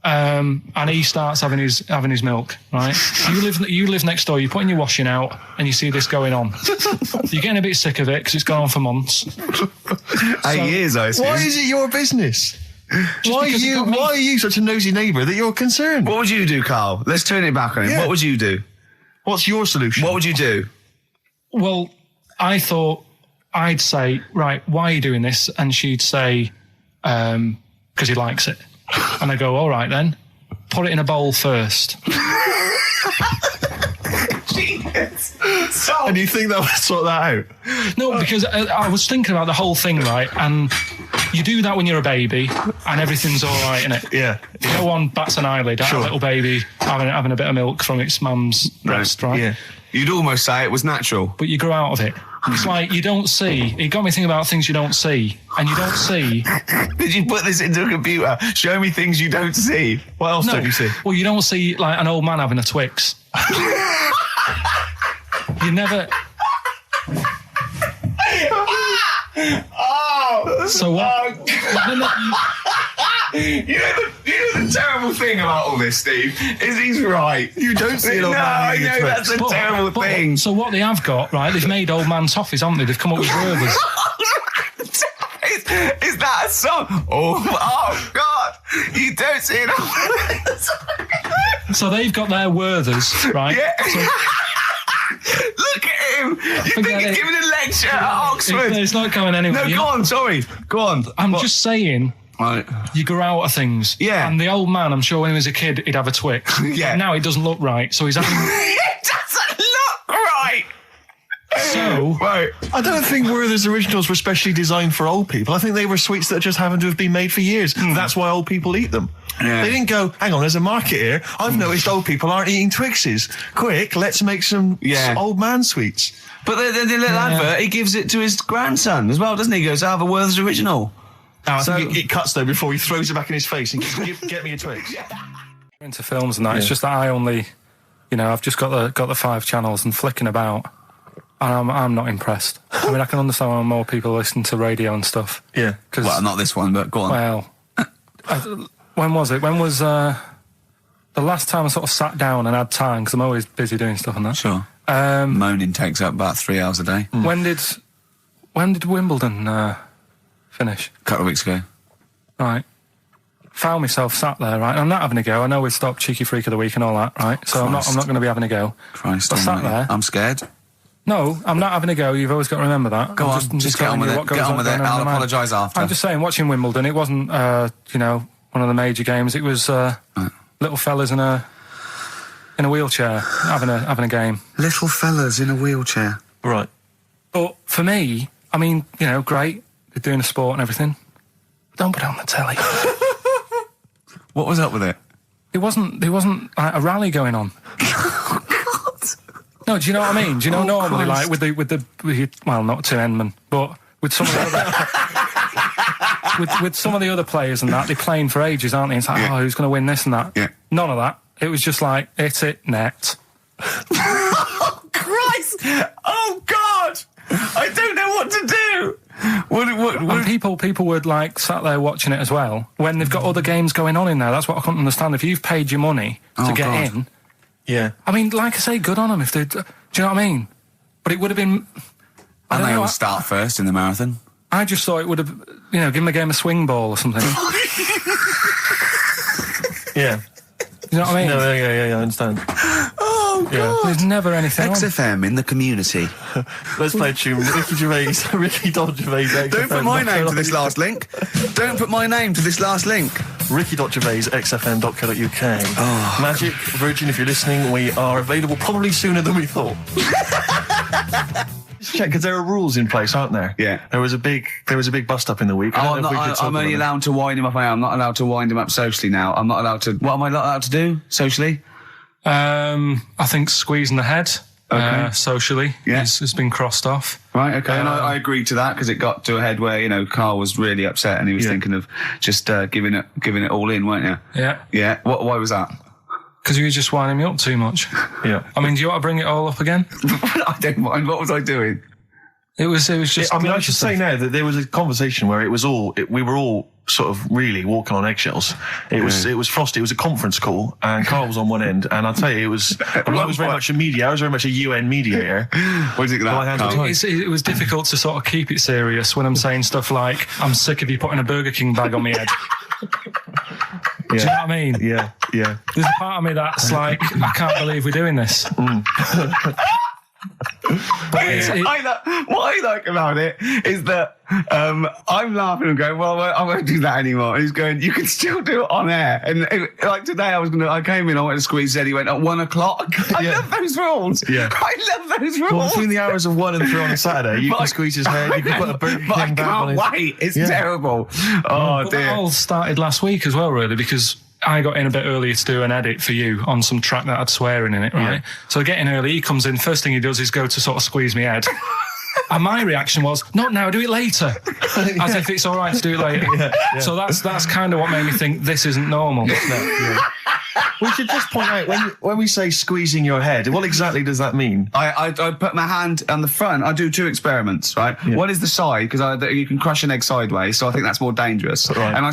And he starts having his milk, right? You live next door, you're putting your washing out and you see this going on. You're getting a bit sick of it because it's gone on for months. 8 years, I assume. Why is it your business? Why are you such a nosy neighbour that you're concerned? What would you do, Carl? Let's turn it back on him. Yeah. What would you do? What's your solution? What would you do? Well, I thought I'd say, right, why are you doing this? And she'd say, because he likes it. And I go, all right then, put it in a bowl first. And you think that would sort that out? No, because I was thinking about the whole thing, right? And you do that when you're a baby and everything's all right, innit? Yeah. No one bats an eyelid at a little baby having a bit of milk from its mum's breast, right? Yeah. You'd almost say it was natural. But you grow out of it. It's like you don't see. It got me thinking about things you don't see. And you don't see. Did you put this into a computer? Show me things you don't see. What else don't you see? Well, you don't see like an old man having a Twix. You never... So what? You know the terrible thing about all this, Steve, is he's right. You don't see an old man. I know, that's a terrible thing. So what they have got, right, they've made old man toffees, haven't they? They've come up with Gervais. Is that a song? Oh, God. You don't see an old man. So they've got their Werthers, right? Yeah. So, look at him. You think he's giving a lecture at Oxford? It's not going anywhere. No, go on, sorry. Go on. I'm just saying... Right. You grow out of things. Yeah. And the old man, I'm sure when he was a kid, he'd have a Twix. Yeah. Now it doesn't look right, so he's having... It doesn't look right! So... Right. I don't think Werther's originals were specially designed for old people. I think they were sweets that just happened to have been made for years. That's why old people eat them. Yeah. They didn't go, hang on, there's a market here. I've noticed old people aren't eating Twixes. Quick, let's make some old man sweets. But the little advert, he gives it to his grandson as well, doesn't he? He goes, have a Worth's original. I think it cuts, though, before he throws it back in his face and goes, get me a Twix. Into films and that, it's just that I only, I've just got the 5 channels and flicking about. And I'm not impressed. I mean, I can understand why more people listen to radio and stuff. Yeah. Well, not this one, but go on. Well, when was it? When was the last time I sort of sat down and had time? Because I'm always busy doing stuff and that. Sure. Moaning takes up about 3 hours a day. When did Wimbledon finish? A couple of weeks ago. Right. Found myself sat there, right? I'm not having a go. I know we stopped Cheeky Freak of the Week and all that, right? So I'm not going to be having a go. Christ, I sat there. I'm scared. No, I'm not having a go. You've always got to remember that. Go on, just get on with it. Get on with it. I'll apologise after. I'm just saying, watching Wimbledon, it wasn't, one of the major games. It was little fellas in a wheelchair having a game. Little fellas in a wheelchair. Right. But for me, I mean, great. They're doing a sport and everything. Don't put it on the telly. What was up with it? There wasn't like a rally going on. No, do you know what I mean? Do you know normally, Christ. Like with the well, not to Endman, but with some of the other with some of the other players and that, they're playing for ages, aren't they? It's like, who's going to win this and that? Yeah. None of that. It was just like, hit it, net. Oh, Christ! Oh, God! I don't know what to do! And people would like sat there watching it as well when they've got other games going on in there. That's what I couldn't understand. If you've paid your money to get in, I mean, like I say, good on them if they. Do you know what I mean? But it would have been. And they all start first in the marathon. I just thought it would have, give them a game of swing ball or something. Yeah. You know what I mean? No, yeah, I understand. Oh, God. There's never anything XFM in the community. Let's play a tune. Ricky Gervais. Don't put my name to this last link. Don't put my name to this last link. Ricky.Gervais, xfm.co.uk. Oh. Magic, Virgin, if you're listening, we are available probably sooner than we thought. Just check, because there are rules in place, aren't there? Yeah. There was a big bust up in the week. I'm only allowed to wind him up. I'm not allowed to wind him up socially now. I'm not allowed to. What am I not allowed to do socially? I think squeezing the head socially has been crossed off. Right, okay. And I agreed to that because it got to a head where, Karl was really upset and he was thinking of just giving it all in, weren't you? Yeah. Yeah. Why was that? Because you were just winding me up too much. Yeah. I mean, do you want to bring it all up again? I don't mind. What was I doing? It was just. I should say now that there was a conversation where we were all sort of really walking on eggshells. It was frosty. It was a conference call, and Karl was on one end. And I'll tell you, I was very much a media. I was very much a UN mediator. What is it that? It was difficult to sort of keep it serious when I'm saying stuff like, "I'm sick of you putting a Burger King bag on my head." Do you know what I mean? Yeah. There's a part of me that's like, I can't believe we're doing this. What I like about it is that I'm laughing and going, well, I won't do that anymore. And he's going, you can still do it on air. And like today, I came in, I went to squeeze Eddie, went at 1 o'clock. I love those rules. Yeah. I love those rules. Well, between the hours of 1 and 3 on a Saturday, you can squeeze his head, you can put a Burger King back on his... I can't wait. It's terrible. Oh, dear. That all started last week as well, really, because I got in a bit earlier to do an edit for you on some track that had swearing in it, right? Yeah. So I get in early, he comes in, first thing he does is go to sort of squeeze me head. And my reaction was, not now, do it later. As if it's all right to do it later. Yeah. So that's kind of what made me think this isn't normal. We should just point out, when we say squeezing your head, what exactly does that mean? I put my hand on the front. I do 2 experiments, right? Yeah. One is the side, because you can crush an egg sideways, so I think that's more dangerous. Right. And I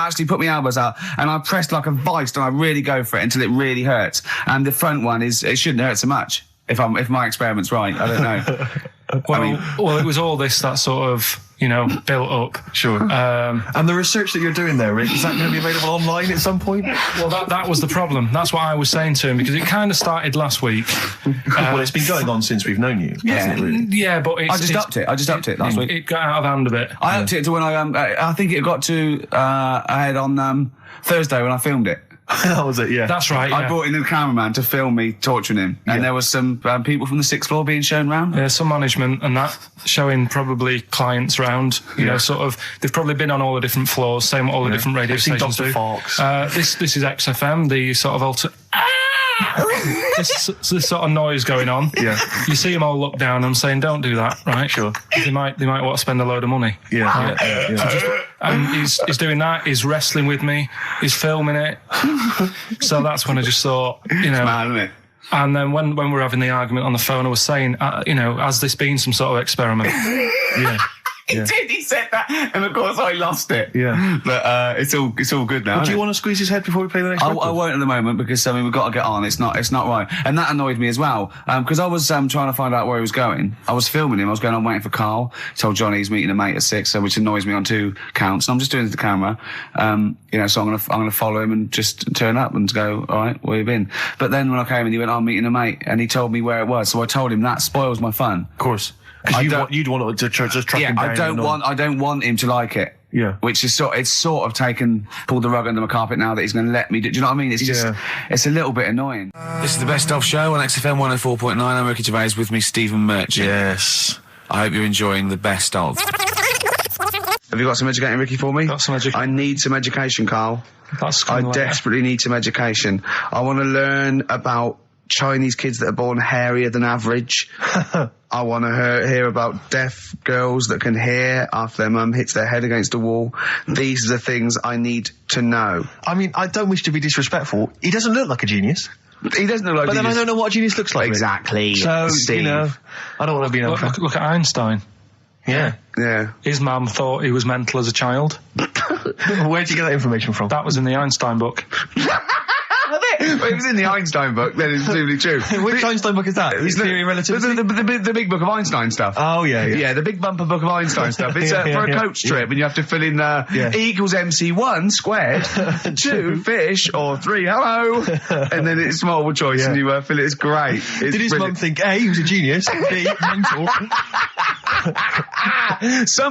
actually put my elbows out, and I press like a vice, and I really go for it until it really hurts. And the front one it shouldn't hurt so much, if my experiment's right. I don't know. Well, it was all this that sort of, built up. Sure. And the research that you're doing there, Rick, is that going to be available online at some point? Well, that was the problem. That's what I was saying to him, because it kind of started last week. Well, it's been going on since we've known you. Yeah, really? Yeah, but I just upped it last week. It got out of hand a bit. I upped it to when I think it got to ahead on Thursday when I filmed it. That was it, yeah. That's right, I yeah. brought in a cameraman to film me torturing him, and there was some people from the 6th floor being shown round. Yeah, some management and that, showing probably clients round, you know, sort of, they've probably been on all the different floors, same what all the different radio stations do. Fox. This is XFM, the sort of this sort of noise going on. Yeah. You see them all look down and saying, don't do that, right? Sure. They might want to spend a load of money. Yeah. And he's doing that, he's wrestling with me, he's filming it. So that's when I just thought, you know. Mad, isn't it? And then when we were having the argument on the phone, I was saying, you know, has this been some sort of experiment? Yeah. He did. He said that, and of course I lost it. Yeah. But it's all good now. Do you want to squeeze his head before we play the next I record? won't at the moment because we've got to get on. It's not right, and that annoyed me as well because I was trying to find out where he was going. I was filming him. I was going on waiting for Karl. Told Johnny he's meeting a mate at 6, which annoys me on 2 counts. And I'm just doing it to the camera, you know. So I'm gonna follow him and just turn up and go, all right, where you been? But then when I came and he went, I'm meeting a mate, and he told me where it was. So I told him that spoils my fun. Of course. Because you'd want to just track him down. I don't want him to like it. Yeah. Which is pulled the rug under my carpet now that he's going to let me do you know what I mean? It's just, it's a little bit annoying. This is the Best Of Show on XFM 104.9. I'm Ricky Gervais, with me Stephen Merchant. Yes. I hope you're enjoying the Best Of. Have you got some educating, Ricky, for me? Got some education. I need some education, Carl. That's I kind of desperately need some education. I want to learn about Chinese kids that are born hairier than average. I want to hear about deaf girls that can hear after their mum hits their head against a wall. These are the things I need to know. I mean, I don't wish to be disrespectful. He doesn't look like a genius. He doesn't look like But then I genius. don't know what a genius looks like. Exactly. So, Steve. you know, I don't want to be an look at Einstein. Yeah. Yeah. His mum thought he was mental as a child. Where'd you get that information from? That was in the Einstein book. Well, it was in the Einstein book, then it's presumably true. Which Einstein book is that? His Theory of Relativity? The big book of Einstein stuff. Oh, yeah. Yeah, the big bumper book of Einstein stuff. It's for a coach trip, and you have to fill in E equals MC1 squared, 2 fish, or 3 hello, and then it's multiple choice, and you fill it. It's great. It's Did his mum think, A, he was a genius, B, mental?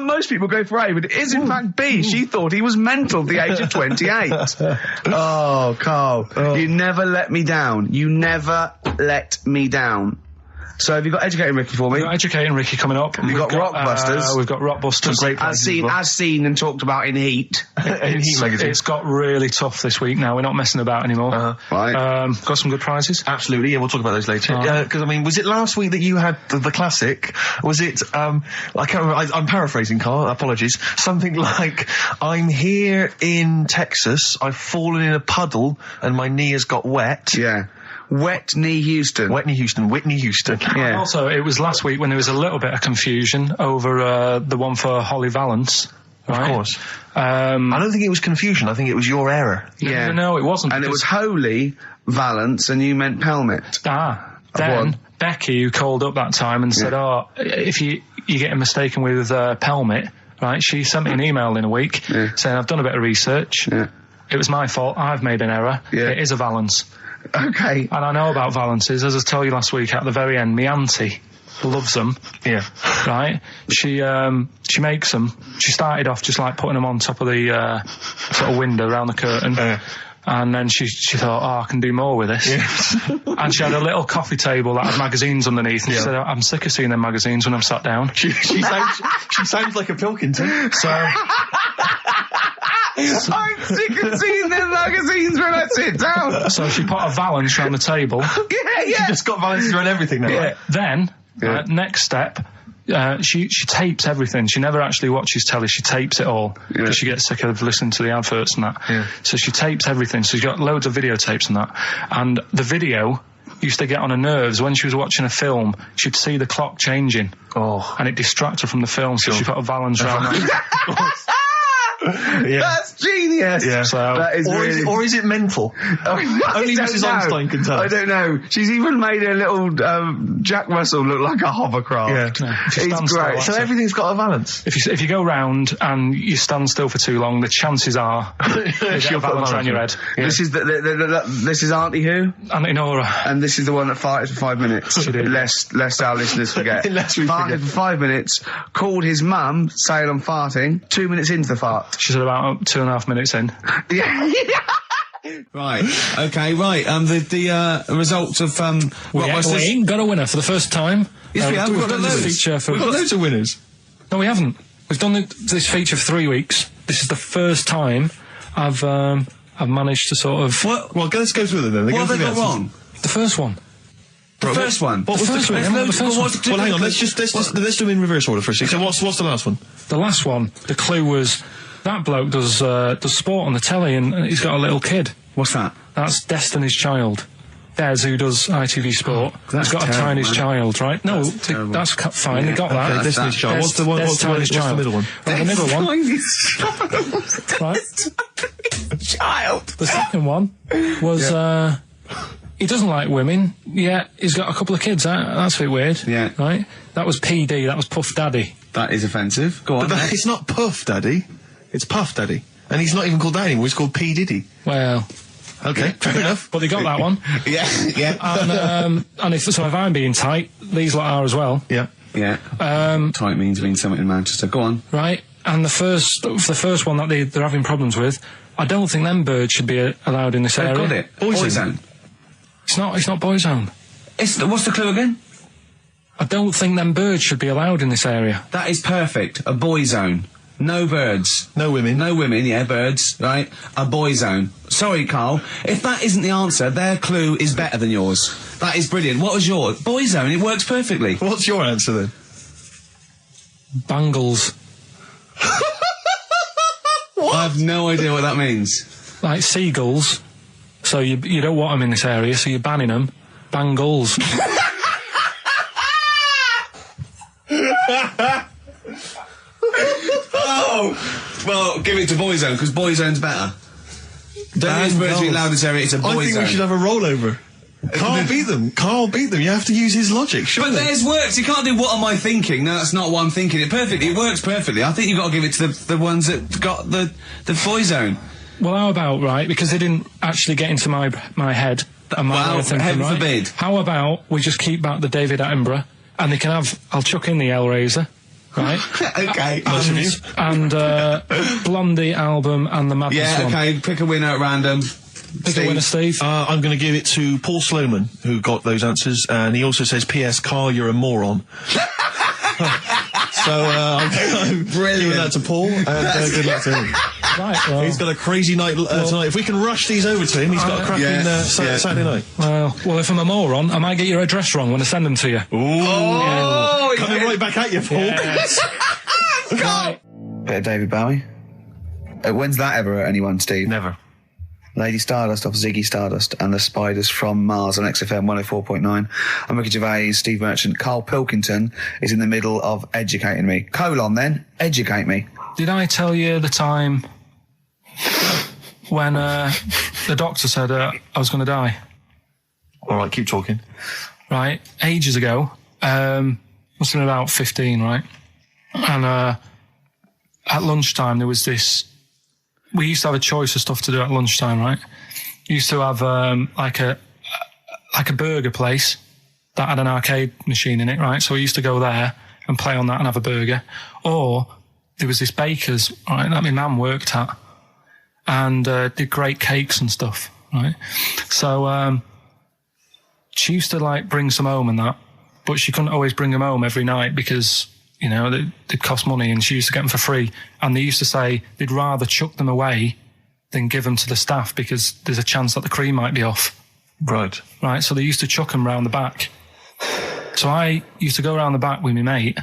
Most people go for A, but it is in fact B. She thought he was mental at the age of 28. Oh, Carl, you never let me down. You never let me down. So have you got Educating Ricky for me? We've got Educating Ricky coming up. We've got Rockbusters. We've got Rockbusters. Great as seen and talked about in Heat. In Heat magazine. It's got really tough this week now. We're not messing about anymore. Right. Got some good prizes. Absolutely, yeah, we'll talk about those later. Because, I mean, was it last week that you had the classic? Was it, I can't remember, I'm paraphrasing, Carl, apologies. Something like, I'm here in Texas, I've fallen in a puddle, and my knee has got wet. Yeah. Whitney Houston. Whitney Houston. Yeah. And also, it was last week when there was a little bit of confusion over the one for Holly Valance. Right? Of course. I don't think it was confusion, I think it was your error. Yeah. No, it wasn't. And it was Holy Valance, and you meant Pelmet. Then Becky, who called up that time and said, if you get mistaken with Pelmet, right, she sent me an email in a week saying, I've done a bit of research. Yeah. It was my fault. I've made an error. Yeah. It is a Valance. Okay. And I know about Valances. As I told you last week, at the very end, my auntie loves them. Yeah. Right? She makes them. She started off just like putting them on top of the sort of window around the curtain. And then she thought, I can do more with this. Yeah. And she had a little coffee table that had magazines underneath. And she said, I'm sick of seeing them magazines when I'm sat down. She sounds like a Pilkington. So... I'm sick of seeing them magazines when I sit down. So she put a Valance around the table. She just got Valance around everything now. Yeah. Then, next step, she tapes everything. She never actually watches telly. She tapes it all because she gets sick of listening to the adverts and that. Yeah. So she tapes everything. So she's got loads of videotapes and that. And the video used to get on her nerves. When she was watching a film, she'd see the clock changing. Oh. And it distracted her from the film. So she put a Valance around that. Yeah. That's genius. Yeah. So, that is or is it mental? Only Mrs. Einstein can tell. I don't know. She's even made a little Jack Russell look like a hovercraft. Yeah. It's great. So everything's got a Valance. If you go round and you stand still for too long, the chances are you get a Valance around your head. Yeah. This is this is Auntie who? Auntie Nora. And this is the one that farted for 5 minutes. Lest our listeners forget. Lest we farted forget. for 5 minutes, called his mum, saying I'm farting, 2 minutes into the fart. She's at about 2.5 minutes in. Yeah. Right. Okay. Right. The results of We ain't got a winner for the first time. Yes, we have. We've got loads of winners. No, we haven't. We've done this feature for 3 weeks. This is the first time I've managed to sort of. Well, let's go through them then. What have they got wrong? The first one. The first one. What was the first one? Well, hang on. Let's do them in reverse order for a second. So what's the last one? The last one. The clue was that bloke does sport on the telly and he's got a little kid. What's that? That's Destiny's Child. Des, who does ITV Sport, has got a Chinese child, right? No, that's fine. They got that. Okay, Destiny's Child. What's the middle one? Right, the middle one. Right. Child. The second one was he doesn't like women. Yeah, he's got a couple of kids. That's a bit weird. Yeah. Right. That was PD. That was Puff Daddy. That is offensive. Go on. But it's not Puff Daddy. It's Puff Daddy, and he's not even called that anymore. He's called P Diddy. Well. Okay, fair enough. But they got that one. Yeah. And if I'm being tight, these lot are as well. Yeah. Yeah. Tight means something in Manchester. Go on. Right. And the first one that they're having problems with, I don't think them birds should be allowed in this area. They've got it. Boyzone. It's not Boyzone. What's the clue again? I don't think them birds should be allowed in this area. That is perfect. A boyzone. No birds. No women. No women, yeah, birds, right? A boyzone. Sorry, Carl. If that isn't the answer, their clue is better than yours. That is brilliant. What was yours? Boyzone, it works perfectly. What's your answer then? Bangles. I have no idea what that means. Like seagulls. So you don't want them in this area, so you're banning them. Bangles. Oh! Well, give it to Boyzone, because Boyzone's better. Don't use birds being allowed in this area, it's a Boyzone. I think we should have a rollover. Carl beat them. Carl beat them. You have to use his logic, surely. But theirs works. You can't do what am I thinking. No, that's not what I'm thinking. It perfectly. It works perfectly. I think you've got to give it to the ones that got the Boyzone. Well, how about, right, because they didn't actually get into my head. And my way of thinking, heaven right? forbid. How about we just keep back the David Attenborough, and they can have, I'll chuck in the Hellraiser, right? Okay. And Blondie album and the Madness one. Yeah, okay, pick a winner at random. Pick a winner, Steve. I'm going to give it to Paul Sloman, who got those answers, and he also says, P.S. Carl, you're a moron. So I'm giving that to Paul, and good luck to him. Right, well, he's got a crazy night tonight. If we can rush these over to him, he's got a cracking Saturday night. Well, if I'm a moron, I might get your address wrong when I send them to you. Ooh. Coming right back at you, Paul. Yes. Right. Bit of David Bowie. When's that ever at anyone, Steve? Never. Lady Stardust off Ziggy Stardust and the Spiders from Mars on XFM 104.9. I'm Ricky Gervais, Steve Merchant. Karl Pilkington is in the middle of educating me. Then, educate me. Did I tell you the time when the doctor said I was going to die? All right, keep talking. Right, ages ago, must have been about 15, right? And at lunchtime there was this. We used to have a choice of stuff to do at lunchtime, right? We used to have like a burger place that had an arcade machine in it, right? So we used to go there and play on that and have a burger. Or there was this baker's, right, that my mum worked at, and did great cakes and stuff, right? So she used to like bring some home and that, but she couldn't always bring them home every night because, you know, they'd cost money, and she used to get them for free. And they used to say they'd rather chuck them away than give them to the staff because there's a chance that the cream might be off. Right. Right, so they used to chuck them round the back. So I used to go round the back with my mate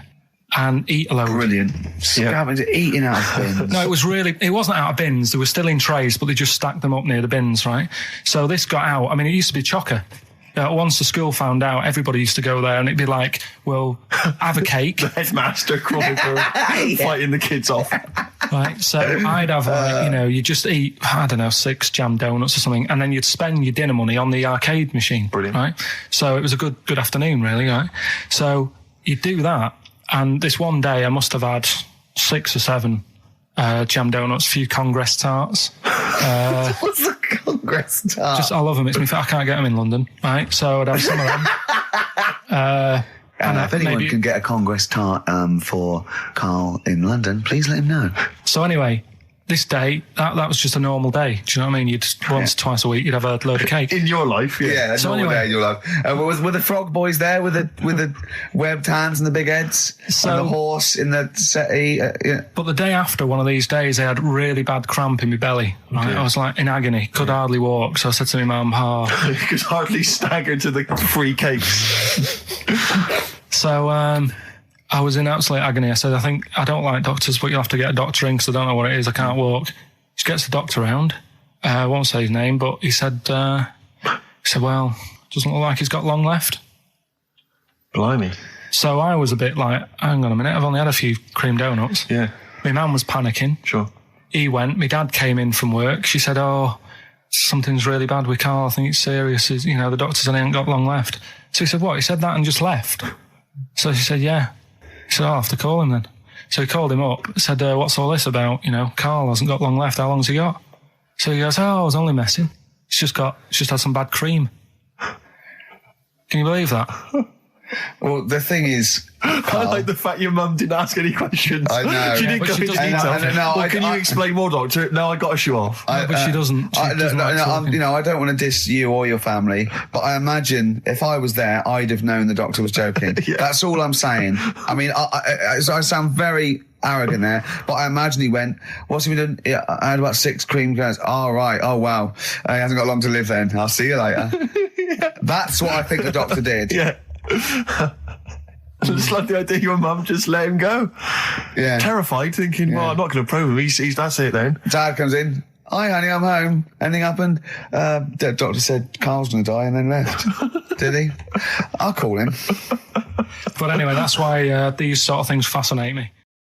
and eat a load. Brilliant. Eating out of bins. No, it wasn't out of bins. They were still in trays, but they just stacked them up near the bins, right? So this got out. I mean, it used to be chocker. Once the school found out, everybody used to go there, and it'd be like, well, have a cake. The headmaster crawling through, fighting the kids off. Right, so I'd have, you just eat, I don't know, 6 jam donuts or something, and then you'd spend your dinner money on the arcade machine. Brilliant. Right? So it was a good afternoon, really, right? So you'd do that, and this one day I must have had 6 or 7 jam donuts, a few Congress tarts. What's the Congress tart? I love them. I can't get them in London, right? So I'd have some of them. And if anyone can get a Congress tart for Carl in London, please let him know. So anyway, this day, that was just a normal day. Do you know what I mean? You'd twice a week, you'd have a load of cake. In your life, Yeah, So normal anyway- day in your life. Were the frog boys there with the webbed hands and the big heads? So- and the horse in the settee? Yeah. But the day after one of these days, I had really bad cramp in my belly. Right? I was like in agony, could hardly walk. So I said to my mum, You could hardly stagger to the free cakes. So I was in absolute agony. I said, I don't like doctors, but you'll have to get a doctor in because I don't know what it is. I can't walk. She gets the doctor round. I won't say his name, but he said, well, doesn't look like he's got long left. Blimey. So I was a bit like, hang on a minute, I've only had a few cream donuts. Yeah. My mum was panicking. Sure. He went. My dad came in from work. She said, something's really bad with Karl. I think it's serious. The doctor said he ain't got long left. So he said, what? He said that and just left? So she said, yeah. He said, I'll have to call him then. So he called him up, said, what's all this about? Karl hasn't got long left. How long's he got? So he goes, I was only messing. It's just had some bad cream. Can you believe that? Well, the thing is, I like the fact your mum didn't ask any questions. I know. She didn't But go she into doesn't. detail. Can you explain more, Doctor? No, I got to show off. But she doesn't. She doesn't like talking. I don't want to diss you or your family, but I imagine if I was there, I'd have known the doctor was joking. Yeah. That's all I'm saying. I mean, I sound very arrogant there, but I imagine he went, what's he been doing? Yeah, I had about 6 cream cones. Oh, right. Oh, wow. He hasn't got long to live then. I'll see you later. That's what I think the doctor did. Yeah. I just like the idea your mum just let him go. Yeah. Terrified, thinking, well, I'm not going to probe him. He's that's it then. Dad comes in. Hi, honey, I'm home. Anything happened? The doctor said Karl's going to die and then left. Did he? I'll call him. But anyway, that's why these sort of things fascinate me.